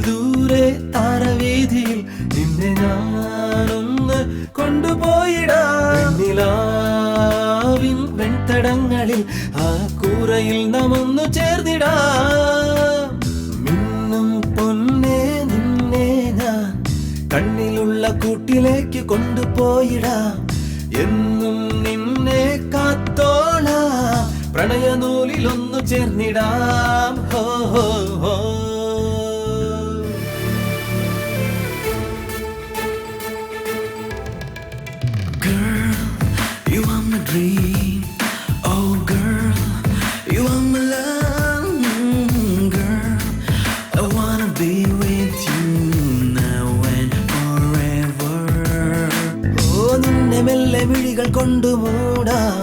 ദൂരെ താരവീതിയിൽ നിന്നെ ഞാനൊന്ന് കൊണ്ടുപോയിടാം നിലാവിൻ വെൺതടങ്ങളിൽ ആ കൂരയിൽ നാം ഒന്ന് ചേർന്നിടാം മിന്നും പൊന്നേ നിന്നെ ഞാൻ കണ്ണിലുള്ള കൂട്ടിലേക്ക് കൊണ്ടുപോയിടാം എന്നും നിന്നെ കാത്തോളാം പ്രണയനൂലിലൊന്നു ചേർന്നിടാം ഹോ ഹോ ഹോ You are my dream, oh girl, you are my love, girl. I wanna be with you now and forever. Oh, നിന്നെ മെല്ലെ മിഴികൾ കൊണ്ടു മൂടാം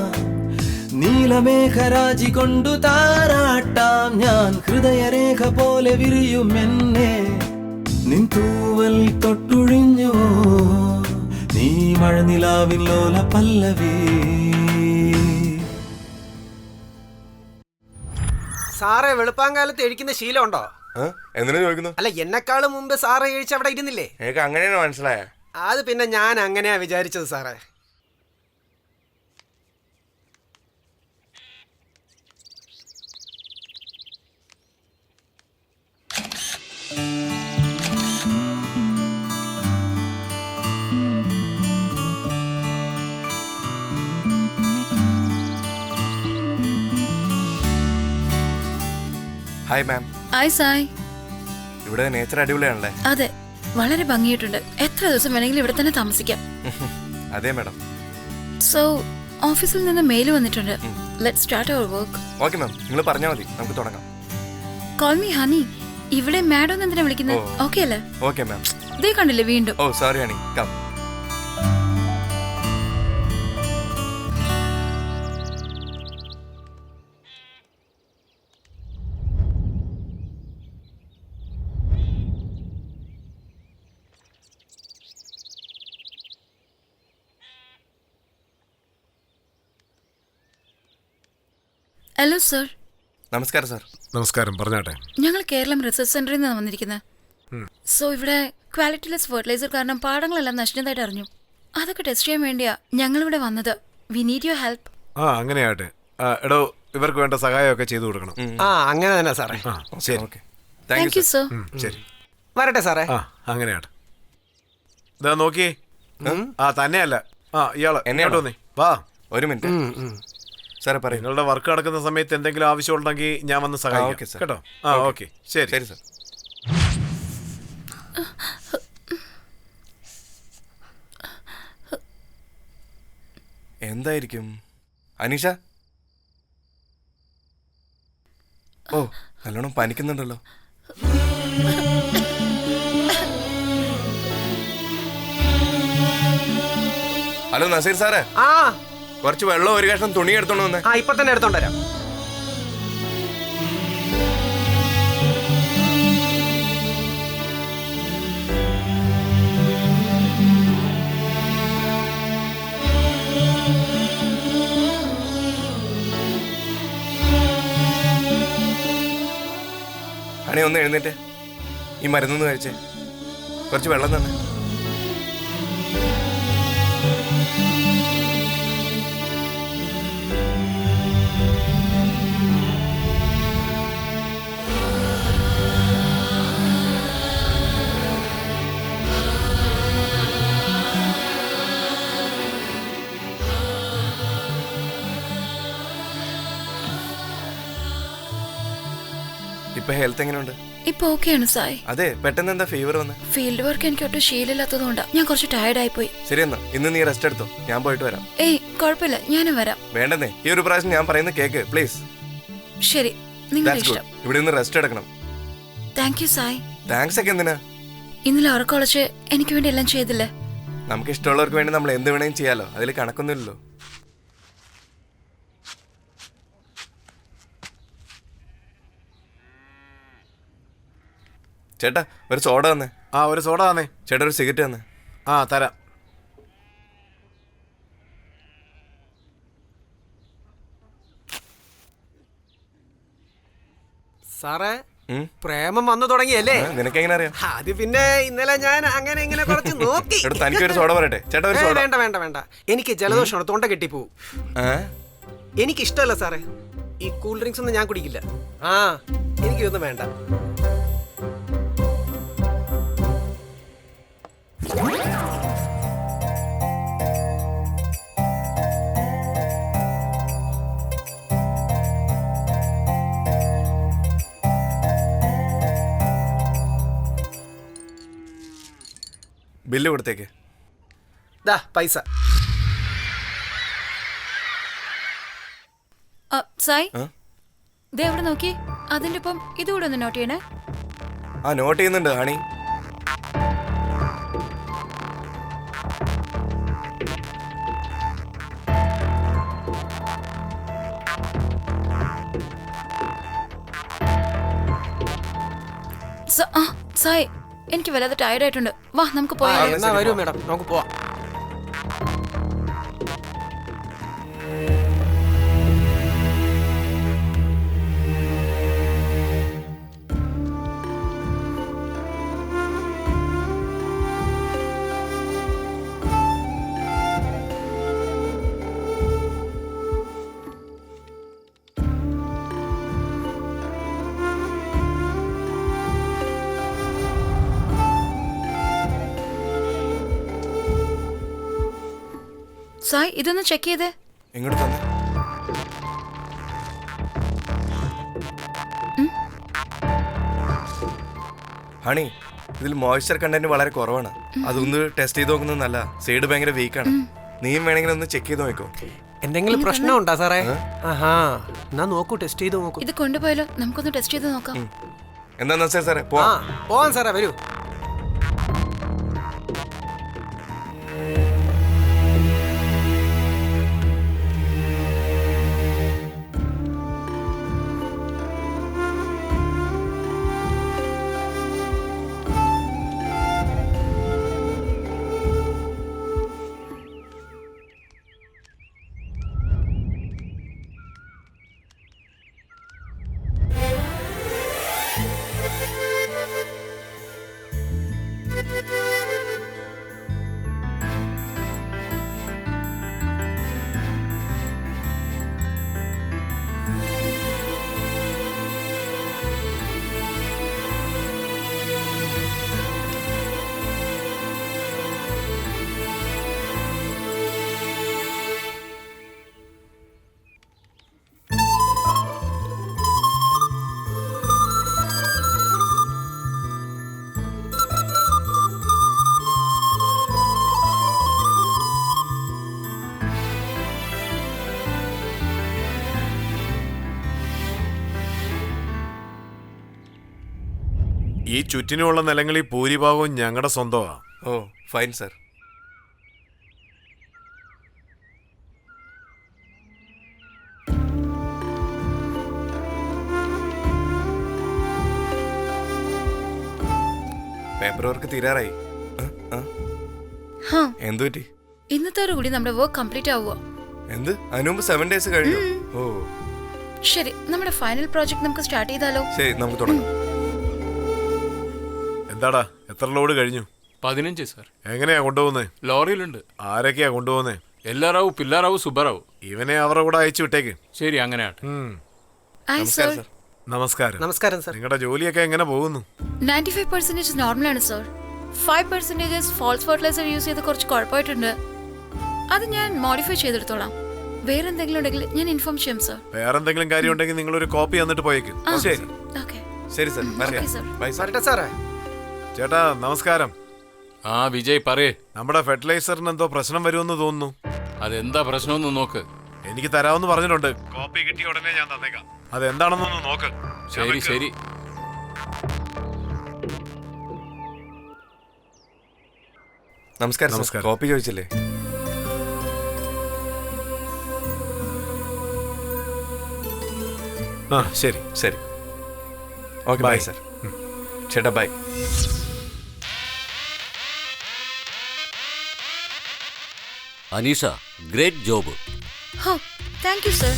നീലമേഘരാജി കൊണ്ടു താരാട്ടാം ഞാൻ ഹൃദയരേഖ പോലെ വിരിയും എന്നെ നിൻ തൂവൽ തൊട്ടുഴിഞ്ഞു നീ മഴനിലാവിൻ ലോല പല്ലവി സാറേ വെളുപ്പാങ്കാലത്ത് എഴിക്കുന്ന ശീലമുണ്ടോ? എന്തിനാ ചോദിക്കുന്നു? അല്ല എന്നെക്കാളും മുമ്പ് സാറേ എഴിച്ച് അവിടെ ഇരുന്നില്ലേ? എനിക്ക് അങ്ങനെയാണ് മനസ്സിലായ. അത് പിന്നെ ഞാൻ അങ്ങനെയാ വിചാരിച്ചത് സാറേ. Hi ma'am. ഹായ് സായ്. ഇവിടെ നേച്ചർ അടിപൊളിയാണല്ലേ? അതെ, വളരെ ഭംഗിയായിട്ടുണ്ട്. എത്ര ദിവസം വേണമെങ്കിലും ഇവിടെ തന്നെ താമസിക്കാം. അതെ മാഡം. സോ ഓഫീസിൽ നിന്ന് മെയിൽ വന്നിട്ടുണ്ട്. Let's start our work. Okay ma'am, നിങ്ങൾ പറഞ്ഞാൽ മതി, നമുക്ക് തുടങ്ങാം. Call me honey. ഇവിടെ മാഡം എന്തിനാ വിളിക്കുന്നത്? ഓക്കെ അല്ലേ? Okay ma'am. ദേ കണ്ടില്ലേ വീണ്ടും. Oh sorry honey, come. Hello sir. നമസ്കാരം സാർ. നമസ്കാരം, പറഞ്ഞാട്ടെ. ഞങ്ങൾ കേരളം റിസർച്ച് സെന്ററിൽ നിന്നാണ് വന്നിരിക്കുന്നത്. സോ ഇവിടെ ക്വാളിറ്റിലെസ് ഫെർട്ടിലൈസർ കാരണം പാടങ്ങളെല്ലാം നശിച്ചതായിട്ട് അറിഞ്ഞു. അതൊക്കെ ടെസ്റ്റ് ചെയ്യാൻ വേണ്ടിയാ ഞങ്ങളിവിടെ വന്നത്. We need your help. അങ്ങനെയാട്ടെ. എടോ, ഇവർക്ക് വേണ്ട സഹായമൊക്കെ ചെയ്തു കൊടുക്കണം. അങ്ങനെ തന്നെ സാറേ. ശരി. Thank you sir. ശരി, വരട്ടെ സാറേ. അങ്ങനെയാട്ടെ. ഇതാ നോക്കിയേ. തന്നെയല്ല, ഇയാള് എന്നെ തോന്നി. വാ, ഒരു മിനിറ്റ് സാറേ പറയും. നിങ്ങളുടെ വർക്ക് നടക്കുന്ന സമയത്ത് എന്തെങ്കിലും ആവശ്യമുണ്ടെങ്കിൽ ഞാൻ വന്ന് സഹായിക്കാം കേട്ടോ. ഓക്കെ, ശരി ശരി സാർ. എന്തായിരിക്കും അനീഷ? ഓ, നല്ലോണം പനിക്കുന്നുണ്ടല്ലോ. ഹലോ നസീർ സാറേ, കുറച്ച് വെള്ളം ഒരു കഷ്ണം തുണി എടുത്തോണ്ട് വന്നേ. ഇപ്പൊ തന്നെ എടുത്തോണ്ട് വരാം. ഹണി ഒന്ന് എഴുന്നേറ്റ്, ഈ മരുന്നൊന്ന് കഴിച്ചേ. കുറച്ച് വെള്ളം തന്നെ. ഇപ്പൊ ഹെൽത്ത് എങ്ങനെയുണ്ട്? ഇപ്പൊ ഓക്കെയാണ് സായ്. അതെ, പെട്ടെന്ന് എന്താ ഫീവർ വന്ന്? ഫീൽഡ് വർക്ക് എനിക്ക് ഒട്ടും ശീലമില്ലാത്തതുകൊണ്ടാ. ഞാൻ കുറച്ച് ടയർഡ് ആയി പോയി. ശരി എന്നാ, ഇന്ന് നീ റെസ്റ്റ് എടുത്തോ, ഞാൻ പോയിട്ട് വരാം. ഏയ് കുഴപ്പമില്ല, ഞാനും വരാം. വേണ്ടെന്നേ, ഈ ഒരു പ്രാവശ്യം ഞാൻ പറയുന്നത് കേക്ക് പ്ലീസ്. ശരി, നിങ്ങളുടെ ഇഷ്ടം. ഇവിടെ നിന്ന് റെസ്റ്റ് എടുക്കണം. Thank you Sai. താങ്ക്സ് ഒക്കെ എന്തിനാ? ഇന്നലെ ഉറക്കൊളച്ച് എനിക്ക് വേണ്ടി എല്ലാം ചെയ്തില്ലേ? നമുക്ക് ഇഷ്ടമുള്ളവർക്ക് വേണ്ടി നമ്മൾ എന്ത് വേണമെങ്കിലും ചെയ്യാലോ, അതിൽ കണക്കൊന്നുമില്ലല്ലോ. ചേട്ടാ ഒരു സോഡ തന്നെ. ആ ഒരു സോഡ തന്നെ. ചേട്ടാ ഒരു സിഗരറ്റ് തന്നെ. ആ തരാം. സാറേ പ്രേമം വന്നു തുടങ്ങിയല്ലേ? നിനക്കെങ്ങനെ അറിയാം? അത് പിന്നെ ഇന്നലെ ഞാൻ അങ്ങനെ ഇങ്ങനെ കുറച്ച് നോക്കി. തനിക്കൊരു സോഡ പറയട്ടെ ചേട്ടാ? ഒരു സോഡ. വേണ്ട വേണ്ട വേണ്ട, എനിക്ക് ജലദോഷമാണ്, തൊണ്ട കെട്ടിപ്പോവും. എനിക്ക് ഇഷ്ടമല്ല സാറേ ഈ കൂൾ ഡ്രിങ്ക്സ് ഒന്നും, ഞാൻ കുടിക്കില്ല. ആ എനിക്കൊന്നും വേണ്ട. ബില്ല് കൊടുത്തേക്ക്. ദാ പൈസ. സായ് ദേ അവിടെ നോക്കി, അതിന്റെ ഒപ്പം ഇതുകൂടെ ഒന്ന് നോട്ട് ചെയ്യണേ. ആ നോട്ട് ചെയ്യുന്നുണ്ട് ഹണി. സായ് എനിക്ക് വല്ലാതെ ടയർഡ് ആയിട്ടുണ്ട്, വാ നമുക്ക് പോയാലോ? എന്നാ വരൂ മേഡം, നമുക്ക് പോവാം. സായ് ഇതൊന്ന് ചെക്ക് ചെയ്തേ. ഇങ്ങോട്ട് തന്നെ. ഹണി ഇതിൽ മോയ്സ്ചർ കണ്ടന്റ് വളരെ കുറവാണ്, അതൊന്ന് ടെസ്റ്റ് ചെയ്ത് നോക്കുന്നത് നല്ല. സൈഡ് ഭയങ്കര വീക്കാണ്, നീയും വേണമെങ്കിൽ ഒന്ന് ചെക്ക് ചെയ്ത് നോക്കോ. എന്തെങ്കിലും പ്രശ്നമുണ്ടോ സാറേ? ആഹാ എന്നാ നോക്കൂ, ടെസ്റ്റ് ചെയ്ത് നോക്കൂ. ഇത് കൊണ്ടുപോയാലോ? നമുക്കൊന്ന് ടെസ്റ്റ് ചെയ്ത് നോക്കാം. എന്താ സാറേ പോവാം സാറേ, വരൂ. ഈ ചുറ്റിനുമുള്ള നിലങ്ങളിൽ ഭൂരിഭാഗവും ഞങ്ങളുടെ സ്വന്തമാ. Oh fine sir. Paper work തീരാറായി. എന്തു പറ്റി? ഇന്നത്തോടു കൂടി നമ്മുടെ വർക്ക് കംപ്ലീറ്റ് ആവുക. എന്ത്? അതിനു മുമ്പ് 7 days കഴിഞ്ഞു. ഓ ശരി, നമ്മുടെ ഫൈനൽ പ്രോജക്ട് നമുക്ക് സ്റ്റാർട്ട് ചെയ്താലോ? ശരി, നമുക്ക് തുടങ്ങാം. എന്താടാ എത്ര ലോഡ് കഴിഞ്ഞു? 15 സർ. എങ്ങനെയാ കൊണ്ടുപോകുന്നത്? ലോറിയിലുണ്ട്. ആരൊക്കെയാ കൊണ്ടുപോകുന്നത്? എല്ലാറാവു, പില്ലാറാവു, സുബ്ബറാവു. ഇവനെ അവരുടെ കൂടെ അയച്ചു വിട്ടേക്ക്. ശരി, അങ്ങനെ ആട്ടെ. നമസ്കാരം. നമസ്കാരം സർ. നിങ്ങളുടെ ജോലിയൊക്കെ എങ്ങനെ പോകുന്നു? 95% നോർമലാണ് സർ. 5% ഫോൾസ് ഫെർട്ടിലൈസർ യൂസ് ചെയ്ത് കുറച്ച് കുഴപ്പമായിട്ടുണ്ട്. അത് ഞാൻ മോഡിഫൈ ചെയ്തെടുത്തോളാം. വേറെ എന്തെങ്കിലും ഉണ്ടെങ്കിൽ ഞാൻ ഇൻഫോം ചെയ്യാം സർ. വേറെ എന്തെങ്കിലും കാര്യം ഉണ്ടെങ്കിൽ നിങ്ങൾ ഒരു കോപ്പി തന്നിട്ട് പോയേക്ക്. ശരി ശരി സർ. ബൈ സാറേ. ചേട്ടാ നമസ്കാരം. ആ വിജയ് പറയേ. നമ്മുടെ ഫെർട്ടിലൈസറിന് എന്തോ പ്രശ്നം വരുമെന്ന് തോന്നുന്നു. അതെന്താ പ്രശ്നമൊന്ന് നോക്ക്. എനിക്ക് തരാമെന്ന് പറഞ്ഞിട്ടുണ്ട്. കോപ്പി കിട്ടിയ ഉടനെ ഞാൻ തന്നേക്കാം. അതെന്താണെന്നൊന്ന് നോക്ക്. ശരി ശരി. നമസ്കാരം സർ. നമസ്കാരം. കോപ്പി ചോദിച്ചില്ലേ? ആ ശരി. ശരി, ഓക്കെ, ബൈ Bye. സർ. ചേട്ടാ ബൈ. Aneesha, great job. ഹോ താങ്ക് യു സർ.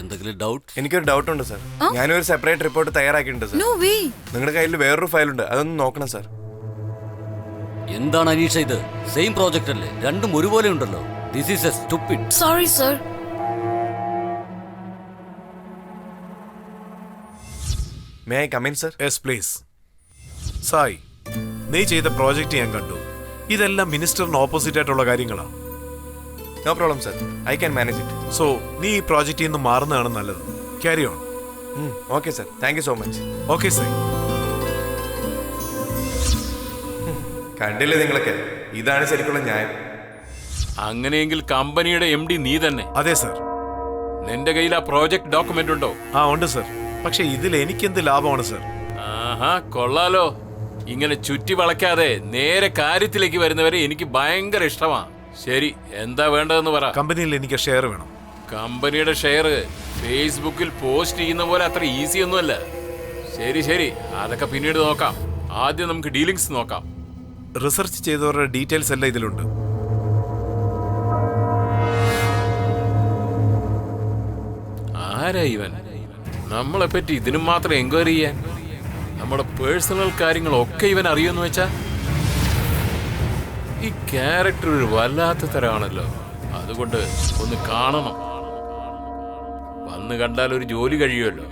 എന്തെങ്കിലും ഡൗട്ട്? എനിക്കൊരു ഡൗട്ട് ഉണ്ട് സർ. ഞാനൊരു സെപ്പറേറ്റ് റിപ്പോർട്ട് തയ്യാറാക്കിയിട്ടുണ്ട് സർ. No way. നിങ്ങളുടെ കയ്യിൽ വേറൊരു ഫയലുണ്ട്, അതൊന്ന് നോക്കണം സർ. എന്താണ് അനീഷ ഇത്? സെയിം പ്രോജക്റ്റ് അല്ലേ? രണ്ടും ഒരുപോലെ ഉണ്ടല്ലോ. This is a stupid. Sorry sir. May I come in sir? Yes please. Sai, നീ ചെയ്ത പ്രോജക്റ്റ് ഞാൻ കണ്ടു. ഇതെല്ലാം മിനിസ്റ്ററിന് ഓപ്പോസിറ്റ് ആയിട്ടുള്ള കാര്യങ്ങളാ. No problem sir, I can manage it. So നീ ഈ പ്രോജക്റ്റിൽ നിന്ന് മാറുന്നതാണ് നല്ലത്. Carry on. Okay sir, thank you so much. Okay Sai. കണ്ടില്ലേ നിങ്ങളൊക്കെ, ഇതാണ് ശരിക്കുള്ള ന്യായം. അങ്ങനെയെങ്കിൽ കമ്പനിയുടെ MD നീ തന്നെ. അതെ സർ. നിന്റെ കയ്യിൽ ആ പ്രോജക്ട് ഡോക്യുമെന്റ് ഉണ്ടോ? ആ ഉണ്ട് സർ. പക്ഷെ ഇതിൽ എനിക്കെന്ത് ലാഭമാണ് സർ? ആഹാ, കൊള്ളാലോ. ഇങ്ങനെ ചുറ്റി വളയ്ക്കാതെ നേരെ കാര്യത്തിലേക്ക് വരുന്നവരെ എനിക്ക് ഭയങ്കര ഇഷ്ടമാ. ശരി, എന്താ വേണ്ടതെന്ന് പറ. കമ്പനിയിൽ എനിക്ക് ഷെയർ വേണം. കമ്പനിയുടെ ഷെയർ ഫേസ്ബുക്കിൽ പോസ്റ്റ് ചെയ്യുന്ന പോലെ അത്ര ഈസി ഒന്നുമല്ല. ശരി ശരി, അതൊക്കെ പിന്നീട് നോക്കാം. ആദ്യം നമുക്ക് ഡീലിങ്സ് നോക്കാം. റിസർച്ച് ചെയ്തവരുടെ ഡീറ്റെയിൽസ് എല്ലാം ഇതിലുണ്ട്. ആരാ ഇവൻ? നമ്മളെ പറ്റി ഇതിനും മാത്രം എൻക്വയറി ചെയ്യാൻ? നമ്മുടെ പേഴ്സണൽ കാര്യങ്ങളൊക്കെ ഇവൻ അറിയുമെന്ന് വെച്ചാ? ഈ ക്യാരക്ടർ ഒരു വല്ലാത്ത തരമാണല്ലോ. അതുകൊണ്ട് ഒന്ന് കാണണം. വന്ന് കണ്ടാൽ ഒരു ജോലി കഴിയുമല്ലോ.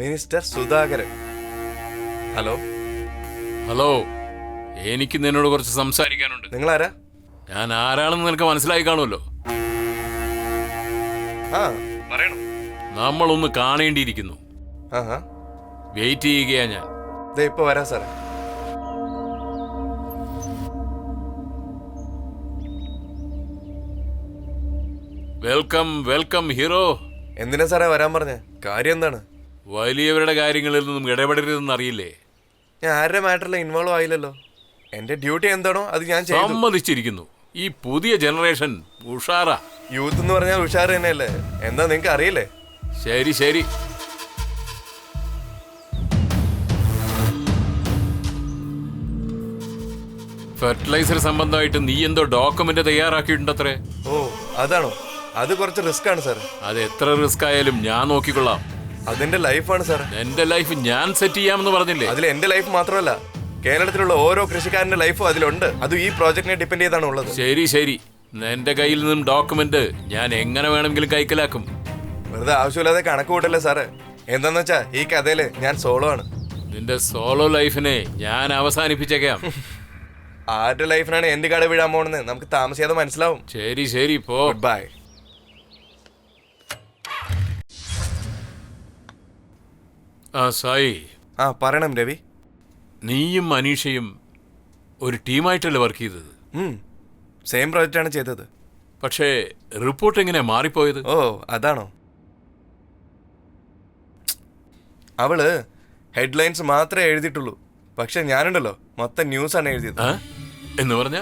മിനിസ്റ്റർ സുധാകരൻ. ഹലോ. ഹലോ, എനിക്ക് നിന്നോട് കുറച്ച് സംസാരിക്കാനുണ്ട്. നിങ്ങളാരാ? ഞാൻ ആരാണെന്ന് നിനക്ക് മനസ്സിലായി കാണുമല്ലോ. ആ പറയണം. നമ്മളൊന്ന് കാണേണ്ടിയിരിക്കുന്നു. ആഹാ, വെയിറ്റ് ചെയ്യുകയാ ഞാൻ. ദേ ഇപ്പൊ വരാം സാറേ. Welcome welcome hero. എന്തിനാ സാറേ വരാൻ പറഞ്ഞ? കാര്യം എന്താണ്? വലിയവരുടെ കാര്യങ്ങളിൽ നിന്നും ഇടപെടരുതെന്ന് അറിയില്ലേ? ഞാൻ ആരുടെ മാറ്ററിൽ ഇൻവോൾവ് ആയില്ലല്ലോ. എന്റെ ഡ്യൂട്ടി എന്താണോ അത് ഞാൻ ചെയ്തു. സമ്മതിച്ചിരിക്കുന്നു. ഈ പുതിയ ജനറേഷൻ ഉഷാറാ. യൂത്ത് എന്ന് പറഞ്ഞാൽ ഉഷാർ തന്നെയല്ലേ? എന്താ നിങ്ങക്ക് അറിയില്ലേ? ശരി ശരി. ഫെർട്ടിലൈസർ സംബന്ധമായിട്ട് നീ എന്തോ ഡോക്യുമെന്റ് തയ്യാറാക്കിയിട്ടുണ്ടത്രേ. ഓ അതാണോ? അത് കുറച്ച് റിസ്ക് ആണ് സാർ. അത് എത്ര റിസ്ക് ആയാലും ഞാൻ നോക്കിക്കൊള്ളാം. അതെന്റെ ലൈഫാണ് സാർ. എന്റെ ലൈഫ് ഞാൻ സെറ്റ് ചെയ്യാമെന്ന് പറഞ്ഞില്ലേ? അതിൽ എന്റെ ലൈഫ് മാത്രമല്ല, കേരളത്തിലുള്ള ഓരോ കൃഷിക്കാരന്റെ ലൈഫും അതിലുണ്ട്. അത് ഈ പ്രോജക്റ്റിനെ ഡിപ്പെൻഡ് ചെയ്താണ് ഉള്ളത്. ശരി ശരി, എന്റെ കയ്യിൽ നിന്നും ഡോക്യുമെന്റ് ഞാൻ എങ്ങനെ വേണമെങ്കിലും കൈക്കലാക്കും. വെറുതെ ആവശ്യമില്ലാതെ കണക്ക് കൂട്ടല്ലേ സാറേ. എന്താന്ന് വെച്ചാ ഈ കഥയില് ഞാൻ സോളോ ആണ്. നിന്റെ സോളോ ലൈഫിനെ ഞാൻ അവസാനിപ്പിച്ചേക്കാം. ആരുടെ ലൈഫിനാണ് എന്റെ കട വീഴാൻ പോണെന്ന് നമുക്ക് താമസിയാതെ മനസ്സിലാവും. ശരി ശരി, പോ. ബൈ. ആ സായി. ആ പറയണം രവി. നീയും മനീഷയും ഒരു ടീമായിട്ടല്ലേ വർക്ക് ചെയ്തത്? സെയിം പ്രോജക്റ്റ് ആണ് ചെയ്തത്. പക്ഷേ റിപ്പോർട്ട് എങ്ങനെയാ മാറിപ്പോയത്? ഓ അതാണോ? അവള് ഹെഡ്ലൈൻസ് മാത്രമേ എഴുതിയിട്ടുള്ളൂ. പക്ഷെ ഞാനുണ്ടല്ലോ മൊത്തം ന്യൂസ് ആണ് എഴുതിയത്. എന്ന് പറഞ്ഞ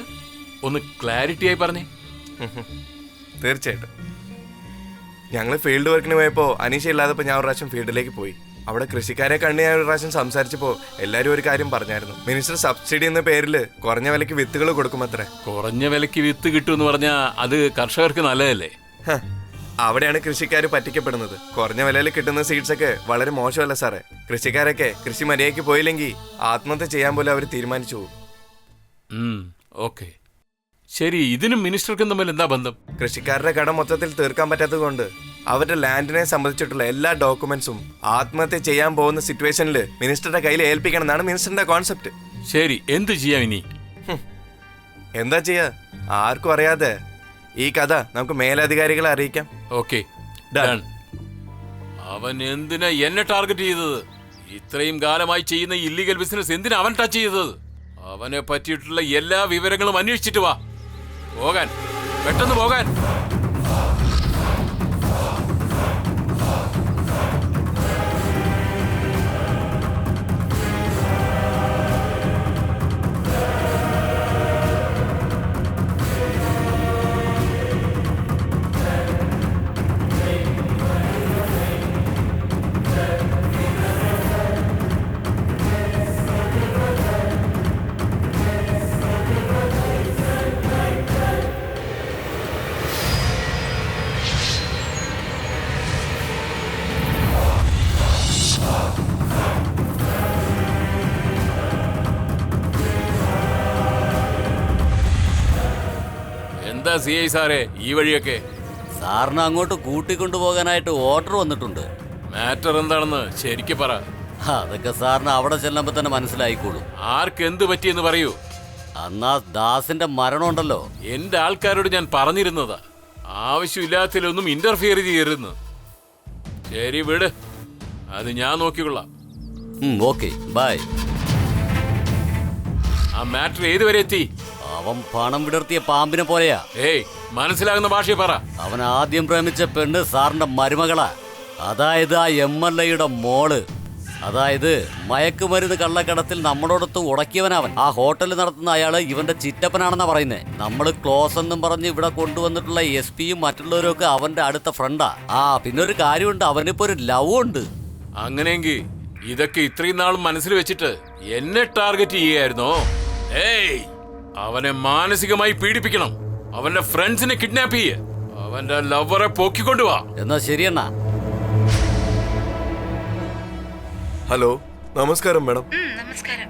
ഒന്ന് ക്ലാരിറ്റി ആയി പറഞ്ഞേ. തീർച്ചയായിട്ടും. ഞങ്ങൾ ഫീൽഡ് വർക്കിന് പോയപ്പോൾ അനീഷ ഇല്ലാതപ്പോൾ ഞാൻ ഒരു പ്രാവശ്യം ഫീൽഡിലേക്ക് പോയി. അവിടെ കൃഷിക്കാരെ കണ്ട് ഞാൻ ഒരു പ്രാവശ്യം സംസാരിച്ചപ്പോൾ എല്ലാവരും ഒരു കാര്യം പറഞ്ഞായിരുന്നു. മിനിസ്റ്റർ സബ്സിഡി എന്ന പേരിൽ കുറഞ്ഞ വിലയ്ക്ക് വിത്തുകൾ കൊടുക്കുമത്രേ. കുറഞ്ഞ വിലയ്ക്ക് വിത്ത് കിട്ടുമെന്ന് പറഞ്ഞാൽ അത് കർഷകർക്ക് നല്ലതല്ലേ? അവിടെയാണ് കൃഷിക്കാർ പറ്റിക്കപ്പെടുന്നത്. കുറഞ്ഞ വിലയിൽ കിട്ടുന്ന സീഡ്സ് ഒക്കെ വളരെ മോശമല്ല സാറേ. കൃഷിക്കാരൊക്കെ കൃഷി മര്യാദയ്ക്ക് പോയില്ലെങ്കിൽ ആത്മഹത്യ ചെയ്യാൻ പോലും അവർ തീരുമാനിച്ചു പോകും. ഓക്കെ ശരി, ഇതിനും മിനിസ്റ്റർക്കും തമ്മിൽ എന്താ ബന്ധം? കൃഷിക്കാരുടെ കടം മൊത്തത്തിൽ തീർക്കാൻ പറ്റാത്തത് കൊണ്ട് അവരുടെ ലാൻഡിനെ സംബന്ധിച്ചിട്ടുള്ള എല്ലാ ഡോക്യുമെന്റ്സും ആത്മഹത്യ ചെയ്യാൻ പോകുന്ന സിറ്റുവേഷനിൽ മിനിസ്റ്ററുടെ കയ്യിൽ ഏൽപ്പിക്കണം എന്നാണ് മിനിസ്റ്ററിന്റെ കോൺസെപ്റ്റ്. ശരി, എന്ത് ചെയ്യാം ഇനി? എന്താ ചെയ്യാ? ആർക്കും അറിയാതെ ഈ കഥ നമുക്ക് മേലധികാരികളെ അറിയിക്കാം. Okay done. അവൻ എന്തിനാ എന്നെ ടാർഗറ്റ് ചെയ്തത്? ഇത്രയും കാലമായി ചെയ്യുന്ന ഇല്ലീഗൽ ബിസിനസ് എന്തിനാ അവൻ ടച്ച് ചെയ്തത്? അവനെ പറ്റിയിട്ടുള്ള എല്ലാ വിവരങ്ങളും അന്വേഷിച്ചിട്ട് വാ. പോകാൻ, പെട്ടെന്ന് പോകാൻ. CI സാറേ ഈ വഴിയൊക്കെ? സാറിന് അങ്ങോട്ട് കൂട്ടിക്കൊണ്ടുപോകാനായിട്ട് ഓർഡർ വന്നിട്ടുണ്ട്. മാറ്റർ എന്താണെന്ന് ശരിക്ക് പറ. അതൊക്കെ സാറിന് അവിടെ ചെല്ലുമ്പോ തന്നെ മനസ്സിലായിക്കോളും. ആർക്ക് എന്ത് പറ്റിയെന്ന് പറയൂ. അന്നാ ദാസിന്റെ മരണമുണ്ടല്ലോ, എന്റെ ആൾക്കാരോട് ഞാൻ പറഞ്ഞിരുന്നതാ, ആവശ്യമില്ലാത്തതിലൊന്നും ഇന്റർഫിയർ ചെയ്യരുതെന്ന്. ശരി വിട്, അത് ഞാൻ നോക്കിക്കൊള്ളാം. Okay bye. ആ മാറ്റർ ഏതുവരെ എത്തി? അവൻ പണം വിടർത്തിയ പാമ്പിനെ പോലെയാ. ഏയ്, മനസ്സിലാകുന്ന ഭാഷയെ പറ. അവൻ ആദ്യം പ്രേമിച്ച പെണ്ണ് സാറിന്റെ മരുമകളാ. അതായത് ആ MLA-യുടെ മോള്. അതായത് മയക്കുമരുന്ന് കള്ളക്കടത്തിൽ നമ്മളോടൊത്ത് ഉടക്കിയവനവൻ. ആ ഹോട്ടലിൽ നടത്തുന്ന അയാള് ഇവന്റെ ചിറ്റപ്പനാണെന്നാ പറയുന്നേ. നമ്മള് ക്ലോസ് എന്നും പറഞ്ഞ് ഇവിടെ കൊണ്ടുവന്നിട്ടുള്ള SP-യും മറ്റുള്ളവരും ഒക്കെ അവന്റെ അടുത്ത ഫ്രണ്ടാ. പിന്നെ ഒരു കാര്യമുണ്ട്, അവനിപ്പോ ഒരു ലവ് ഉണ്ട്. അങ്ങനെയെങ്കിൽ ഇതൊക്കെ ഇത്രയും നാളും മനസ്സിൽ വെച്ചിട്ട് എന്നെ ടാർഗറ്റ് ചെയ്യായിരുന്നോ? ഏയ്, അവനെ മാനസികമായി പീഡിപ്പിക്കണം. അവന്റെ ഫ്രണ്ട്സിനെ കിഡ്നാപ്പ് ചെയ്യ്. അവന്റെ ലവറെ പോക്കിക്കൊണ്ടുവാ. എന്നാ ശരിയെന്നാ. ഹലോ, നമസ്കാരം മാഡം.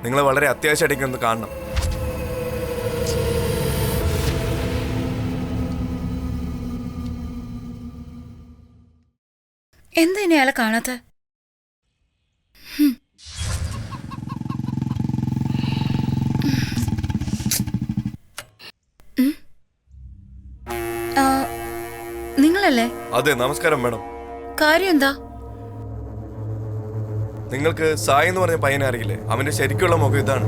നിങ്ങളെ വളരെ അത്യാവശ്യമായിട്ട് ഒന്ന് കാണണം. എന്താ ഇനി അയാളെ കാണാത്ത? നിങ്ങളല്ലേ? അതെ, നമസ്കാരം മാഡം. കാര്യം എന്താ? നിങ്ങൾക്ക് സായി എന്ന് പറഞ്ഞ പയ്യനെ അറിയില്ലേ? അവന്റെ ശരിക്കുള്ള മുഖം ഇതാണ്.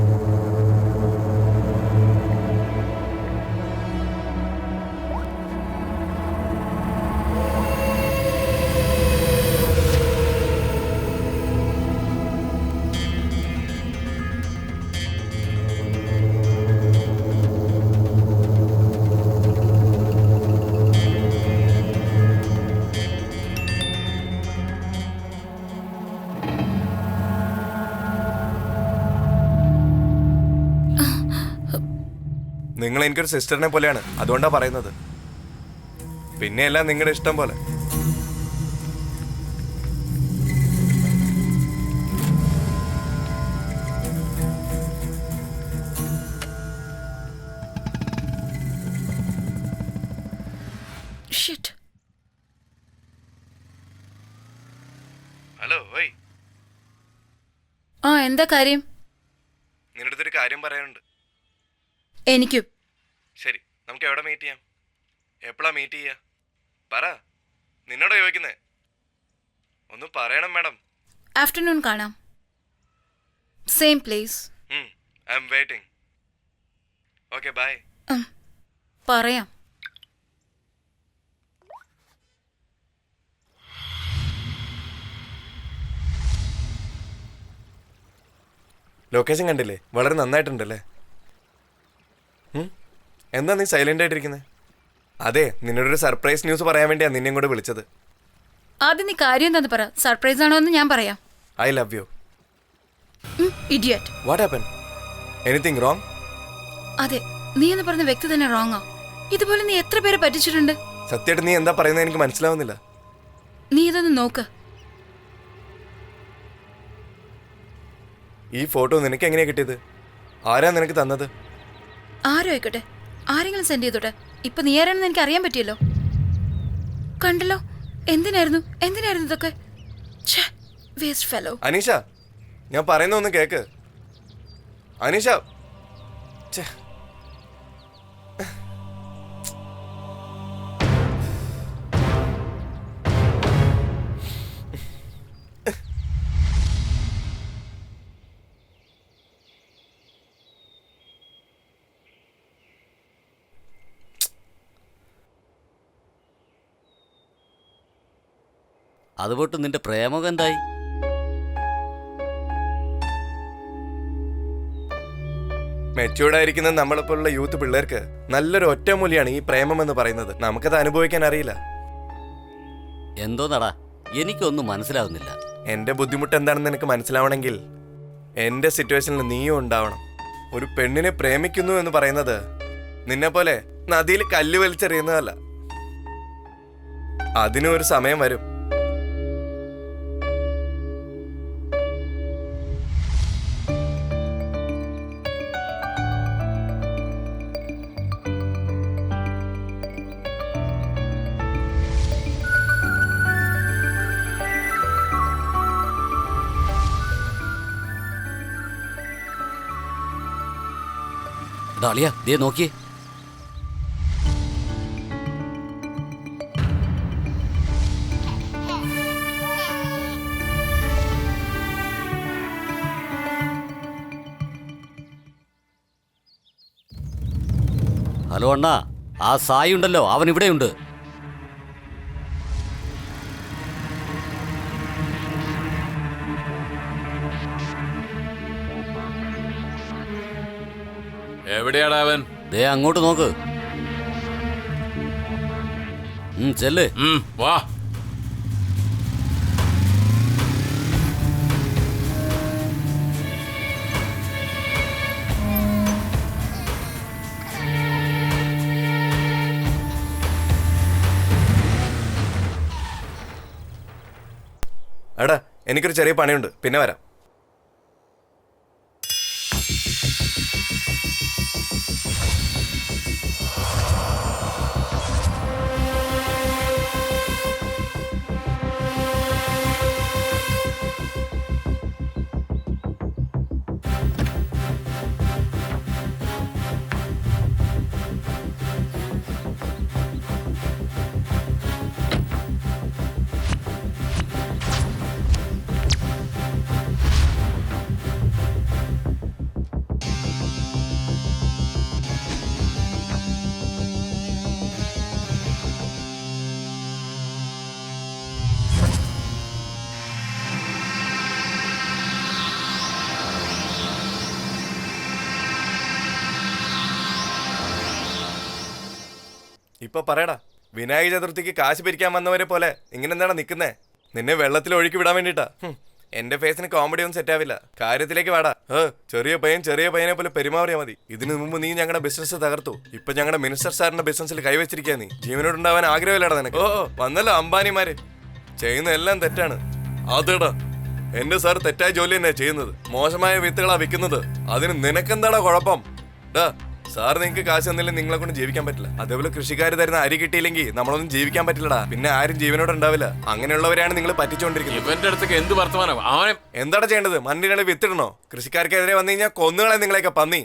നിങ്ങൾ എനിക്കൊരു സിസ്റ്ററിനെ പോലെയാണ്, അതുകൊണ്ടാ പറയുന്നത്. പിന്നെ എല്ലാം നിങ്ങളുടെ ഇഷ്ടം പോലെ. ഹലോ, എന്താ കാര്യം? നിന്റെ അടുത്തൊരു കാര്യം പറയാനുണ്ട്. എനിക്കും. ശരി, നമുക്ക് എവിടെ മീറ്റ് ചെയ്യാം? എപ്പോഴാ മീറ്റ് ചെയ്യാ? പറ, നിന്നോട് ചോദിക്കുന്നേ. ഒന്ന് പറയണം മാഡം. ആഫ്റ്റർനൂൺ കാണാം. Same place. I am waiting. Okay, bye. പറയാം. ലൊക്കേഷൻ കണ്ടില്ലേ? വളരെ നന്നായിട്ടുണ്ടല്ലേ? എന്താ നീ സൈലന്റ് ആയിട്ടിരിക്കുന്നത്? അതെ, നിന്നോടൊരു സർപ്രൈസ് ന്യൂസ് പറയാൻ വേണ്ടിയാ നിന്നെ ഇങ്ങോട്ട് വിളിച്ചത്. ആദ്യം നീ കാര്യം എന്താന്ന് പറ. സർപ്രൈസ് ആണോ എന്ന് ഞാൻ പറയാം. I love U. Idiot. What happen? Anything wrong? അതെ, നീ എന്ന് പറഞ്ഞ വ്യക്തി തന്നെ റോങ്ങാ. ഇതുപോലെ നീ എത്ര പേരെ പറ്റിച്ചിട്ടുണ്ട്? സത്യമായിട്ട് നീ എന്താ പറയുന്നത് എനിക്ക് മനസ്സിലാവുന്നില്ല. നീ ഇതൊന്ന് നോക്ക്. ഈ ഫോട്ടോ നിനക്ക് എങ്ങനെയാ കിട്ടിയത്? ആരാ നിനക്ക് തന്നത്? ആരോ ആയിക്കോട്ടെ, ആരെങ്കിലും സെൻഡ് ചെയ്തോട്ടെ. ഇപ്പൊ നീ ആരാണെന്ന് എനിക്ക് അറിയാൻ പറ്റിയല്ലോ. കണ്ടല്ലോ, എന്തിനായിരുന്നു ഇതൊക്കെ? Waste fellow. അനീഷ, ഞാൻ പറയുന്ന ഒന്ന് കേക്ക്. അനീഷ, അതുപോട്ട് നിന്റെ പ്രേമം എന്തായി? മെച്ചൂർഡായിരിക്കുന്ന നമ്മളിപ്പോഴുള്ള യൂത്ത് പിള്ളേർക്ക് നല്ലൊരു ഒറ്റമൂലിയാണ് ഈ പ്രേമം എന്ന് പറയുന്നത്. നമുക്കത് അനുഭവിക്കാൻ അറിയില്ല. എന്തോന്നടാ, എനിക്കൊന്നും മനസ്സിലാവുന്നില്ല. എന്റെ ബുദ്ധിമുട്ട് എന്താണെന്ന് എനിക്ക് മനസ്സിലാവണമെങ്കിൽ എന്റെ സിറ്റുവേഷനിൽ നീയും ഉണ്ടാവണം. ഒരു പെണ്ണിനെ പ്രേമിക്കുന്നു എന്ന് പറയുന്നത് നിന്നെ പോലെ നദിയിൽ കല്ല് വലിച്ചെറിയുന്നതല്ല. അതിനും ഒരു സമയം വരും. അളിയ ദേ നോക്കിയേ. ഹലോ അണ്ണാ, ആ സായി ഉണ്ടല്ലോ, അവൻ ഇവിടെയുണ്ട്. എവിടെയാടാ അവൻ? ദേ അങ്ങോട്ട് നോക്ക്. ചെല്ല്. വാ. എടാ എനിക്കൊരു ചെറിയ പണിയുണ്ട്, പിന്നെ വരാം. ഇപ്പൊ പറയടാ, വിനായക ചതുർത്ഥിക്ക് കാശ് പിരിക്കാൻ വന്നവരെ പോലെ ഇങ്ങനെ എന്താണ് നിക്കുന്നേ? നിന്നെ വെള്ളത്തിൽ ഒഴുക്കി വിടാൻ വേണ്ടിട്ടാ. എന്റെ ഫേസിന് കോമഡി ഒന്നും സെറ്റ് ആവില്ല. കാര്യത്തിലേക്ക് വാടാ. ചെറിയ പയ്യനെ പോലെ പെരുമാറിയാ മതി. ഇതിനു മുമ്പ് നീ ഞങ്ങളുടെ ബിസിനസ് തകർത്തു. ഇപ്പൊ ഞങ്ങളുടെ മിനിസ്റ്റർ സാറിന്റെ ബിസിനസ്സിൽ കൈവച്ചിരിക്കാ നീ. ജീവനോടുണ്ടാവാൻ ആഗ്രഹമില്ലാടാ നിനക്ക്. വന്നല്ലോ അംബാനിമാര്. ചെയ്യുന്ന എല്ലാം തെറ്റാണ്. അതേടാ, എന്റെ സാർ തെറ്റായ ജോലി തന്നെയാ ചെയ്യുന്നത്. മോശമായ വിത്തുകളാ വിൽക്കുന്നത്. അതിന് നിനക്കെന്താടാ കുഴപ്പം? ഡാ, സാർ നിങ്ങൾക്ക് കാശ് തന്നില്ലെങ്കിൽ നിങ്ങളെ കൊണ്ട് ജീവിക്കാൻ പറ്റില്ല. അതേപോലെ കൃഷിക്കാർ തരുന്ന അരി കിട്ടിയില്ലെങ്കിൽ നമ്മളൊന്നും ജീവിക്കാൻ പറ്റില്ലടാ. പിന്നെ ആരും ജീവനോട് ഉണ്ടാവില്ല. അങ്ങനെയുള്ളവരെയാണ് നിങ്ങൾ പറ്റിച്ചുകൊണ്ടിരിക്കുന്നത്. ഇവന്റെ അടുത്തേക്ക് എന്ത് വർത്തമാനം? അവനെ എന്താണ് ചെയ്യേണ്ടത്? മണ്ണിനാണ് വിത്തിടണോ? കൃഷിക്കാർക്കെതിരെ വന്നു കഴിഞ്ഞാൽ കൊന്നുകളെ നിങ്ങളെയൊക്കെ പന്നി.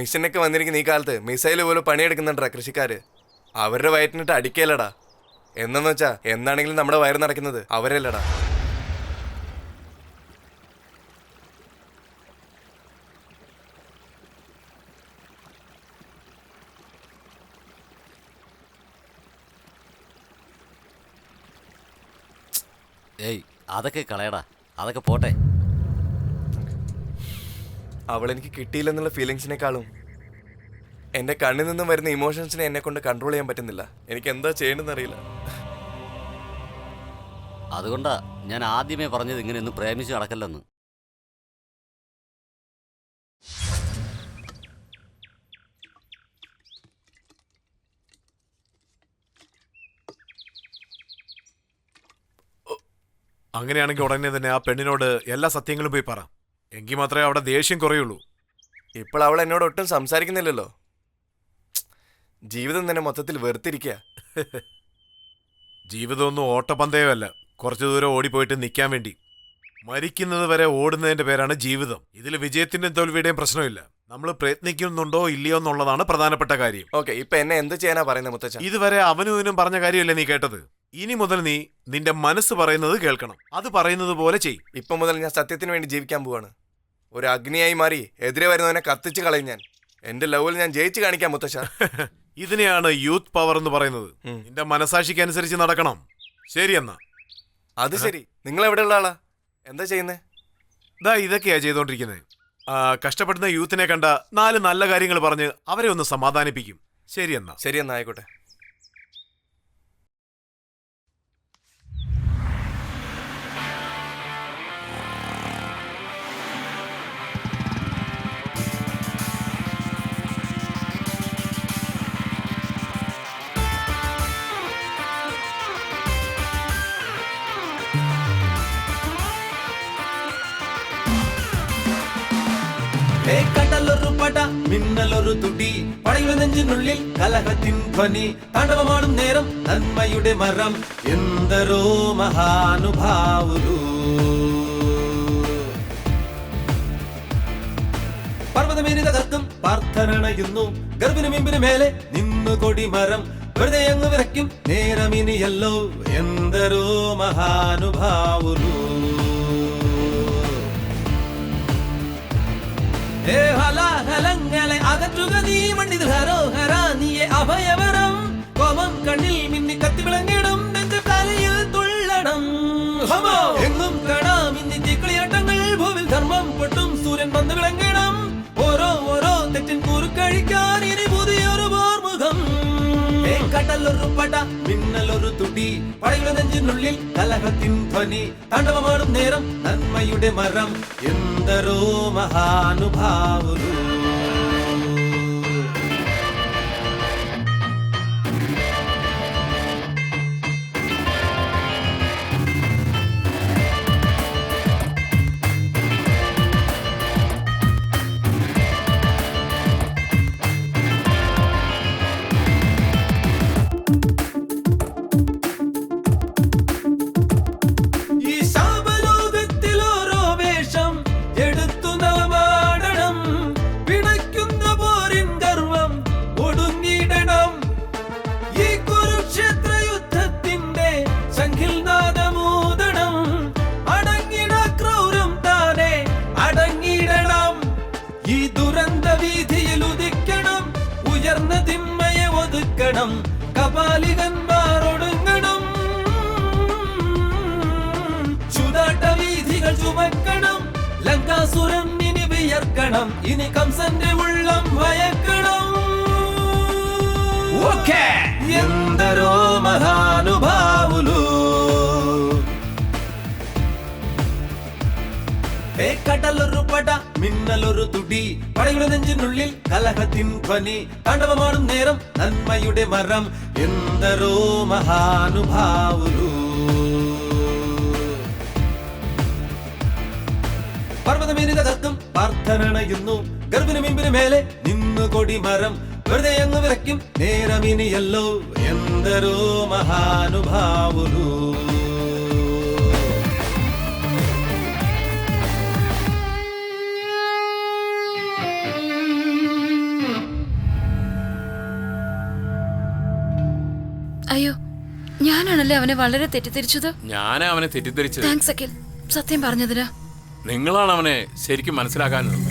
മിഷനൊക്കെ വന്നിരിക്കുന്ന ഈ കാലത്ത് മിസൈല് പോലും പണിയെടുക്കുന്നുണ്ടാ കൃഷിക്കാര്. അവരുടെ വയറ്റിനിട്ട് അടിക്കലടാ. എന്നെന്ന് വെച്ചാ എന്താണെങ്കിലും നമ്മുടെ വയറ് നടക്കുന്നത് അവരല്ലടാ. ഏയ് അതൊക്കെ കളയടാ, അതൊക്കെ പോട്ടെ. അവളെനിക്ക് കിട്ടിയില്ലെന്നുള്ള ഫീലിങ്സിനേക്കാളും എൻ്റെ കണ്ണിൽ നിന്നും വരുന്ന ഇമോഷൻസിനെ എന്നെ കൊണ്ട് കൺട്രോൾ ചെയ്യാൻ പറ്റുന്നില്ല. എനിക്ക് എന്താ ചെയ്യേണ്ടതെന്ന് അറിയില്ല. അതുകൊണ്ടാ ഞാൻ ആദ്യമേ പറഞ്ഞത് ഇങ്ങനെയൊന്നും പ്രേമിച്ച് നടക്കല്ലെന്ന്. അങ്ങനെയാണെങ്കിൽ ഉടനെ തന്നെ ആ പെണ്ണിനോട് എല്ലാ സത്യങ്ങളും പോയി പറ. എങ്കിൽ മാത്രമേ അവിടെ ദേഷ്യം കുറയുള്ളൂ. ഇപ്പോൾ അവൾ എന്നോട് ഒട്ടും സംസാരിക്കുന്നില്ലല്ലോ. ജീവിതം തന്നെ മൊത്തത്തിൽ വെറുത്തിരിക്കുക. ജീവിതമൊന്നും ഓട്ടപ്പന്തയമല്ല, കുറച്ചു ദൂരം ഓടിപ്പോയിട്ട് നിൽക്കാൻ വേണ്ടി. മരിക്കുന്നത് വരെ ഓടുന്നതിന്റെ പേരാണ് ജീവിതം. ഇതിൽ വിജയത്തിന്റെയും തോൽവിയുടെയും പ്രശ്നമില്ല. നമ്മൾ പ്രയത്നിക്കുന്നുണ്ടോ ഇല്ലയോ എന്നുള്ളതാണ് പ്രധാനപ്പെട്ട കാര്യം. ഓക്കെ, ഇപ്പൊ എന്നെ എന്ത് ചെയ്യാനാ പറയുന്നത് മുത്തച്ഛ? ഇതുവരെ അവനും ഇതിനും പറഞ്ഞ കാര്യമല്ലേ നീ കേട്ടത്? ഇനി മുതൽ നീ നിന്റെ മനസ്സ് പറയുന്നത് കേൾക്കണം. അത് പറയുന്നത് പോലെ ചെയ്. ഇപ്പൊ മുതൽ ഞാൻ സത്യത്തിന് വേണ്ടി ജീവിക്കാൻ പോവാണ്. ഒരു അഗ്നിയായി മാറി എതിരെ വരുന്നവനെ കത്തിച്ച് കളയും ഞാൻ. എന്റെ ലവിൽ ഞാൻ ജയിച്ചു കാണിക്കാം മുത്തശ്ശ. ഇതിനെയാണ് യൂത്ത് പവർ എന്ന് പറയുന്നത്. നിന്റെ മനസാക്ഷിക്ക് അനുസരിച്ച് നടക്കണം. ശരി എന്നാ. അത് ശരി. നിങ്ങൾ എവിടെയുള്ള ആളാ? എന്താ ചെയ്യുന്നേ? ദാ ഇതൊക്കെയാ ചെയ്തോണ്ടിരിക്കുന്നത്. കഷ്ടപ്പെടുന്ന യൂത്തിനെ കണ്ട 4 നല്ല കാര്യങ്ങൾ പറഞ്ഞ് അവരെ ഒന്ന് സമാധാനിപ്പിക്കും. ശരി എന്നാ. ശരി എന്നാ, ആയിക്കോട്ടെ. കടലൊരു പട മിന്നലൊരു തുടി പടയുടെ നെഞ്ചിനുള്ളിൽ കലഹത്തിൻ ധ്വനി താണ്ഡവമാടും നേരം നന്മയുടെ മരം എന്തരോ മഹാനുഭാവുലു പർവ്വതമേനി തകർക്കും പ്രാർത്ഥനണയുന്നു ഗർഭിന് മിമ്പിന് മേലെ നിന്നു കൊടിമരം വെറുതെ അങ്ങ് വിറയ്ക്കും നേരമിനിയല്ലോ എന്തരോ മഹാനുഭാവുലു ഹലഹലങ്ങളെ അകറ്റുക നീ മണ്ണിത് ഹരോഹര നീയെ അഭയവരം കോപം കണ്ണിൽ മിന്നി കത്തി വിളങ്ങിടും നെഞ്ച് തലയിൽ തുള്ളണം എങ്ങും കാണാം ഇന്നി തീക്കളിയാട്ടങ്ങൾ ഭൂവിൽ ധർമ്മം പൊട്ടും സൂര്യൻ വന്ന് വിളങ്ങിടം ഓരോ ഓരോ തെറ്റിൻ കുറുക്കഴിക്കാൻ ഇനി പുതിയൊരു പോർമുഖം കടലൊരു പട മിന്നലൊരു തുടി പടയുടെ നെഞ്ചിനുള്ളിൽ കലഹത്തിൻ ധ്വനി താണ്ഡവമാടും നേരം നന്മയുടെ മരം എന്തരോ മഹാനുഭാവുലു കപാലികന്മാരൊടുങ്ങണം ചുതാട്ട വീഥികൾ ചുമക്കണം ലങ്കാസുരൻ ഇനി വിയർക്കണം ഇനി കംസന്റെ ഉള്ളം ഭയക്കണം എന്തരോ മഹാനുഭാവുലു കടലൊരു പട മിന്നലൊരു തുടി പടയുടെ നെഞ്ചിനുള്ളിൽ കലഹത്തിൻ ധ്വനി താണ്ഡവമാടും നേരം നന്മയുടെ മരം എന്തരോ മഹാനുഭാവുലു പർവ്വതമേനി തകർക്കും പ്രാർത്ഥനണയുന്നു ഗർഭിന് മിമ്പിന് മേലെ നിന്നു കൊടിമരം വെറുതെ അങ്ങ് വിറയ്ക്കും നേരമിനിയല്ലോ എന്തരോ മഹാനുഭാവുലു അയ്യോ, ഞാനാണല്ലേ അവനെ വളരെ തെറ്റിദ്ധരിച്ചത്. ഞാനാ അവനെ തെറ്റിദ്ധരിച്ചത്. താങ്ക്സ് അഖിൽ, സത്യം പറഞ്ഞതിന്. നിങ്ങളാണ് അവനെ ശരിക്കും മനസ്സിലാക്കാനുള്ളത്.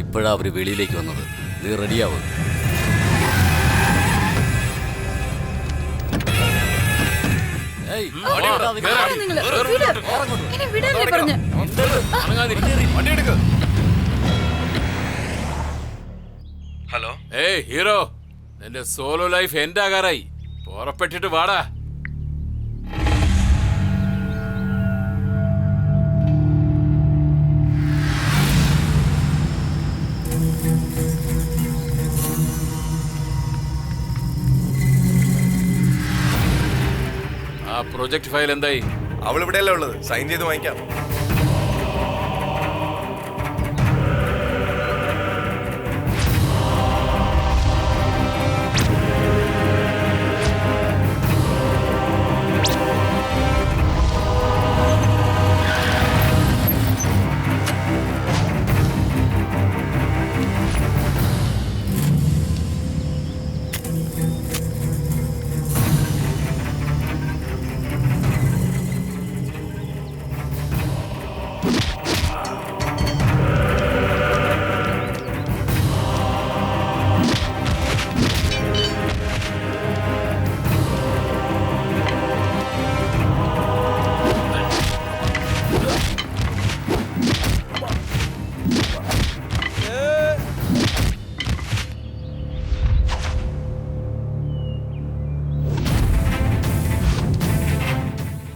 ഇപ്പോഴാ അവര് വെളിയിലേക്ക് വന്നത്. നീ റെഡിയാവും. ഹീറോ, നിന്റെ സോളോ ലൈഫ് എൻഡ് ആകാറായി. പുറപ്പെട്ടിട്ട് വാടാ. ആ പ്രൊജക്ട് ഫയൽ എന്തായി? അവൾ ഇവിടെയല്ലേ ഉള്ളത്, സൈൻ ചെയ്ത് വാങ്ങിക്കാം.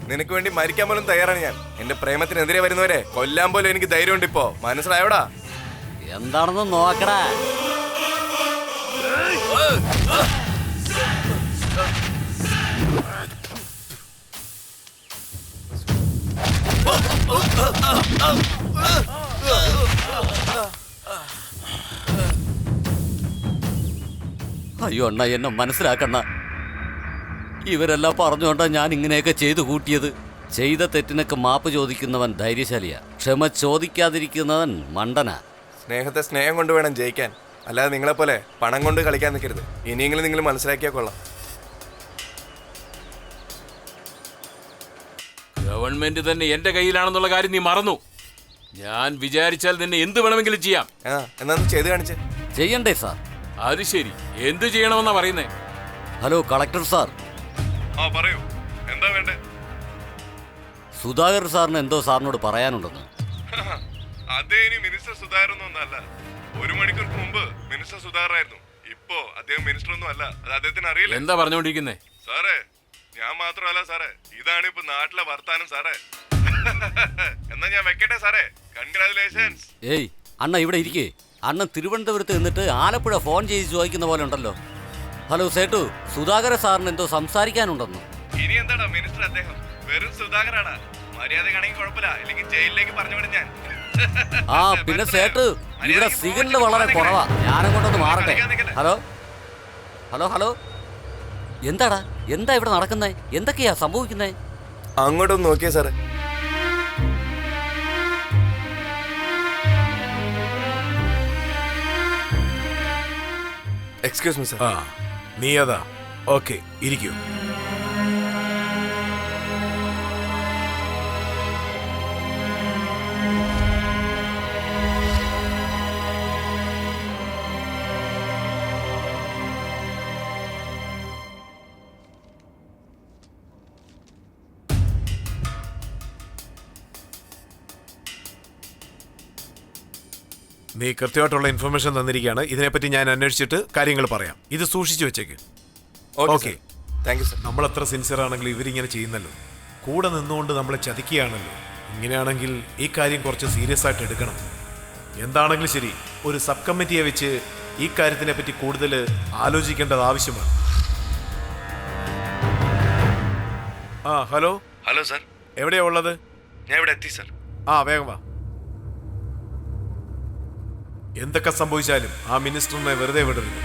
നിനക്ക് വേണ്ടി മരിക്കാൻ പോലും തയ്യാറാണ് ഞാൻ. എന്റെ പ്രേമത്തിനെതിരെ വരുന്നവരെ കൊല്ലാൻ പോലും എനിക്ക് ധൈര്യമുണ്ട് ഇപ്പോ. മനസ്സിലായോടാ? എന്താണെന്ന് നോക്കടാ. അയ്യോ അണ്ണ, എന്നെ മനസ്സിലാക്കണ്ണ. ഇവരെല്ലാം പറഞ്ഞുകൊണ്ടാ ഞാൻ ഇങ്ങനെയൊക്കെ ചെയ്തു കൂട്ടിയത്. ചെയ്ത തെറ്റിനൊക്കെ മാപ്പ് ചോദിക്കുന്നവൻ ധൈര്യശാലിയാ, ക്ഷമ ചോദിക്കാതിരിക്കുന്നവൻ മണ്ടനാ. സ്നേഹത്തെ സ്നേഹം കൊണ്ട് വേണം ജയിക്കാൻ, അല്ലാതെ നിങ്ങളെപ്പോലെ പണം കൊണ്ട് കളിക്കാൻ നിൽക്കരുത്. ഇനിയെങ്കിലും നിങ്ങൾ മനസ്സിലാക്കിയാൽ കൊള്ളാം. ഗവൺമെന്റ് തന്നെ എന്റെ കയ്യിലാണെന്നുള്ള കാര്യം നീ മറന്നു. ഞാൻ വിചാരിച്ചാൽ നിന്നെ എന്ത് വേണമെങ്കിലും ചെയ്യാം. എന്നാ ചെയ്ത് കാണിച്ചേ. ചെയ്യണ്ടേ സാർ? അത് ശരി, എന്ത് ചെയ്യണമെന്നാ പറയുന്നേ? Hello collector sir. പറയൂ, എന്താ വേണ്ടേ? സുധാകർ സാറിന് എന്തോ സാറിനോട് പറയാനുണ്ടെന്ന്. അതേ, ഇനി മിനിസ്റ്റർ സുധാകരൻ ഒന്നല്ല. 1 മണിക്കൂർക്ക് മുമ്പ് മിനിസ്റ്റർ സുധാകർ ആയിരുന്നു. ഇപ്പോ അദ്ദേഹം മിനിസ്റ്റർ ഒന്നും അല്ല. അത് അദ്ദേഹത്തിന് അറിയില്ല. എന്താ പറഞ്ഞോണ്ടിരിക്കുന്നേ? സാറേ, ഞാൻ മാത്രമല്ല സാറേ, ഇതാണ് ഇപ്പൊ നാട്ടിലെ വർത്താനം സാറേ. എന്നാ ഞാൻ വെക്കട്ടെ സാറേ. കൺഗ്രാജുലേഷൻസ്. ഏയ് അണ്ണ ഇവിടെ ഇരിക്കേ. അണ്ണൻ തിരുവനന്തപുരത്ത് നിന്നിട്ട് ആലപ്പുഴ ഫോൺ ചെയ്ത് ചോദിക്കുന്ന പോലെ ഉണ്ടല്ലോ. ഹലോ സേട്ടു, സുധാകര സാറിന് എന്തോ സംസാരിക്കാനുണ്ടെന്ന്. ഇനി എന്താടാ മിനിസ്റ്റർ അദ്ദേഹം? വെറും സുധാകരാടാ. മര്യാദക്കാണെങ്കിൽ കുഴപ്പമില്ല, അല്ലെങ്കിൽ ജയിലിലേക്ക് പറഞ്ഞു വിടും ഞാൻ. ആ പിന്നെ സേട്ടു, ഇവിടെ സിഗ്നൽ വളരെ കുറവാ. ഞാനങ്ങോട്ടൊന്ന് മാറട്ടെ. ഹലോ ഹലോ ഹലോ, എന്താടാ, എന്താ ഇവിടെ നടക്കുന്നേ? എന്തൊക്കെയാ സംഭവിക്കുന്നേ? അങ്ങോട്ടൊന്ന് നോക്കിയേ സാറേ. Excuse me sir. നീ അതാ? ഓക്കെ, ഇരിക്കൂ. നീ കൃത്യമായിട്ടുള്ള ഇൻഫർമേഷൻ തന്നിരിക്കുകയാണ്. ഇതിനെപ്പറ്റി ഞാൻ അന്വേഷിച്ചിട്ട് കാര്യങ്ങൾ പറയാം. ഇത് സൂക്ഷിച്ചു വെച്ചേക്ക്. Okay, thank you sir. നമ്മൾ എത്ര സിൻസിയർ ആണെങ്കിലും ഇവരിങ്ങനെ ചെയ്യുന്നല്ലോ. കൂടെ നിന്നുകൊണ്ട് നമ്മളെ ചതിക്കുകയാണല്ലോ. ഇങ്ങനെയാണെങ്കിൽ ഈ കാര്യം കുറച്ച് സീരിയസ് ആയിട്ട് എടുക്കണം. എന്താണെങ്കിലും ശരി, ഒരു സബ് കമ്മിറ്റിയെ വെച്ച് ഈ കാര്യത്തിനെ പറ്റി കൂടുതൽ ആലോചിക്കേണ്ടത് ആവശ്യമാണ്. ഹലോ. Hello sir. എവിടെയാ ഉള്ളത്? ഞാൻ ഇവിടെ എത്തി സർ. വേഗം വാ. എന്തൊക്കെ സംഭവിച്ചാലും ആ മിനിസ്റ്ററിനെ വെറുതെ വിടരുത്.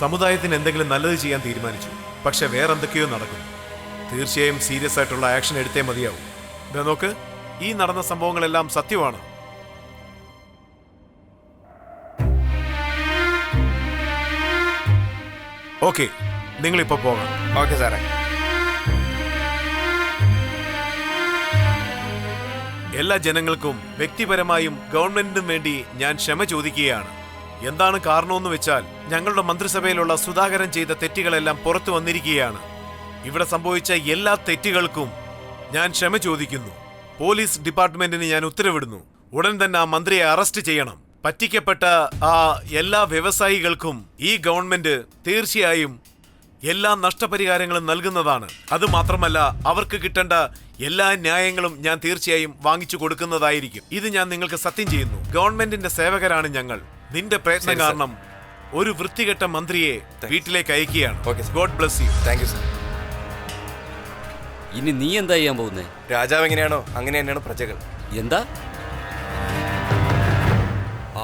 സമുദായത്തിന് എന്തെങ്കിലും നല്ലത് ചെയ്യാൻ തീരുമാനിച്ചു, പക്ഷെ വേറെന്തൊക്കെയോ നടക്കുന്നു. തീർച്ചയായും സീരിയസ് ആയിട്ടുള്ള ആക്ഷൻ എടുത്തേ മതിയാവും. ഇതാ നോക്ക്, ഈ നടന്ന സംഭവങ്ങളെല്ലാം സത്യമാണ്. ഓക്കെ, നിങ്ങളിപ്പോ പോകാം. ഓക്കെ സാറേ. എല്ലാ ജനങ്ങൾക്കും വ്യക്തിപരമായും ഗവൺമെന്റിനും വേണ്ടി ഞാൻ ക്ഷമ ചോദിക്കുകയാണ്. എന്താണ് കാരണമെന്ന് വെച്ചാൽ ഞങ്ങളുടെ മന്ത്രിസഭയിലുള്ള സുധാകരൻ ചെയ്ത തെറ്റുകളെല്ലാം പുറത്തു വന്നിരിക്കുകയാണ്. ഇവിടെ സംഭവിച്ച എല്ലാ തെറ്റുകൾക്കും ഞാൻ ക്ഷമ ചോദിക്കുന്നു. പോലീസ് ഡിപ്പാർട്ട്മെന്റിന് ഞാൻ ഉത്തരവിടുന്നു. ഉടൻ തന്നെ ആ മന്ത്രിയെ അറസ്റ്റ് ചെയ്യണം. പറ്റിക്കപ്പെട്ട ആ എല്ലാ വ്യവസായികൾക്കും ഈ ഗവൺമെന്റ് തീർച്ചയായും എല്ലാ നഷ്ടപരിഹാരങ്ങളും നൽകുന്നതാണ്. അതുമാത്രമല്ല, അവർക്ക് കിട്ടേണ്ട എല്ലാ ന്യായങ്ങളും ഞാൻ തീർച്ചയായും വാങ്ങിച്ചു കൊടുക്കുന്നതായിരിക്കും. ഇത് ഞാൻ നിങ്ങൾക്ക് സത്യം ചെയ്യുന്നു. ഗവൺമെന്റിന്റെ സേവകരാണ് ഞങ്ങൾ. നിന്റെ പ്രയത്നം കാരണം ഒരു വൃത്തികെട്ട മന്ത്രിയെ വീട്ടിലേക്ക് അയക്കുകയാണ്. God bless you. Thank you sir. ഇനി നീ എന്താ ചെയ്യാൻ പോകുന്നേ? രാജാവ് എങ്ങനെയാണോ അങ്ങനെ തന്നെയാണ് പ്രജകൾ. എന്താ?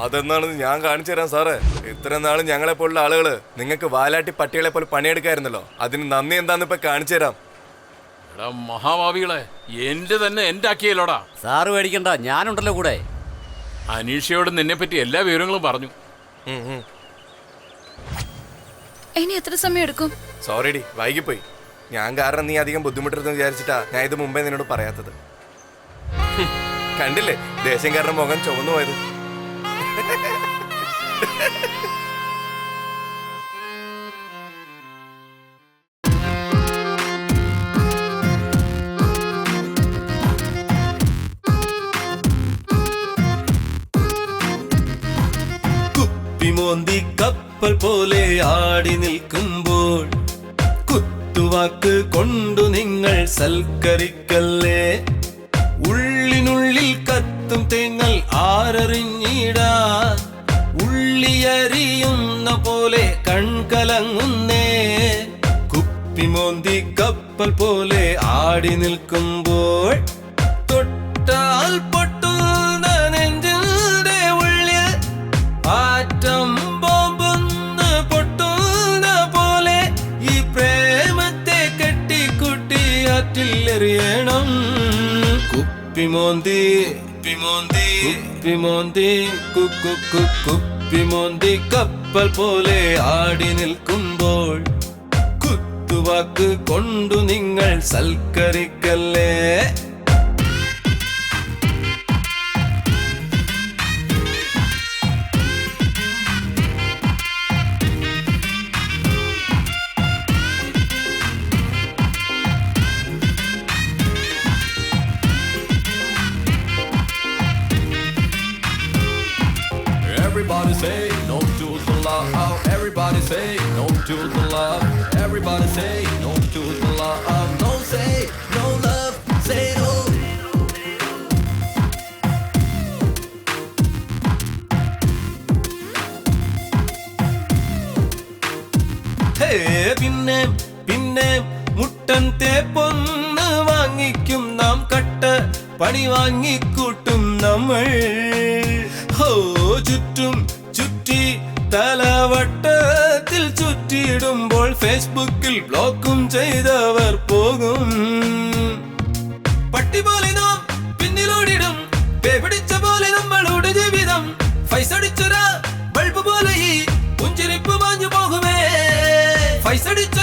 അതെന്നാണെന്ന് ഞാൻ കാണിച്ചു തരാം സാറേ. ഇത്ര നാളും ഞങ്ങളെ പോലുള്ള ആളുകള് നിങ്ങൾക്ക് വാലാട്ടി പട്ടികളെ പോലെ പണിയെടുക്കായിരുന്നല്ലോ. അതിന് നന്ദി എന്താന്ന് ഇപ്പൊ കാണിച്ചു തരാം. എടാ മഹാഭാവികളെ, എന്റെ തന്നെ എന്റെ ആക്കിയല്ലോടാ. സാറ് പേടിക്കണ്ട, ഞാനുണ്ടല്ലോ കൂടെ. അനീഷയോട് നിന്നെ പറ്റി എല്ലാ വിവരങ്ങളും പറഞ്ഞു. ഇനി എത്ര സമയം എടുക്കും? സോറിഡി, വൈകിപ്പോയി. ഞാൻ കാരണം നീ അധികം ബുദ്ധിമുട്ടരുതെന്ന് വിചാരിച്ചിട്ടാ ഞാൻ ഇത് മുമ്പേ നിന്നോട് പറയാത്തത്. കണ്ടില്ലേ ദേഷ്യം കാരണം മുഖം ചുവന്നു പോയത്. കുപ്പിമോന്തി കപ്പൽ പോലെ ആടി നിൽക്കുമ്പോൾ കുത്തുവാക്ക് കൊണ്ടു നിങ്ങൾ സൽക്കരിക്കല്ലേ. ഉള്ളിനുള്ളിൽ കത്തും തേങ്ങൽ ആരറിഞ്ഞിടാൻ ഉള്ളിയരിയുന്ന പോലെ കൺകലങ്ങുന്നേ. കുപ്പിമോന്തി കപ്പൽ പോലെ ആടി നിൽക്കുമ്പോൾ തൊട്ടാൽ പൊട്ടുന്ന നെഞ്ചിന്റെ ഉള്ളിൽ ആറ്റം ബോംബൊന്ന് പൊട്ടുന്ന പോലെ ഈ പ്രേമത്തെ കെട്ടിക്കുട്ടി ആറ്റിലെറിയണം. കുപ്പിമോന്തി കുപ്പിമോന്തി കുപ്പിമോന്തി കുപ്പിമോന്തി കപ്പൽ പോലെ ആടി നിൽക്കുമ്പോൾ കുത്തുവാക്ക് കൊണ്ടു നിങ്ങൾ സൽക്കരിക്കല്ലേ. Everybody say no to the love. Everybody say no to the love. Everybody say no to the love. No say no love. Say no. പിന്നെ പിന്നെ മുട്ടൻ തേപ്പൊന്ന് വാങ്ങിക്കും നാം, കട്ട പണി വാങ്ങിക്കൂട്ടും നമ്മൾ. ഹോ ചുറ്റും ചുറ്റി തലവട്ടത്തിൽ ചുറ്റിയിടുമ്പോൾ ഫേസ്ബുക്കിൽ ബ്ലോക്കും ചെയ്തവർ പോകും. പട്ടി പോലെ നാം പിന്നിലോടിടും, പിടിച്ച പോലെ നമ്മളുടെ ജീവിതം. ഫൈസടിച്ചൊരാ ബൾബ് പോലെ ഈ പുഞ്ചിരിപ്പ് മാഞ്ഞു പോകുമേ. ഫൈസടിച്ച